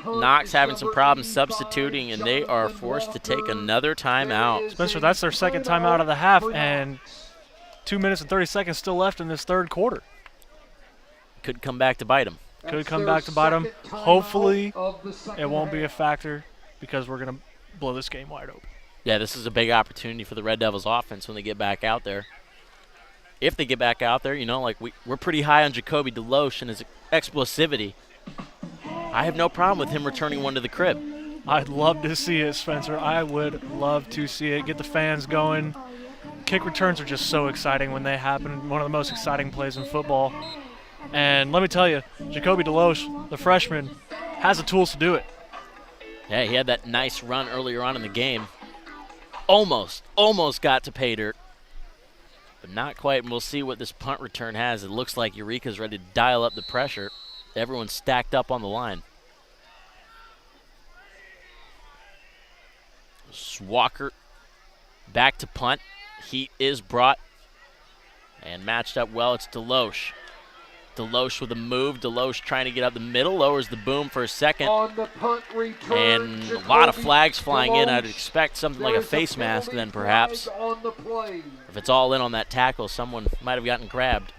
Knox having some problems substituting, and they are forced to take another timeout. Spencer, that's their 2nd timeout of the half, and 2 minutes and 30 seconds still left in this 3rd quarter. Could come back to bite them. Could come back to bite them. Hopefully, it won't be a factor because we're going to blow this game wide open. Yeah, this is a big opportunity for the Red Devils offense when they get back out there. If they get back out there, you know, like we're pretty high on Jacoby Deloche and his explosivity. I have no problem with him returning one to the crib. I'd love to see it, Spencer. I would love to see it. Get the fans going. Kick returns are just so exciting when they happen. One of the most exciting plays in football. And let me tell you, Jacoby Deloche, the freshman, has the tools to do it. Yeah, he had that nice run earlier on in the game. Almost got to pay dirt, but not quite. And we'll see what this punt return has. It looks like Eureka's ready to dial up the pressure. Everyone's stacked up on the line. Walker back to punt. Heat is brought and matched up well. It's Deloche. Deloche with a move. Deloche trying to get up the middle. Lowers the boom for a 2nd. On the punt return, and a lot of flags flying in. I'd expect something like a face mask then perhaps. On the play. If it's all in on that tackle, someone might have gotten grabbed.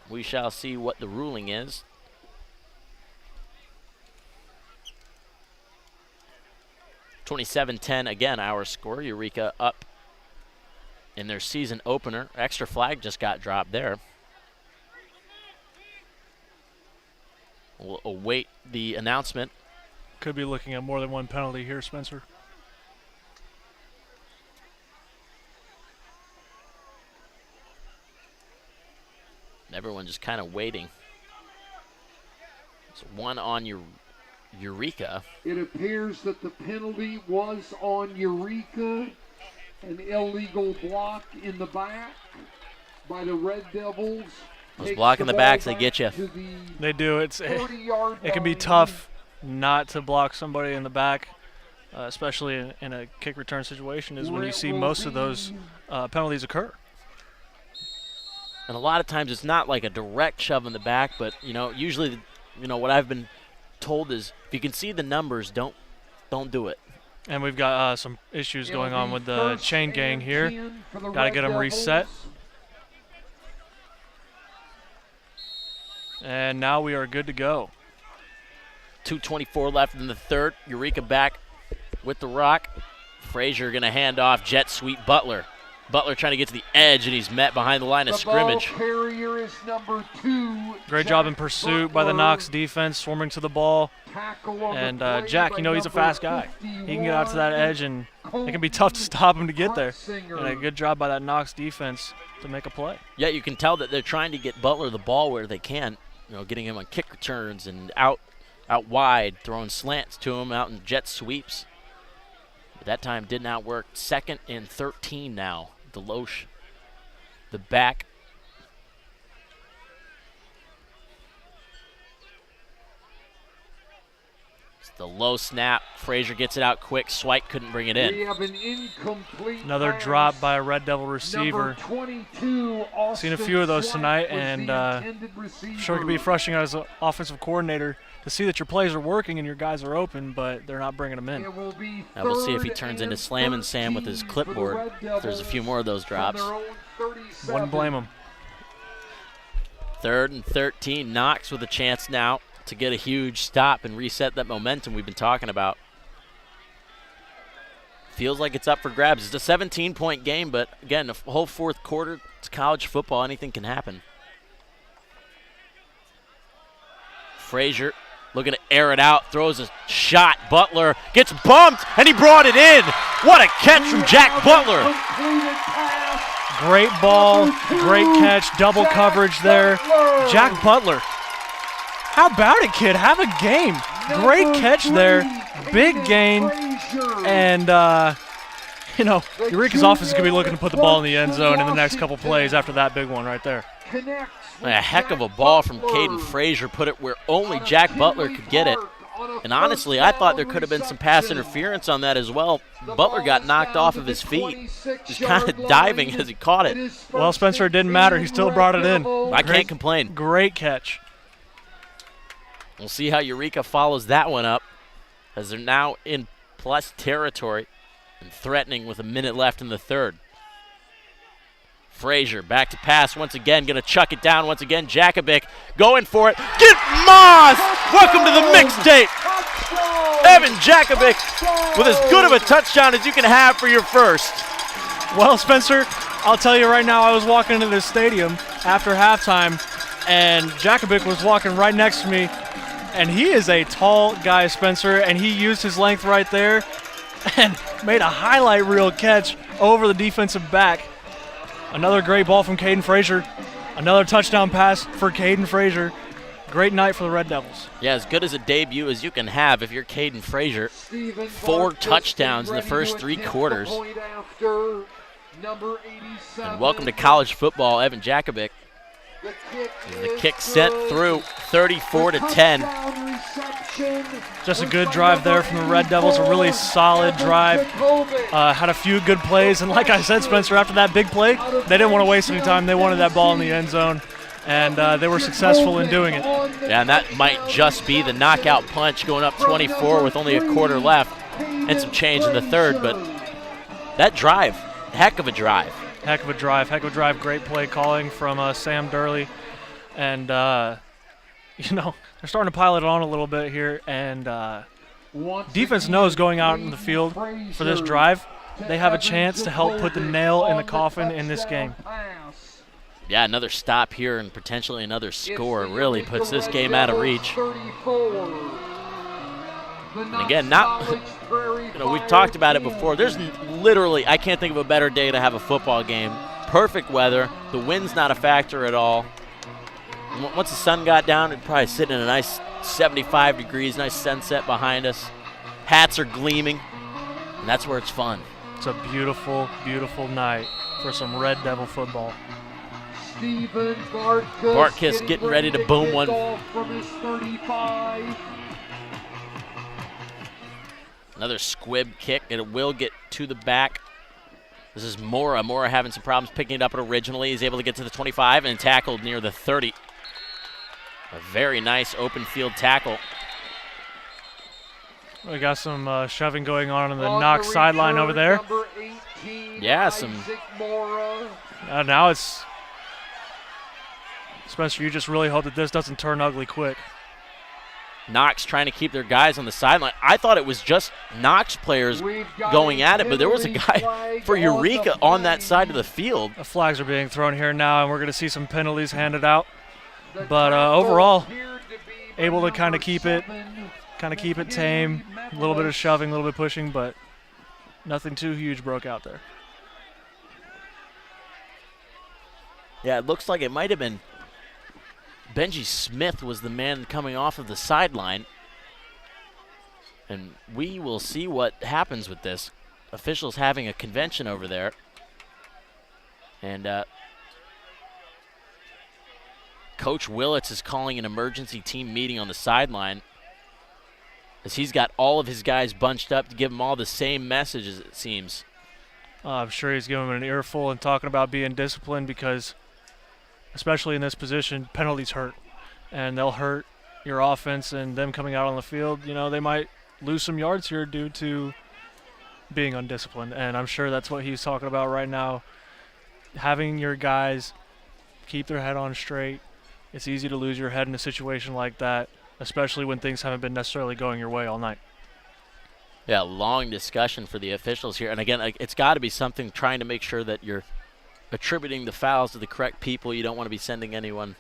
We shall see what the ruling is. (27-10) again, our score. Eureka up in their season opener. Extra flag just got dropped there. We'll await the announcement. Could be looking at more than one penalty here, Spencer. Everyone just kind of waiting. So one on Eureka. It appears that the penalty was on Eureka, an illegal block in the back by the Red Devils. Those block in the backs, they get you. They do. It can be tough not to block somebody in the back, especially in a kick return situation, is when you see most of those penalties occur. And a lot of times it's not like a direct shove in the back, but, usually, what I've been told is if you can see the numbers, don't do it. And we've got some issues going on with the chain gang here. Got to get them reset. And now we are good to go. 2:24 left in the third. Eureka back with the rock. Frazier going to hand off, jet sweep Butler. Butler trying to get to the edge, and he's met behind the line of scrimmage. Ball carrier is number 2. Great job in pursuit by the Knox defense, swarming to the ball. And Jack, he's a fast guy. He can get out to that edge, and it can be tough to stop him to get there. And a good job by that Knox defense to make a play. Yeah, you can tell that they're trying to get Butler the ball where they can, getting him on kick returns and out wide, throwing slants to him out in jet sweeps. But that time did not work. 2nd and 13 now. Deloche, the back. It's the low snap. Frazier gets it out quick. Swipe couldn't bring it in. We have an incomplete Another pass. drop by a Red Devil receiver. Number 22, Seen a few of those tonight, and I'm sure it can be frustrating as an offensive coordinator to see that your plays are working and your guys are open, but they're not bringing them in. Now we'll see if he turns into Slam and Sam with his clipboard. If there's a few more of those drops. Wouldn't blame him. 3rd and 13. Knox with a chance now to get a huge stop and reset that momentum we've been talking about. Feels like it's up for grabs. It's a 17-point game, but again, the whole fourth quarter, it's college football. Anything can happen. Frazier looking to air it out, throws a shot. Butler gets bumped, and he brought it in. What a catch from Jack Butler. Great ball, great catch, double coverage there. Jack Butler. How about it, kid? Have a game. Great catch there. Big gain. And, Eureka's offense is going to be looking to put the ball in the end zone in the next couple plays after that big one right there. A heck of a ball from Caden Frazier, put it where only Jack Butler could get it. And honestly, I thought there could have been some pass interference on that as well. Butler got knocked off of his feet, just kind of diving as he caught it. Well, Spencer, it didn't matter. He still brought it in. I can't complain. Great catch. We'll see how Eureka follows that one up, as they're now in plus territory and threatening with a minute left in the third. Frazier back to pass once again, going to chuck it down once again. Jackovic going for it. Get Moss! Welcome to the mixtape. Evan Jackovic with as good of a touchdown as you can have for your first. Well, Spencer, I'll tell you right now, I was walking into this stadium after halftime, and Jackovic was walking right next to me, and he is a tall guy, Spencer, and he used his length right there and made a highlight reel catch over the defensive back. Another great ball from Caden Frazier. Another touchdown pass for Caden Frazier. Great night for the Red Devils. Yeah, as good as a debut as you can have if you're Caden Frazier. 4 touchdowns in the first 3 quarters. And welcome to college football, Evan Jackovic. The kick sent through 34-10. Just a good drive there from the Red Devils, a really solid drive. Had a few good plays, and like I said, Spencer, after that big play, they didn't want to waste any time. They wanted that ball in the end zone, and they were successful in doing it. Yeah, and that might just be the knockout punch, going up 24 with only a quarter left and some change in the third. But that drive, heck of a drive. Heck of a drive. Great play calling from Sam Durley. And, they're starting to pile it on a little bit here. And defense knows going out in the field for this drive, they have a chance to help put the nail in the coffin in this game. Yeah, another stop here and potentially another score really puts this game out of reach. And again, we've talked about it before. There's literally, I can't think of a better day to have a football game. Perfect weather. The wind's not a factor at all. Once the sun got down, it'd probably sit in a nice 75 degrees, nice sunset behind us. Hats are gleaming, and that's where it's fun. It's a beautiful, beautiful night for some Red Devil football. Steven Bartkus Bartkus getting ready to boom one. From his 35. Another squib kick, and it will get to the back. This is Mora. Mora having some problems picking it up originally. He's able to get to the 25 and tackled near the 30. A very nice open field tackle. We got some shoving going on the Knox sideline over there. Number 18, Yeah, some. Isaac Mora. Now it's Spencer. You just really hope that this doesn't turn ugly quick. Knox trying to keep their guys on the sideline. I thought it was just Knox players going at it, but there was a guy for Eureka on that side of the field. The flags are being thrown here now, and we're going to see some penalties handed out. But overall, able to kind of keep it tame. A little bit of shoving, a little bit of pushing, but nothing too huge broke out there. Yeah, it looks like it might have been Benji Smith was the man coming off of the sideline. And we will see what happens with this. Officials having a convention over there. And Coach Willits is calling an emergency team meeting on the sideline, as he's got all of his guys bunched up to give them all the same messages, it seems. I'm sure he's giving them an earful and talking about being disciplined, because especially in this position, penalties hurt. And they'll hurt your offense, and them coming out on the field, you know, they might lose some yards here due to being undisciplined. And I'm sure that's what he's talking about right now. Having your guys keep their head on straight. It's easy to lose your head in a situation like that, especially when things haven't been necessarily going your way all night. Yeah, long discussion for the officials here. And again, it's got to be something trying to make sure that you're attributing the fouls to the correct people. You don't want to be sending anyone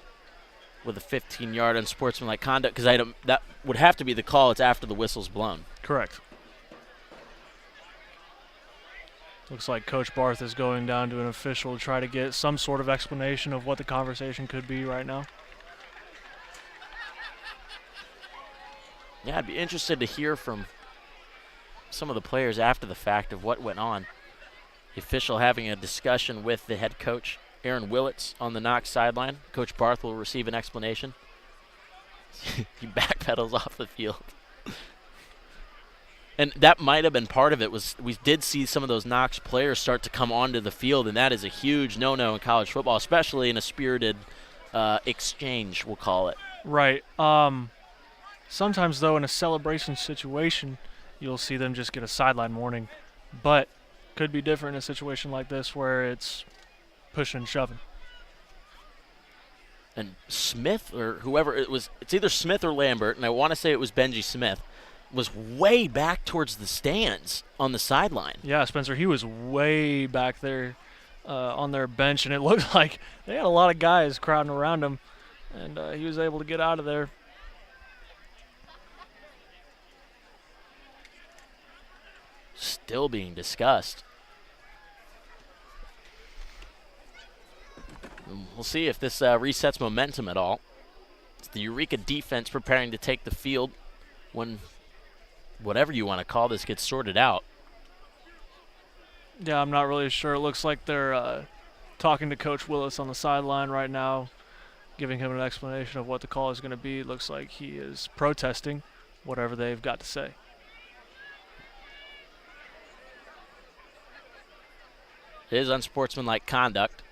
with a 15-yard unsportsmanlike conduct, because that would have to be the call. It's after the whistle's blown. Correct. Looks like Coach Barth is going down to an official to try to get some sort of explanation of what the conversation could be right now. Yeah, I'd be interested to hear from some of the players after the fact of what went on. The official having a discussion with the head coach, Aaron Willits, on the Knox sideline. Coach Barth will receive an explanation. He backpedals off the field. And that might have been part of it. Was we did see some of those Knox players start to come onto the field, and that is a huge no-no in college football, especially in a spirited exchange, we'll call it. Right. Sometimes, though, in a celebration situation, you'll see them just get a sideline warning. But could be different in a situation like this where it's pushing and shoving. And Smith, or whoever it was, it's either Smith or Lambert, and I want to say it was Benji Smith, was way back towards the stands on the sideline. Yeah, Spencer, he was way back there on their bench, and it looked like they had a lot of guys crowding around him, and he was able to get out of there. Still being discussed. We'll see if this resets momentum at all. It's the Eureka defense preparing to take the field when whatever you want to call this gets sorted out. Yeah, I'm not really sure. It looks like they're talking to Coach Willis on the sideline right now, giving him an explanation of what the call is going to be. It looks like he is protesting whatever they've got to say. It is unsportsmanlike conduct,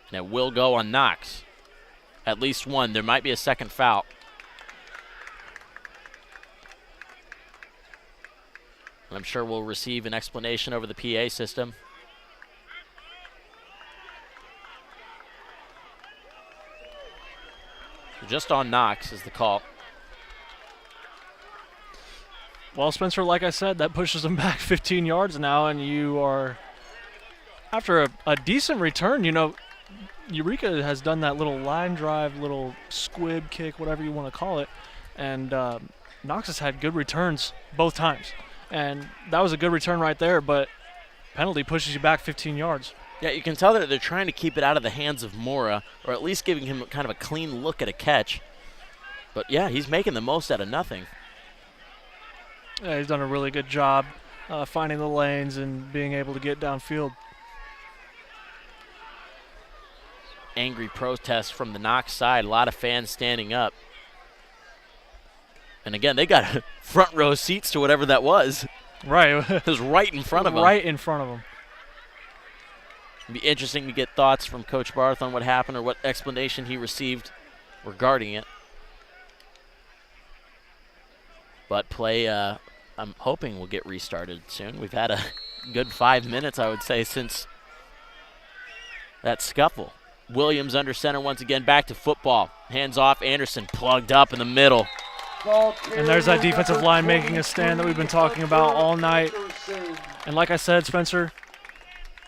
and it will go on Knox. At least one. There might be a second foul. And I'm sure we'll receive an explanation over the PA system. So just on Knox is the call. Well, Spencer, like I said, that pushes them back 15 yards now, and you are, after a decent return, you know, Eureka has done that little line drive, little squib kick, whatever you want to call it, and Knox has had good returns both times. And that was a good return right there, but penalty pushes you back 15 yards. Yeah, you can tell that they're trying to keep it out of the hands of Mora, or at least giving him kind of a clean look at a catch. But, yeah, he's making the most out of nothing. Yeah, he's done a really good job finding the lanes and being able to get downfield. Angry protest from the Knox side. A lot of fans standing up. And, again, they got front row seats to whatever that was. Right. It was right in front of them. Right in front of them. It'd be interesting to get thoughts from Coach Barth on what happened or what explanation he received regarding it. But play, I'm hoping will get restarted soon. We've had a good 5 minutes, I would say, since that scuffle. Williams under center once again, back to football. Hands off, Anderson plugged up in the middle. And there's that defensive line making a stand that we've been talking about all night. And like I said, Spencer,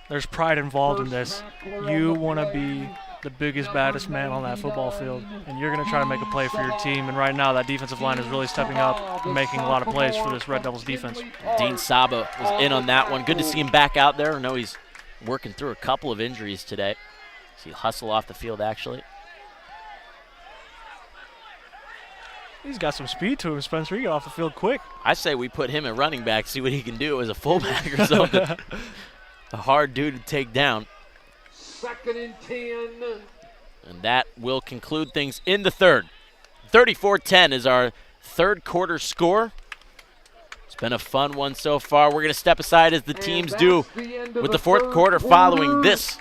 there's pride involved in this. You want to be the biggest, baddest man on that football field, and you're going to try to make a play for your team. And right now, that defensive line is really stepping up and making a lot of plays for this Red Devils defense. Dean Saba was in on that one. Good to see him back out there. I know he's working through a couple of injuries today. See hustle off the field, actually. He's got some speed to him, Spencer. He got off the field quick. I say we put him at running back, see what he can do as a fullback or something. A hard dude to take down. 2nd and 10. And that will conclude things in the third. 34-10 is our third quarter score. It's been a fun one so far. We're going to step aside as the teams do with the fourth quarter following this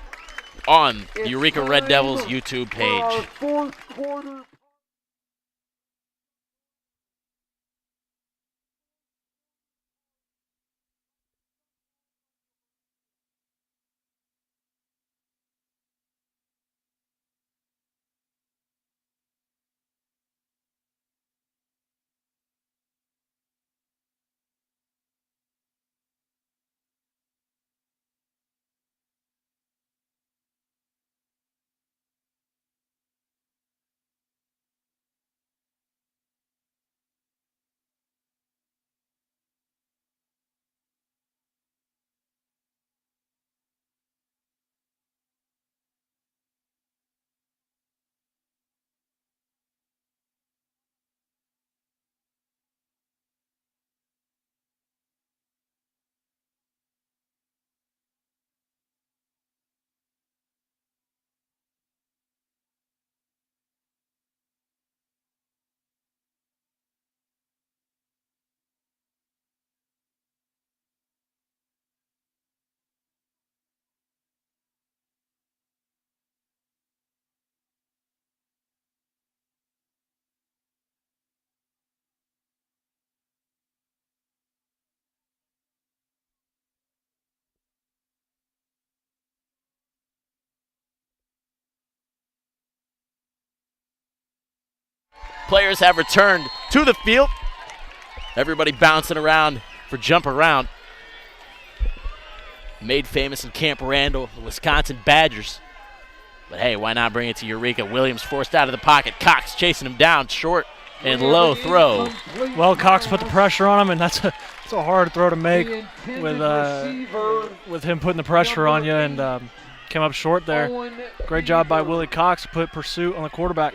on the Eureka Red Devils YouTube page. Fourth quarter. Players have returned to the field. Everybody bouncing around for jump around. Made famous in Camp Randall, the Wisconsin Badgers. But hey, why not bring it to Eureka? Williams forced out of the pocket. Cox chasing him down, short and low throw. Well, Cox put the pressure on him, and that's a hard throw to make with him putting the pressure on you, and came up short there. Great job by Willie Cox to put pursuit on the quarterback.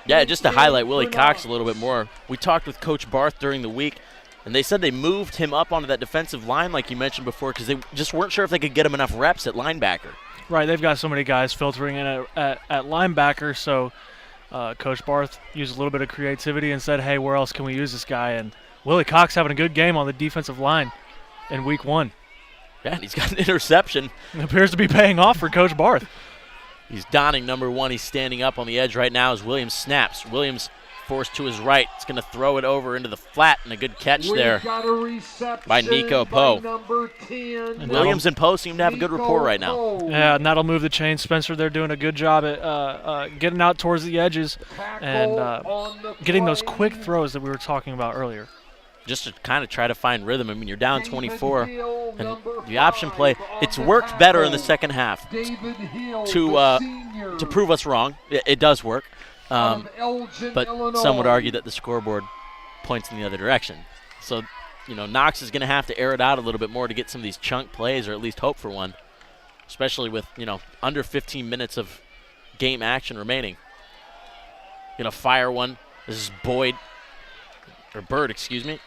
Yeah, just to highlight Willie Cox a little bit more, we talked with Coach Barth during the week, and they said they moved him up onto that defensive line like you mentioned before because they just weren't sure if they could get him enough reps at linebacker. Right, they've got so many guys filtering in at linebacker, so Coach Barth used a little bit of creativity and said, hey, where else can we use this guy? And Willie Cox having a good game on the defensive line in week 1. Yeah, and he's got an interception. It appears to be paying off for Coach Barth. He's donning number 1. He's standing up on the edge right now as Williams snaps. Williams forced to his right. It's going to throw it over into the flat, and a good catch there by Nico Poe. Williams and Poe seem to have a good rapport right now. Yeah, and that'll move the chain. Spencer, they're doing a good job at getting out towards the edges and getting those quick throws that we were talking about earlier. Just to kind of try to find rhythm. I mean, you're down 24, and the option play, it's worked better in the second half to prove us wrong. It does work, but some would argue that the scoreboard points in the other direction. So, you know, Knox is going to have to air it out a little bit more to get some of these chunk plays or at least hope for one, especially with, you know, under 15 minutes of game action remaining. Going to fire one This is Boyd, or Bird, excuse me.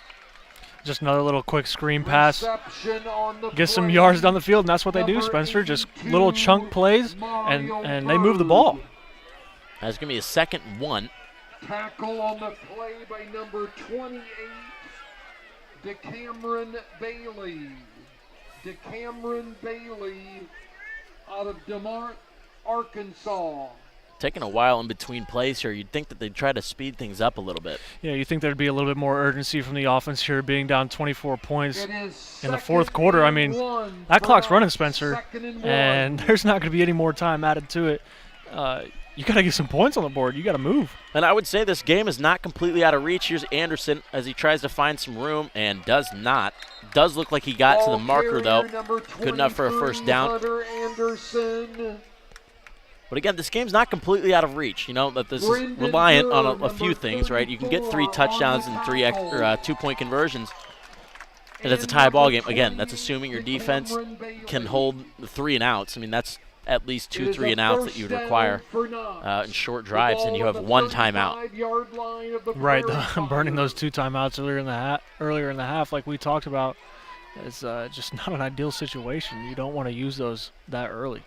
Just another little quick screen pass. Reception on the Get some play. yards down the field, and that's what they do, Number Spencer. Just 82, little chunk plays, Mario and they move the ball. That's going to be a 2nd and 1. Tackle on the play by number 28, DeCameron Bailey. DeCameron Bailey out of DeMart, Arkansas. Taking a while in between plays here. You'd think that they'd try to speed things up a little bit. Yeah, you think there'd be a little bit more urgency from the offense here, being down 24 points It is in the 2nd fourth quarter. I mean, and 1 that for clock's running, us. Spencer, 2nd and 1. and there's not going to be any more time added to it. You got to get some points on the board. You got to move. And I would say this game is not completely out of reach. Here's Anderson as he tries to find some room and does not. Does look like he got to the marker, though. Good enough for a first down. Hunter Anderson. But again, this game's not completely out of reach. You know, that this is reliant on a few things, right? You can get 3 touchdowns and 3 2-point conversions. And it's a tie ball game. Again, that's assuming your defense can hold the 3 and outs. I mean, that's at least 2 3 and outs that you would require in short drives, and you have 1 timeout. Right, burning those 2 timeouts earlier in the half, like we talked about, is just not an ideal situation. You don't want to use those that early.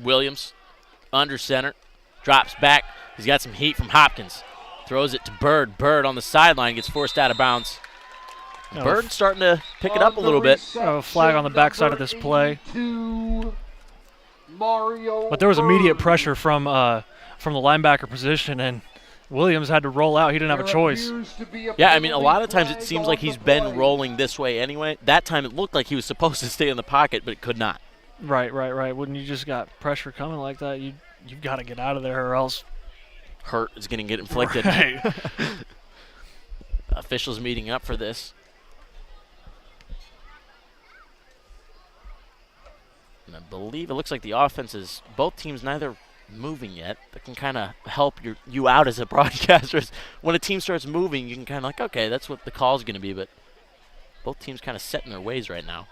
Williams under center, drops back. He's got some heat from Hopkins. Throws it to Bird. Bird on the sideline gets forced out of bounds. Bird starting to pick it up a little bit. A flag on the backside of this play. But there was immediate pressure from the linebacker position, and Williams had to roll out. He didn't have a choice. Yeah, I mean, a lot of times it seems like he's been rolling this way anyway. That time it looked like he was supposed to stay in the pocket, but it could not. Right. When you just got pressure coming like that, you've got to get out of there, or else hurt is going to get inflicted. Right. Officials meeting up for this. And I believe it looks like the offense is both teams neither moving yet. That can kind of help you out as a broadcaster. When a team starts moving, you can kind of like, okay, that's what the call is going to be. But both teams kind of set in their ways right now.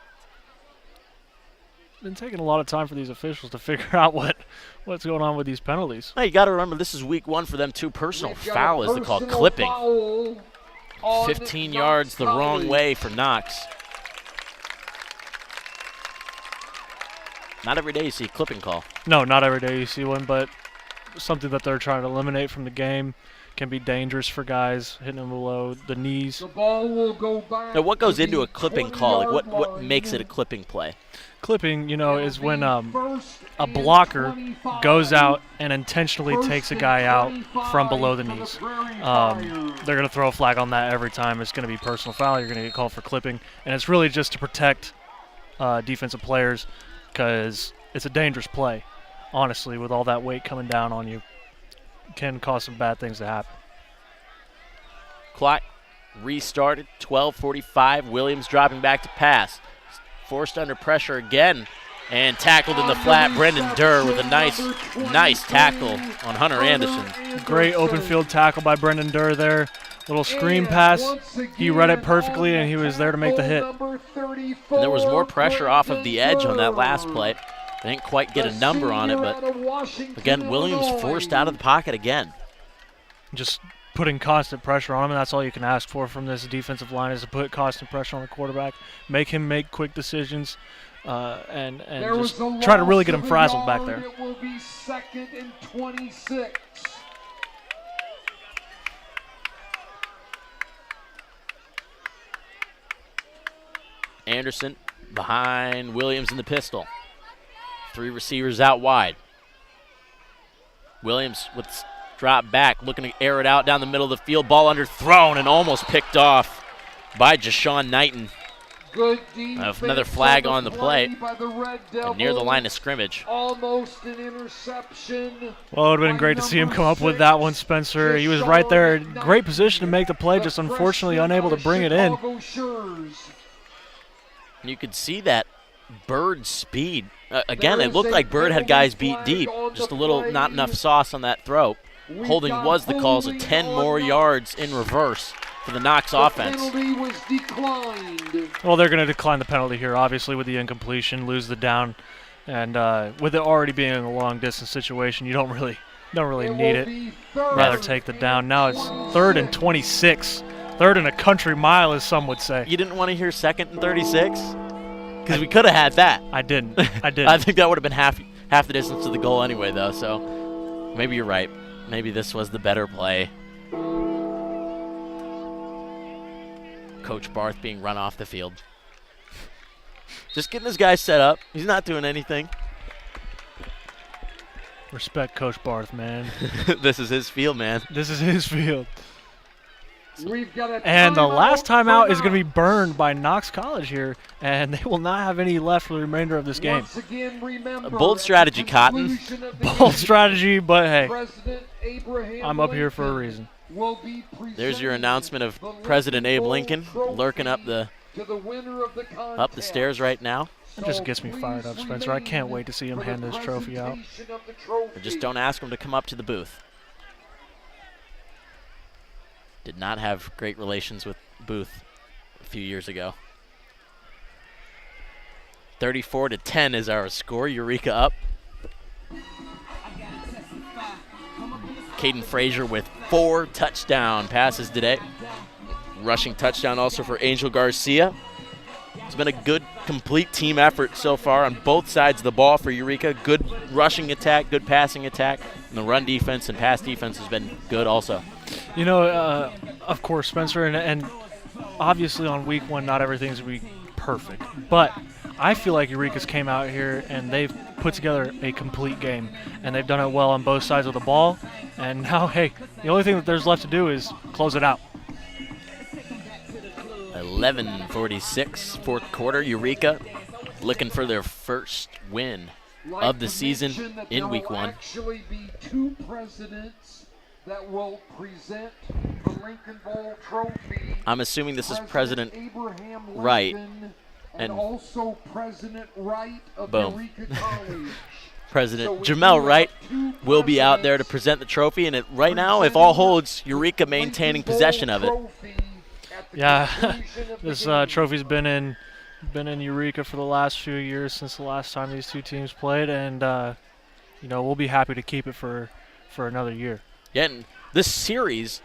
Been taking a lot of time for these officials to figure out what's going on with these penalties. Now you got to remember, this is week 1 for them too. Personal foul is called clipping. 15 yards the wrong way for Knox. Not every day you see a clipping call. No, not every day you see one, but something that they're trying to eliminate from the game. Can be dangerous for guys hitting them below the knees. The ball will go back. Now, what goes into a clipping call? Like, what makes it a clipping play? Clipping, is when a blocker goes out and intentionally takes a guy out from below the knees. They're going to throw a flag on that every time. It's going to be personal foul. You're going to get called for clipping. And it's really just to protect defensive players because it's a dangerous play. Honestly, with all that weight coming down on you, can cause some bad things to happen. Clock restarted, 12:45. Williams dropping back to pass. Forced under pressure again and tackled in the flat. Brendan Durr with a nice tackle on Hunter Anderson. Great open field tackle by Brendan Durr there. Little screen pass. He read it perfectly, and he was there to make the hit. And there was more pressure off of the edge on that last play. They didn't quite get a number on it, but again, Williams forced out of the pocket again. Just putting constant pressure on him, and that's all you can ask for from this defensive line is to put constant pressure on the quarterback, make him make quick decisions, and just try to really get him frazzled back there. It will be 2nd and 26. Anderson behind Williams in the pistol. 3 receivers out wide. Williams with drop back, looking to air it out down the middle of the field. Ball underthrown and almost picked off by Jashawn Knighton. Good Another flag on the play and near the line of scrimmage. Almost an interception. Well, it would have been great to see him come up with that one, Spencer. He was right there, great position to make the play, just unfortunately unable to bring it in. And you could see that Bird's speed. Again, it looked like Bird had guys beat deep. Just a little not enough sauce on that throw. Holding was the call, so 10 more yards in reverse for the Knox offense. Well, they're going to decline the penalty here, obviously, with the incompletion, lose the down. And with it already being a long-distance situation, you don't really Don't really need it. Rather take the down. Now it's 3rd and 26. 3rd and a country mile, as some would say. You didn't want to hear 2nd and 36? Because we could have had that. I didn't. I didn't. I think that would have been half the distance to the goal anyway, though. So maybe you're right. Maybe this was the better play. Coach Barth being run off the field. Just getting this guy set up. He's not doing anything. Respect Coach Barth, man. This is his field, man. This is his field. We've got a And the last timeout is for going to be burned by Knox College here, and they will not have any left for the remainder of this game. Once again, remember, A bold strategy, at the Cotton. conclusion of the Bold game, strategy, but hey, President Abraham I'm up here for a Lincoln reason. will be There's your presenting announcement of the President Abe Lincoln Lincoln Bowl lurking up trophy the to the winner of the up the stairs right now. It just gets me fired up, Spencer. I can't wait to see him hand this trophy out. Or just don't ask him to come up to the booth. Did not have great relations with Booth a few years ago. 34-10 is our score. Eureka up. Caden Frazier with 4 touchdown passes today. Rushing touchdown also for Angel Garcia. It's been a good, complete team effort so far on both sides of the ball for Eureka. Good rushing attack, good passing attack, and the run defense and pass defense has been good also. You know, of course, Spencer, and obviously on week 1, not everything's going to be perfect. But I feel like Eureka's came out here and they've put together a complete game, and they've done it well on both sides of the ball. And now, hey, the only thing that there's left to do is close it out. 11:46, fourth quarter. Eureka looking for their first win of the season in week 1. Actually be 2 presidents that will present the Lincoln Bowl trophy. I'm assuming this is President Abraham Lincoln Wright and also President Wright of Boom. Eureka College. President So we Jamel do Wright have 2 will be out there to presidents present the trophy, and right now, if all holds, Eureka maintaining Lincoln possession Bowl of it. trophy at the Yeah, conclusion of the this game. trophy's been in Eureka for the last few years since the last time these two teams played, and we'll be happy to keep it for another year. Yeah, and this series,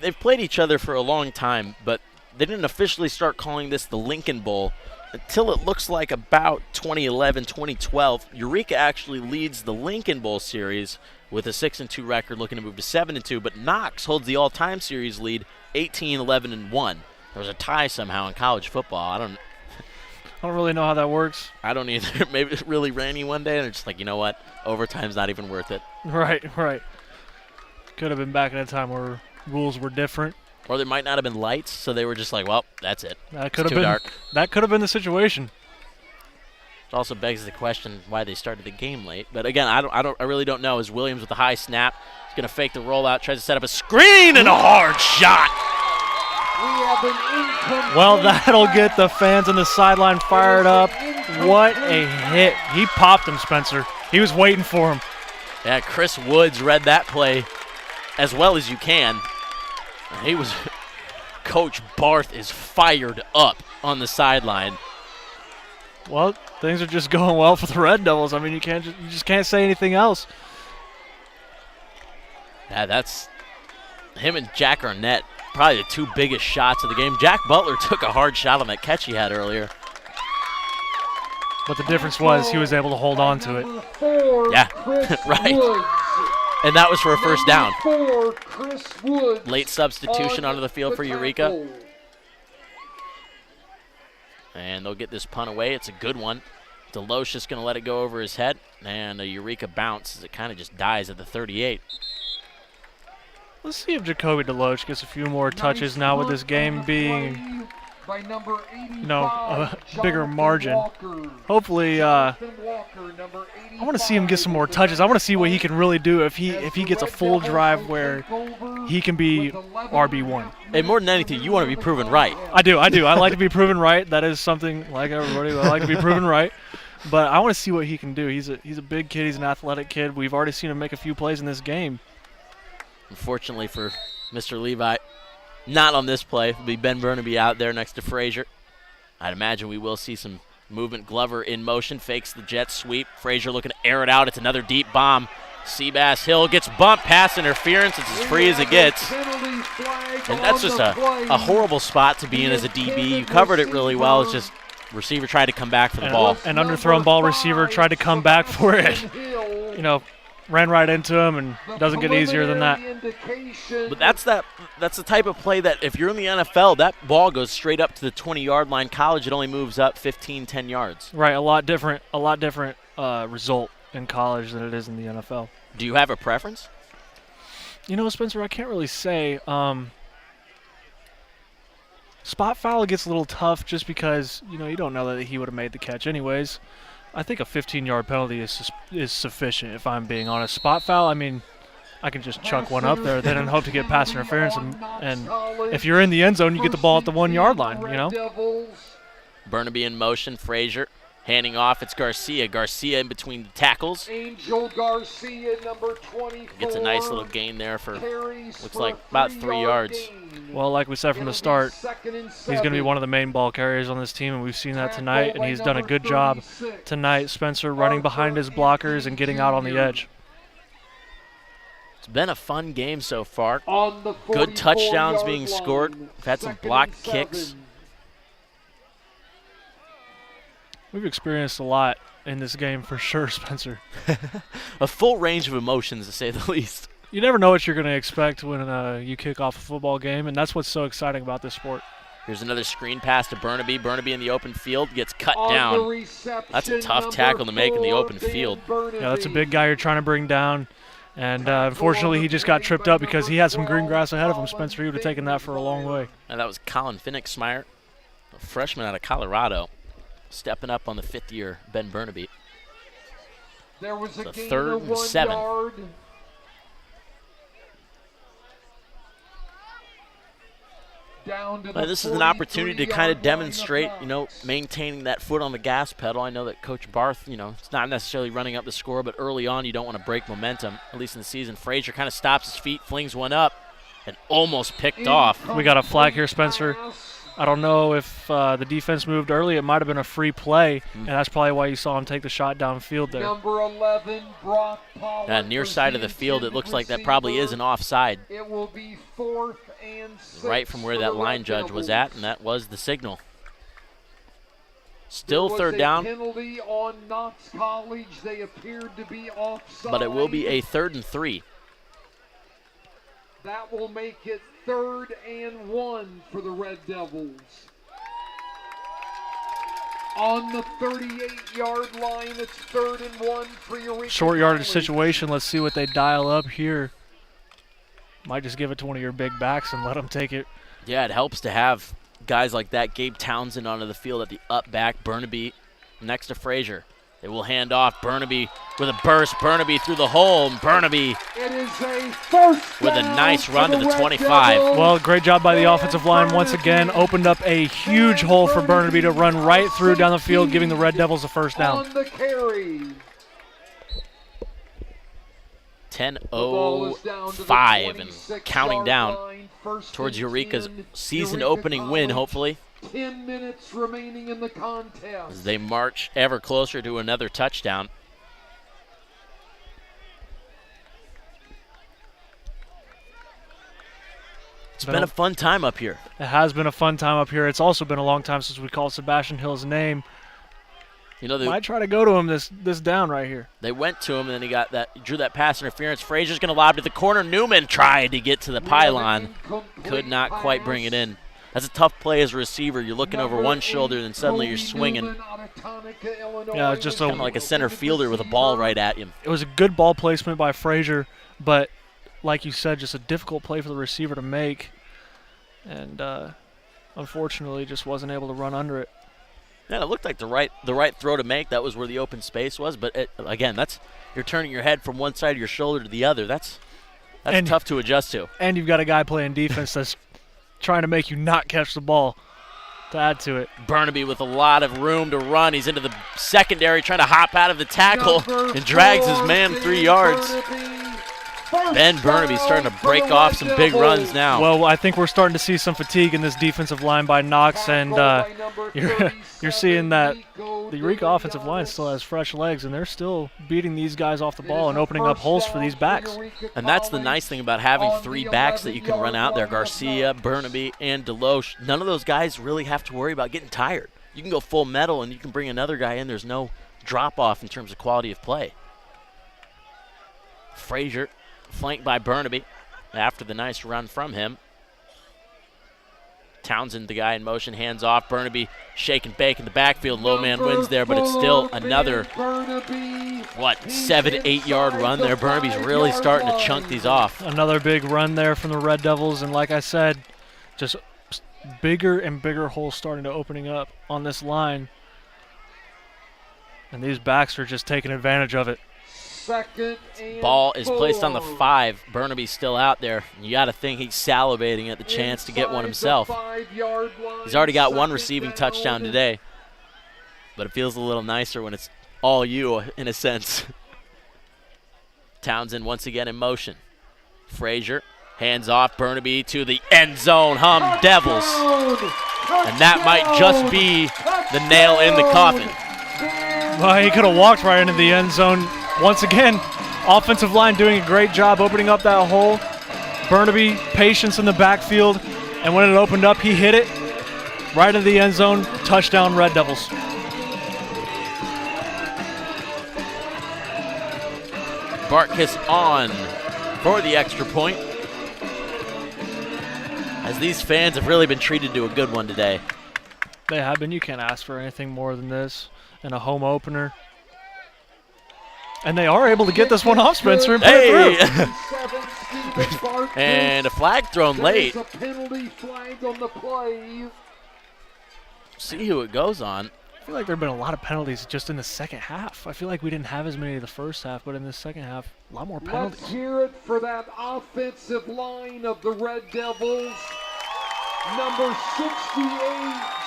they've played each other for a long time, but they didn't officially start calling this the Lincoln Bowl until it looks like about 2011, 2012. Eureka actually leads the Lincoln Bowl series with a 6-2 record, looking to move to 7-2, but Knox holds the all-time series lead, 18-11-1. There was a tie somehow in college football. I don't really know how that works. I don't either. Maybe it's really rainy one day, and they're just like, you know what? Overtime's not even worth it. Right. Could have been back in a time where rules were different. Or there might not have been lights, so they were just like, well, that's it. That It's could have too been dark. That could have been the situation. It also begs the question why they started the game late. But again, I really don't know. As Williams with a high snap, he's going to fake the rollout, tries to set up a screen and a hard shot. We have an incomplete Well, that'll get the fans on the sideline fired up. What a hit. He popped him, Spencer. He was waiting for him. Yeah, Chris Woods read that play as well as you can. He was Coach Barth is fired up on the sideline. Well, things are just going well for the Red Devils. I mean, you just can't say anything else. Yeah, that's him and Jack Arnett, probably the 2 biggest shots of the game. Jack Butler took a hard shot on that catch he had earlier. But the difference was he was able to hold on to it. Number 4, Yeah, Chris right. Woods. And that was for a first down. Number 4, Chris Woods. Late substitution onto the field for Eureka. tackle. And they'll get this punt away. It's a good one. Deloche just going to let it go over his head. And a Eureka bounce as it kind of just dies at the 38. Let's see if Jacoby Deloche gets a few more touches now with this game being, by number 85, a bigger margin. Walker. Hopefully, I Walker, number 85, want to see him get some more touches. I want to see what he can really do if he gets a full drive where he can be RB1. Hey, more than anything, you want to be proven right. I do. I like to be proven right. That is something, like everybody, I like to be proven right. But I want to see what he can do. He's a big kid. He's an athletic kid. We've already seen him make a few plays in this game. Unfortunately for Mr. Levi, not on this play. It'll be Ben Burnaby out there next to Frazier. I'd imagine we will see some movement. Glover in motion, fakes the jet sweep. Frazier looking to air it out. It's another deep bomb. Seabass Hill gets bumped, pass interference. It's as free as it gets. And that's just a horrible spot to be in as a DB. You covered it really well. It's just receiver tried to come back for the ball. An underthrown ball, receiver tried to come back for it. You know, ran right into him, and it doesn't get easier than that. But that's the type of play that if you're in the NFL, that ball goes straight up to the 20-yard line. College, it only moves up 15, 10 yards. Right, a lot different result in college than it is in the NFL. Do you have a preference? You know, Spencer, I can't really say. Spot foul gets a little tough just because, you know, you don't know that he would have made the catch anyways. I think a 15-yard penalty is sufficient, if I'm being honest. Spot foul, I mean, I can just chuck one up there then and hope to get pass interference. And if you're in the end zone, you get the ball at the 1-yard line, you know? Burnaby in motion, Frazier handing off. It's Garcia. Garcia in between the tackles. Angel Garcia, number 24. Gets a nice little gain there for, looks like about 3 yards. Well, like we said from the start, he's going to be one of the main ball carriers on this team, and we've seen that tonight, and he's done a good job tonight, Spencer, running behind his blockers and getting out on the edge. It's been a fun game so far. Good touchdowns being scored. We've had some blocked kicks. We've experienced a lot in this game for sure, Spencer. A full range of emotions, to say the least. You never know what you're going to expect when you kick off a football game, and that's what's so exciting about this sport. Here's another screen pass to Burnaby. Burnaby in the open field gets cut down. That's a tough tackle to make in the open field. Yeah, that's a big guy you're trying to bring down. And unfortunately, he just got tripped up because he had some green grass ahead of him, Spencer. He would have taken that for a long way. And that was Colin Finnicksmeyer, a freshman out of Colorado, stepping up on the fifth-year Ben Burnaby. There was a 3rd and 7. This is an opportunity to kind of demonstrate, you know, maintaining that foot on the gas pedal. I know that Coach Barth, you know, it's not necessarily running up the score, but early on you don't want to break momentum, at least in the season. Frazier kind of stops his feet, flings one up, and almost picked off. We got a flag here, Spencer. I don't know if the defense moved early. It might have been a free play, and that's probably why you saw him take the shot downfield there. Number 11, Brock Pollard. Near side of the field, it looks like that probably is an offside. It will be 4th and 6 right from where that line judge was at, and that was the signal. Still 3rd down. Penalty on Knox College. They appeared to be offside. But it will be a 3rd and 3. That will make it 3rd and 1 for the Red Devils. On the 38-yard line, it's 3rd and 1 for Eureka. Short yardage situation. Let's see what they dial up here. Might just give it to one of your big backs and let them take it. Yeah, it helps to have guys like that. Gabe Townsend onto the field at the up back. Burnaby next to Frazier. They will hand off. Burnaby with a burst. Burnaby through the hole. And Burnaby it is a first with a nice run to the 25. Well, great job by the offensive line once again. Opened up a huge hole for Burnaby to run right through down the field, giving the Red Devils a first down. On the carry. 10:05 and counting down towards Eureka's season-opening win, hopefully. 10 minutes remaining in the contest. As they march ever closer to another touchdown. It's been a fun time up here. It has been a fun time up here. It's also been a long time since we called Sebastian Hill's name. You know, might try to go to him this down right here. They went to him, and then he drew that pass interference. Frazier's going to lob to the corner. Newman tried to get to the pylon. Could not quite bring it in. That's a tough play as a receiver. You're looking over one shoulder, then suddenly you're swinging. Yeah, it's just kind of like a center fielder with a ball right at you. It was a good ball placement by Frazier, but like you said, just a difficult play for the receiver to make. And unfortunately, just wasn't able to run under it. Yeah, it looked like the right throw to make. That was where the open space was. But again, you're turning your head from one side of your shoulder to the other. That's tough to adjust to. And you've got a guy playing defense that's trying to make you not catch the ball to add to it. Burnaby with a lot of room to run. He's into the secondary, trying to hop out of the tackle and drags his man 3 yards. Ben Burnaby starting to break off some big runs now. Well, I think we're starting to see some fatigue in this defensive line by Knox, and you're seeing that the Eureka offensive line still has fresh legs, and they're still beating these guys off the ball and opening up holes for these backs. And that's the nice thing about having 3 backs that you can run out there, Garcia, Burnaby, and Deloche. None of those guys really have to worry about getting tired. You can go full metal, and you can bring another guy in. There's no drop-off in terms of quality of play. Frazier flanked by Burnaby after the nice run from him. Townsend, the guy in motion, hands off. Burnaby shake and bake in the backfield. Low man wins there, but it's still another, 7 to 8 yard run there. Burnaby's really starting to chunk these off. Another big run there from the Red Devils, and like I said, just bigger and bigger holes starting to opening up on this line. And these backs are just taking advantage of it. Ball is placed on the 5. Burnaby's still out there. You got to think he's salivating at the chance to get one himself. He's already got 1 receiving touchdown today, but it feels a little nicer when it's all you, in a sense. Townsend once again in motion. Frazier, hands off. Burnaby to the end zone. Hum Devils. And that might just be the nail in the coffin. Well, he could have walked right into the end zone. Once again, offensive line doing a great job opening up that hole. Burnaby, patience in the backfield, and when it opened up, he hit it right into the end zone. Touchdown, Red Devils. Bartkiss on for the extra point, as these fans have really been treated to a good one today. They have been. You can't ask for anything more than this in a home opener. And they are able to get this one off, Spencer. Hey! And a flag thrown late. See who it goes on. I feel like there have been a lot of penalties just in the second half. I feel like we didn't have as many in the first half, but in the second half, a lot more penalties. Let's hear it for that offensive line of the Red Devils. Number 68,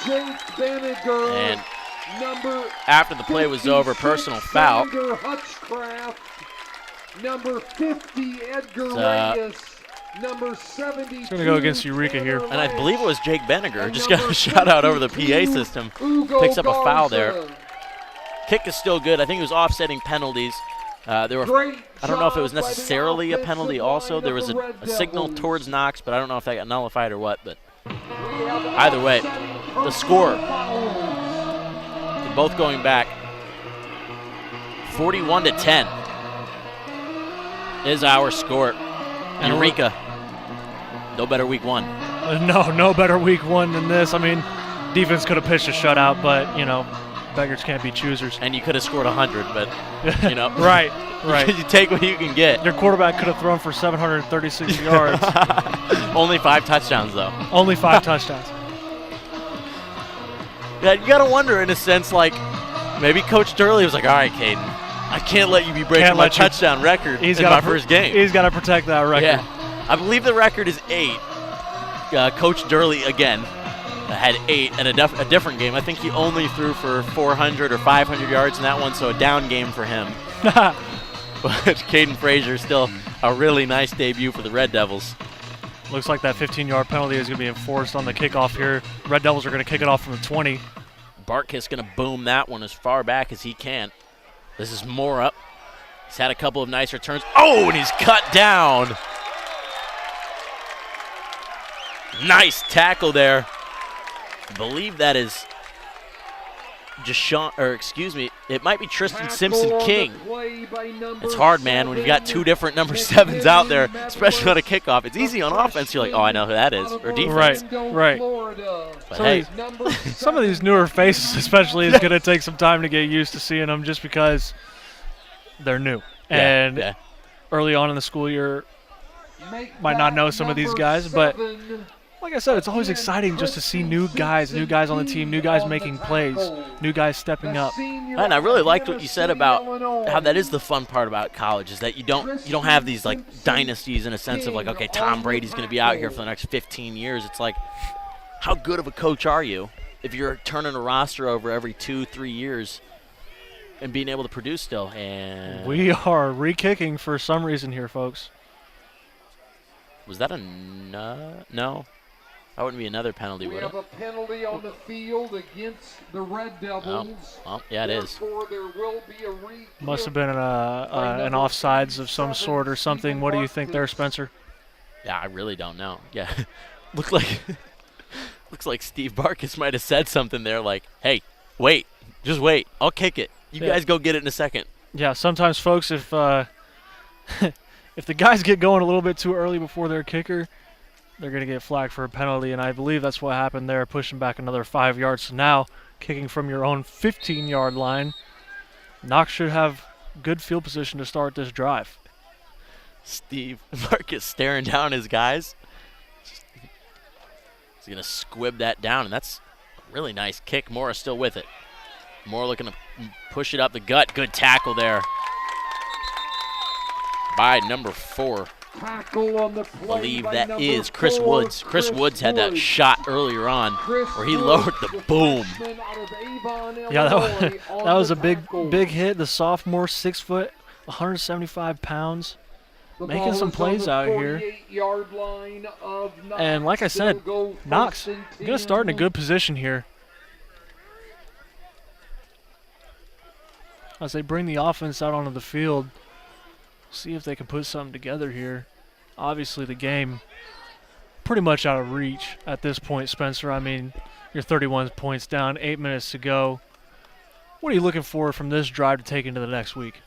Jake Benniger. And after the play was over, personal foul. Number 50, Edgar Reyes. Number 70. It's going to go against Eureka here. And I believe it was Jake Benniger. Just got a shout out over the PA system. Picks up a foul there. Kick is still good. I think it was offsetting penalties. There were, I don't know if it was necessarily a penalty also. There was a signal towards Knox, but I don't know if that got nullified or what. But either way, the score. Both going back. 41-10 is our score. Eureka, no better week 1. No better week 1 than this. I mean, defense could have pitched a shutout, but, you know, beggars can't be choosers. And you could have scored 100, but, you know. Right. You take what you can get. Your quarterback could have thrown for 736 yards. Only 5 touchdowns, though. Only 5 touchdowns. Yeah, you got to wonder, in a sense, like, maybe Coach Durley was like, all right, Caden, I can't let you be breaking my touchdown record in my first game. He's got to protect that record. Yeah. I believe the record is 8. Coach Durley, again, had 8 in a different game. I think he only threw for 400 or 500 yards in that one, so a down game for him. But Caden Frazier, still a really nice debut for the Red Devils. Looks like that 15-yard penalty is going to be enforced on the kickoff here. Red Devils are going to kick it off from the 20. Bartkiss going to boom that one as far back as he can. This is more up. He's had a couple of nice returns. Oh, and he's cut down. Nice tackle there. I believe that is it might be Tristan Simpson King. It's hard, man, when you've got 2 different number 7s out there, especially on a kickoff. It's easy on offense. You're like, oh, I know who that is, or defense. Right. But hey. Some of these newer faces especially is going to take some time to get used to seeing them just because they're new. And early on in the school year, might not know some of these guys, but like I said, it's always exciting just to see new guys on the team, new guys making plays, new guys stepping up. And I really liked what you said about how that is the fun part about college, is that you don't have these like dynasties in a sense of like, okay, Tom Brady's going to be out here for the next 15 years. It's like, how good of a coach are you if you're turning a roster over every 2-3 years and being able to produce still? And we are re-kicking for some reason here, folks. Was that a no? That wouldn't be another penalty, We would have it? a penalty on the field against the Red Devils. Oh, yeah, it is. Therefore, there will be a re-kick. Must have been an offsides of some sort or something. What do you think there, Spencer? Yeah, I really don't know. Yeah, looks like Steve Barkis might have said something there, like, "Hey, wait, just wait. I'll kick it. You guys go get it in a second." Yeah, sometimes, folks, if if the guys get going a little bit too early before their kicker, they're going to get flagged for a penalty, and I believe that's what happened there, pushing back another 5 yards. So now, kicking from your own 15-yard line, Knox should have good field position to start this drive. Steve Barkis staring down his guys. He's going to squib that down, and that's a really nice kick. Moore is still with it. Moore looking to push it up the gut. Good tackle there by number 4. Tackle on the play. I believe by that number is Chris 4, Woods. Chris Woods had that shot earlier on where he lowered the boom. Yeah, that was a big hit. The sophomore, 6 foot, 175 pounds. Making some plays out here. And like I said, Knox going to start in a good position here. As they bring the offense out onto the field, see if they can put something together here. Obviously the game pretty much out of reach at this point, Spencer. I mean, you're 31 points down, 8 minutes to go. What are you looking for from this drive to take into the next week?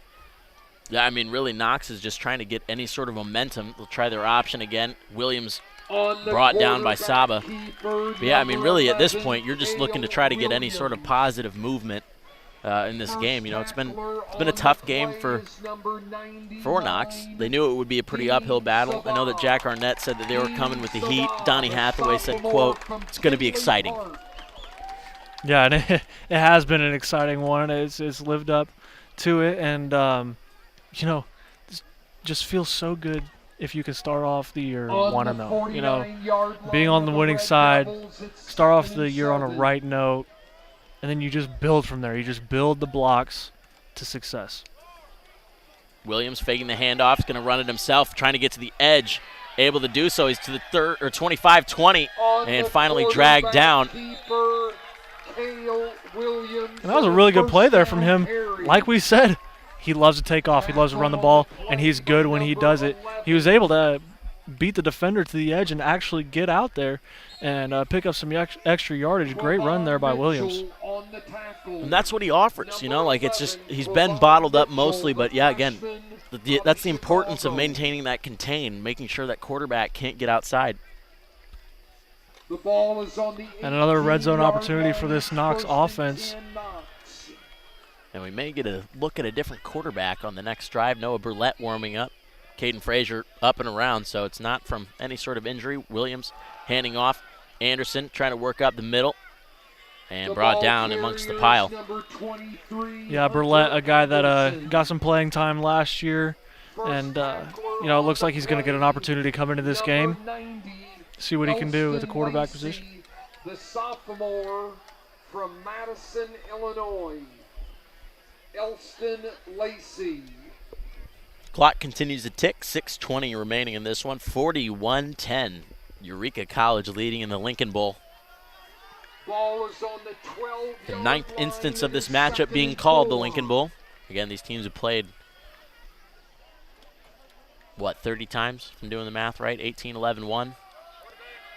Yeah, I mean, really, Knox is just trying to get any sort of momentum. They'll try their option again. Williams brought down by Saba. But yeah, I mean, really, at this point, you're just looking to try to get any sort of positive movement in this game. You know, it's been a tough game for Knox. They knew it would be a pretty uphill battle. I know that Jack Arnett said that they were coming with the heat. Donnie Hathaway said, quote, "It's going to be exciting." Yeah, and it has been an exciting one. It's lived up to it, and you know, it just feels so good if you can start off the year 1-0. You know, being on the winning side, start off the year on a right note, and then you just build from there. You just build the blocks to success. Williams faking the handoff. He's going to run it himself, trying to get to the edge. Able to do so. He's to the 25-20, and finally dragged down. And that was a really good play there from him. Like we said, he loves to take off. He loves to run the ball, and he's good when he does it. He was able to beat the defender to the edge and actually get out there and pick up some extra yardage. Great run there by Williams. And that's what he offers, you know, like it's just he's been bottled up mostly, but yeah, again, that's the importance of maintaining that contain, making sure that quarterback can't get outside. The ball is on the and another red zone opportunity for this Knox offense. And we may get a look at a different quarterback on the next drive. Noah Burlett warming up. Caden Frazier up and around, so it's not from any sort of injury. Williams handing off. Anderson trying to work up the middle and brought down amongst the pile. Yeah, Burlett, a guy that got some playing time last year, and you know, it looks like he's going to get an opportunity to come into this game, see what he can do at the quarterback position. The sophomore from Madison, Illinois, Elston Lacey. Clock continues to tick. 6:20 remaining in this one. 41-10. Eureka College leading in the Lincoln Bowl. Ball is on the 12. The 9th instance of this matchup being called the Lincoln Bowl. Again, these teams have played, what, 30 times? If I'm doing the math right. 18, 11, 1.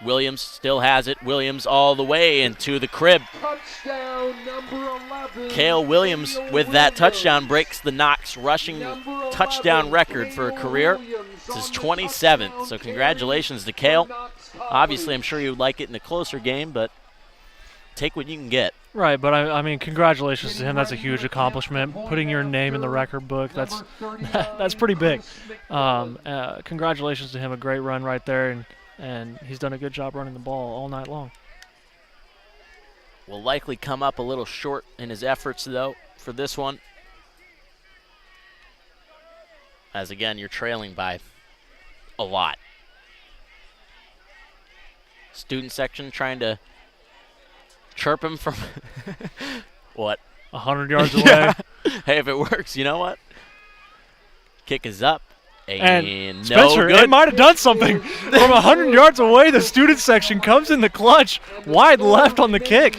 Williams still has it. Williams all the way into the crib. Touchdown, number 11. Cale Williams with that touchdown breaks the Knox rushing touchdown record for a career. This is 27th, so congratulations to Cale. Obviously, I'm sure you would like it in a closer game, but take what you can get. Right, but I mean, congratulations to him. That's a huge accomplishment. Putting your name in the record book, that's pretty big. Congratulations to him. A great run right there, and he's done a good job running the ball all night long. Will likely come up a little short in his efforts, though, for this one. As, again, you're trailing by a lot. Student section trying to chirp him from what? 100 yards away. Yeah. Hey, if it works, you know what? Kick is up. And no Spencer, good. it might have done something. From 100 yards away, the student section comes in the clutch, wide left on the kick.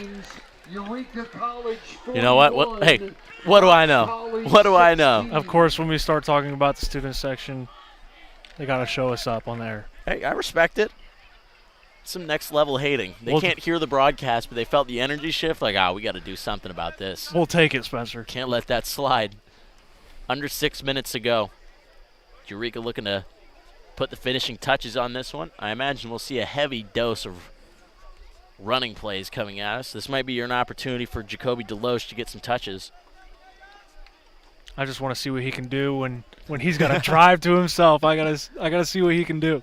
Eureka College You know what? Hey, what do I know? What do I know? Of course, when we start talking about the student section, they got to show us up on there. Hey, I respect it. Some next level hating. They can't hear the broadcast, but they felt the energy shift. Like, we got to do something about this. We'll take it, Spencer. Can't let that slide. Under 6 minutes to go. Eureka looking to put the finishing touches on this one. I imagine we'll see a heavy dose of running plays coming at us. This might be an opportunity for Jacoby Deloche to get some touches. I just want to see what he can do when he's got to drive to himself. I gotta see what he can do.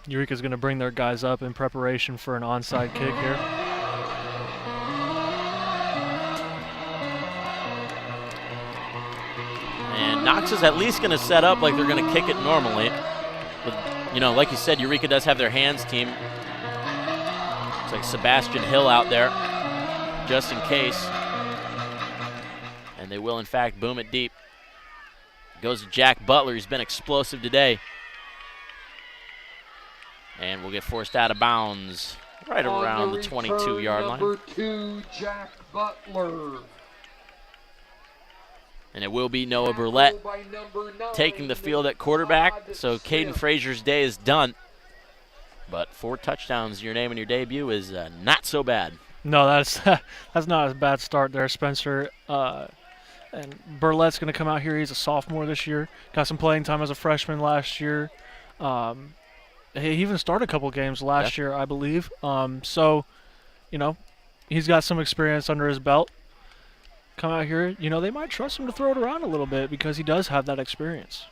Eureka's going to bring their guys up in preparation for an onside kick here. And Knox is at least going to set up like they're going to kick it normally. With, like you said, Eureka does have their hands team. Looks like Sebastian Hill out there, just in case. And they will, in fact, boom it deep. Goes to Jack Butler. He's been explosive today. And we'll get forced out of bounds right around the 22-yard line. Number 2, Jack Butler. And it will be Noah Burlett taking the field at quarterback. So Caden Frazier's day is done. But 4 touchdowns, your name and your debut is not so bad. No, that's not a bad start there, Spencer. And Burlett's going to come out here. He's a sophomore this year. Got some playing time as a freshman last year. He even started a couple games last year, I believe. So, he's got some experience under his belt. Come out here, they might trust him to throw it around a little bit because he does have that experience.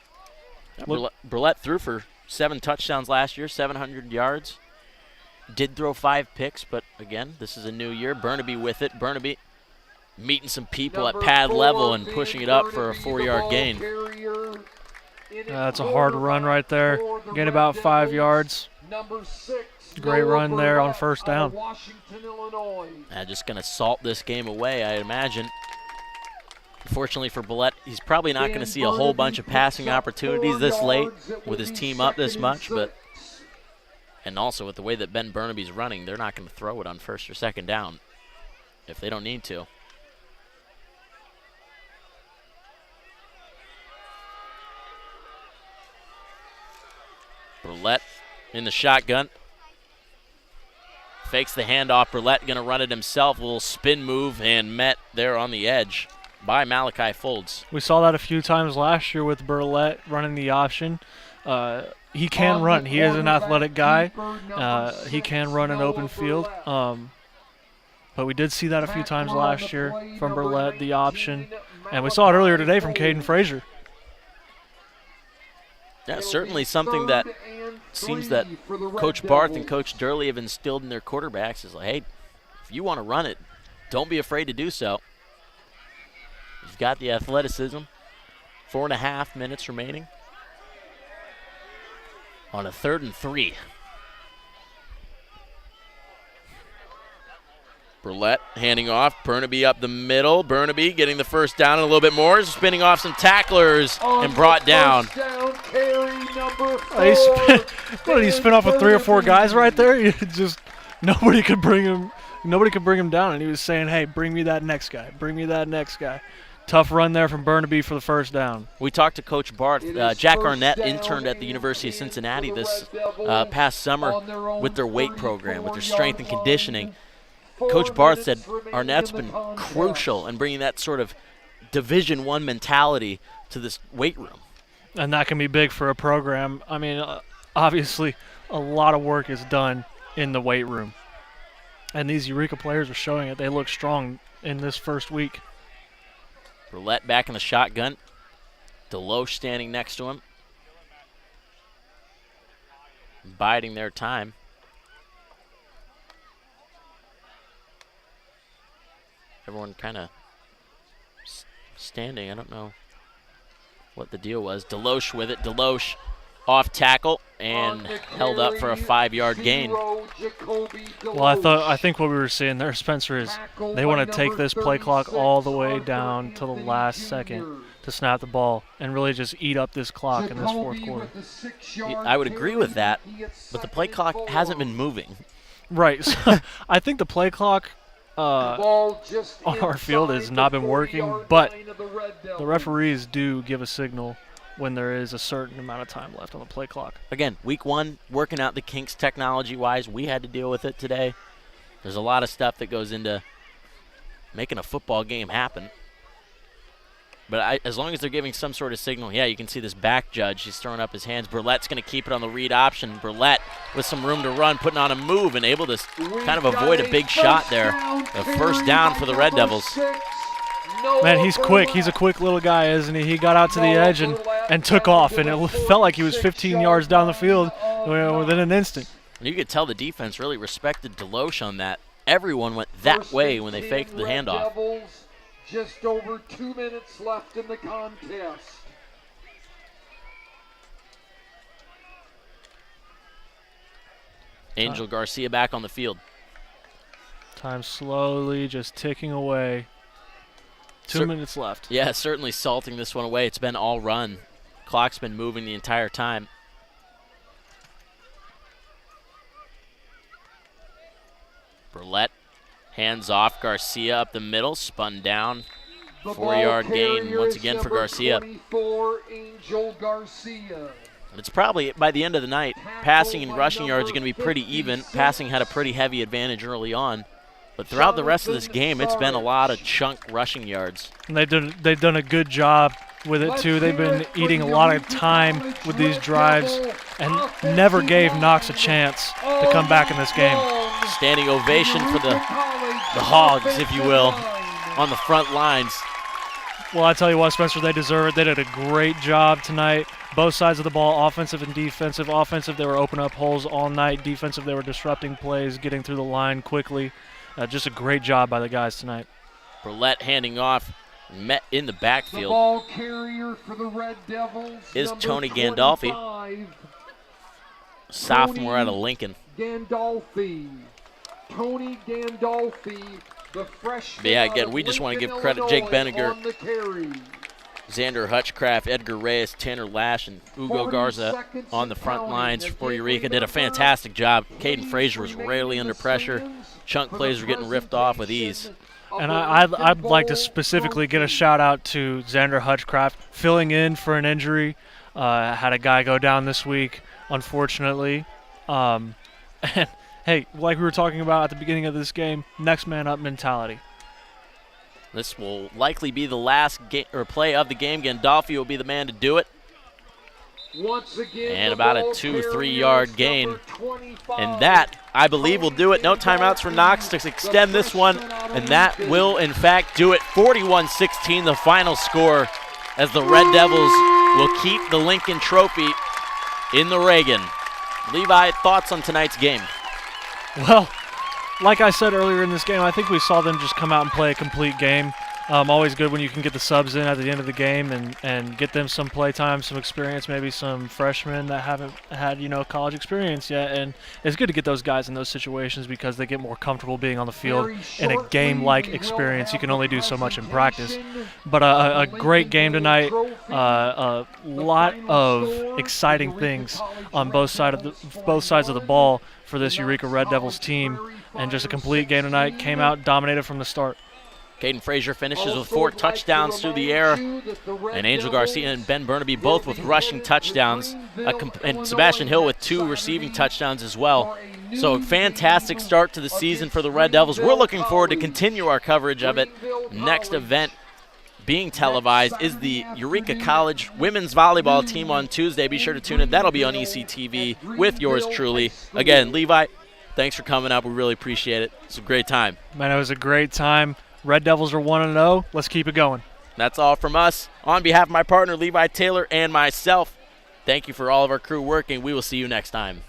Burlett threw for 7 touchdowns last year, 700 yards. Did throw 5 picks, but again, this is a new year. Burnaby with it. Burnaby meeting some people at pad level and pushing it up for a 4-yard gain. That's a hard run right there. Gain about 5 yards. Great run there on first down. Just going to salt this game away, I imagine. Unfortunately for Burlett, he's probably not going to see a whole bunch of passing opportunities this late with his team up this much. And also with the way that Ben Burnaby's running, they're not going to throw it on first or second down if they don't need to. Burlett in the shotgun. Fakes the handoff. Burlett going to run it himself. A little spin move and met there on the edge by Malachi Folds. We saw that a few times last year with Burlett running the option. He can run. He is an athletic guy. He can run an open field. But we did see that a few times last year from Burlett, the option. And we saw it earlier today from Caden Frazier. Yeah, certainly something that seems that Coach Barth and Coach Durley have instilled in their quarterbacks is like, hey, if you want to run it, don't be afraid to do so. You've got the athleticism. 4.5 minutes remaining on a 3rd and 3. Burlett handing off. Burnaby up the middle. Burnaby getting the first down and a little bit more. Spinning off some tacklers and brought down. What did he spin off with 3 or 4 guys right there? Just nobody could bring him down, and he was saying, "Hey, bring me that next guy. Bring me that next guy." Tough run there from Burnaby for the first down. We talked to Coach Barth. Jack Arnett interned at the University of Cincinnati this past summer with their weight program, with their strength and conditioning. Coach Barth said Arnett's been crucial in bringing that sort of Division I mentality to this weight room. And that can be big for a program. I mean, obviously, a lot of work is done in the weight room. And these Eureka players are showing it. They look strong in this first week. Burlett back in the shotgun. Deloche standing next to him. Biding their time. Everyone kind of standing. I don't know what the deal was. Deloche with it. Deloche off tackle and held up for a 5-yard gain. Well, I think what we were seeing there, Spencer, is they want to take this play clock all the way down to the last second to snap the ball and really just eat up this clock in this fourth quarter. I would agree with that, but the play clock hasn't been moving. Right. So I think the play clock on our field has not been working, but the referees do give a signal when there is a certain amount of time left on the play clock. Again, week 1, working out the kinks technology-wise. We had to deal with it today. There's a lot of stuff that goes into making a football game happen. But as long as they're giving some sort of signal, yeah, you can see this back judge. He's throwing up his hands. Burlett's going to keep it on the read option. Burlett with some room to run, putting on a move and able to kind of avoid a big shot there. A first down for the Red Devils. Man, he's quick. He's a quick little guy, isn't he? He got out to the edge and took off, and it felt like he was 15 yards down the field within an instant. You could tell the defense really respected Deloche on that. Everyone went that way when they faked the handoff. Just over 2 minutes left in the contest. Angel Garcia back on the field. Time slowly just ticking away. 2 minutes left. Yeah, certainly salting this one away. It's been all run. Clock's been moving the entire time. Burlett, hands off. Garcia up the middle, spun down. 4-yard gain once again for Garcia. Angel Garcia. It's probably, by the end of the night, passing and rushing yards are going to be pretty even. Passing had a pretty heavy advantage early on. But throughout the rest of this game, it's been a lot of chunk rushing yards. And they've done a good job with it, too. They've been eating a lot of time with these drives and never gave Knox a chance to come back in this game. Standing ovation for the Hogs, if you will, on the front lines. Well, I tell you what, Spencer, they deserve it. They did a great job tonight. Both sides of the ball, offensive and defensive. Offensive, they were opening up holes all night. Defensive, they were disrupting plays, getting through the line quickly. Just a great job by the guys tonight. Burlett handing off, met in the backfield. The ball carrier for the Red Devils is Tony Gandolfi, sophomore out of Lincoln. Tony Gandolfi, the freshman. But yeah, again, we just want to give credit Jake Benninger, Xander Hutchcraft, Edgar Reyes, Tanner Lash, and Ugo Garza on the front lines for Eureka. Did a fantastic job. Caden Frazier was rarely under pressure. Chunk plays were getting ripped off with ease. And I'd like to specifically get a shout-out to Xander Hutchcraft, filling in for an injury. Had a guy go down this week, unfortunately. And, hey, like we were talking about at the beginning of this game, next man up mentality. This will likely be the last play of the game. Gandolfi will be the man to do it. Once again, and about a 2-3 yard gain. And that, I believe, will do it. No timeouts for Knox to extend this one. And that will, in fact, do it. 41-16, the final score, as the Red Devils will keep the Lincoln Trophy in the Reagan. Levi, thoughts on tonight's game? Well, like I said earlier in this game, I think we saw them just come out and play a complete game. Always good when you can get the subs in at the end of the game and get them some play time, some experience, maybe some freshmen that haven't had, college experience yet. And it's good to get those guys in those situations because they get more comfortable being on the field in a game-like experience. You can only do so much in practice. But a great game tonight, a lot of exciting things on both sides of the ball for this Eureka Red Devils team. And just a complete game tonight, came out dominated from the start. Caden Frazier finishes with 4 touchdowns through the air, and Angel Garcia and Ben Burnaby both with rushing touchdowns, and Sebastian Hill with 2 receiving touchdowns as well. So a fantastic start to the season for the Red Devils. We're looking forward to continue our coverage of it. Next event being televised is the Eureka College women's volleyball team on Tuesday. Be sure to tune in. That'll be on ECTV with yours truly. Again, Levi, thanks for coming up. We really appreciate it. It's a great time. Man, it was a great time. Red Devils are 1-0. Let's keep it going. That's all from us. On behalf of my partner, Levi Taylor, and myself, thank you for all of our crew working. We will see you next time.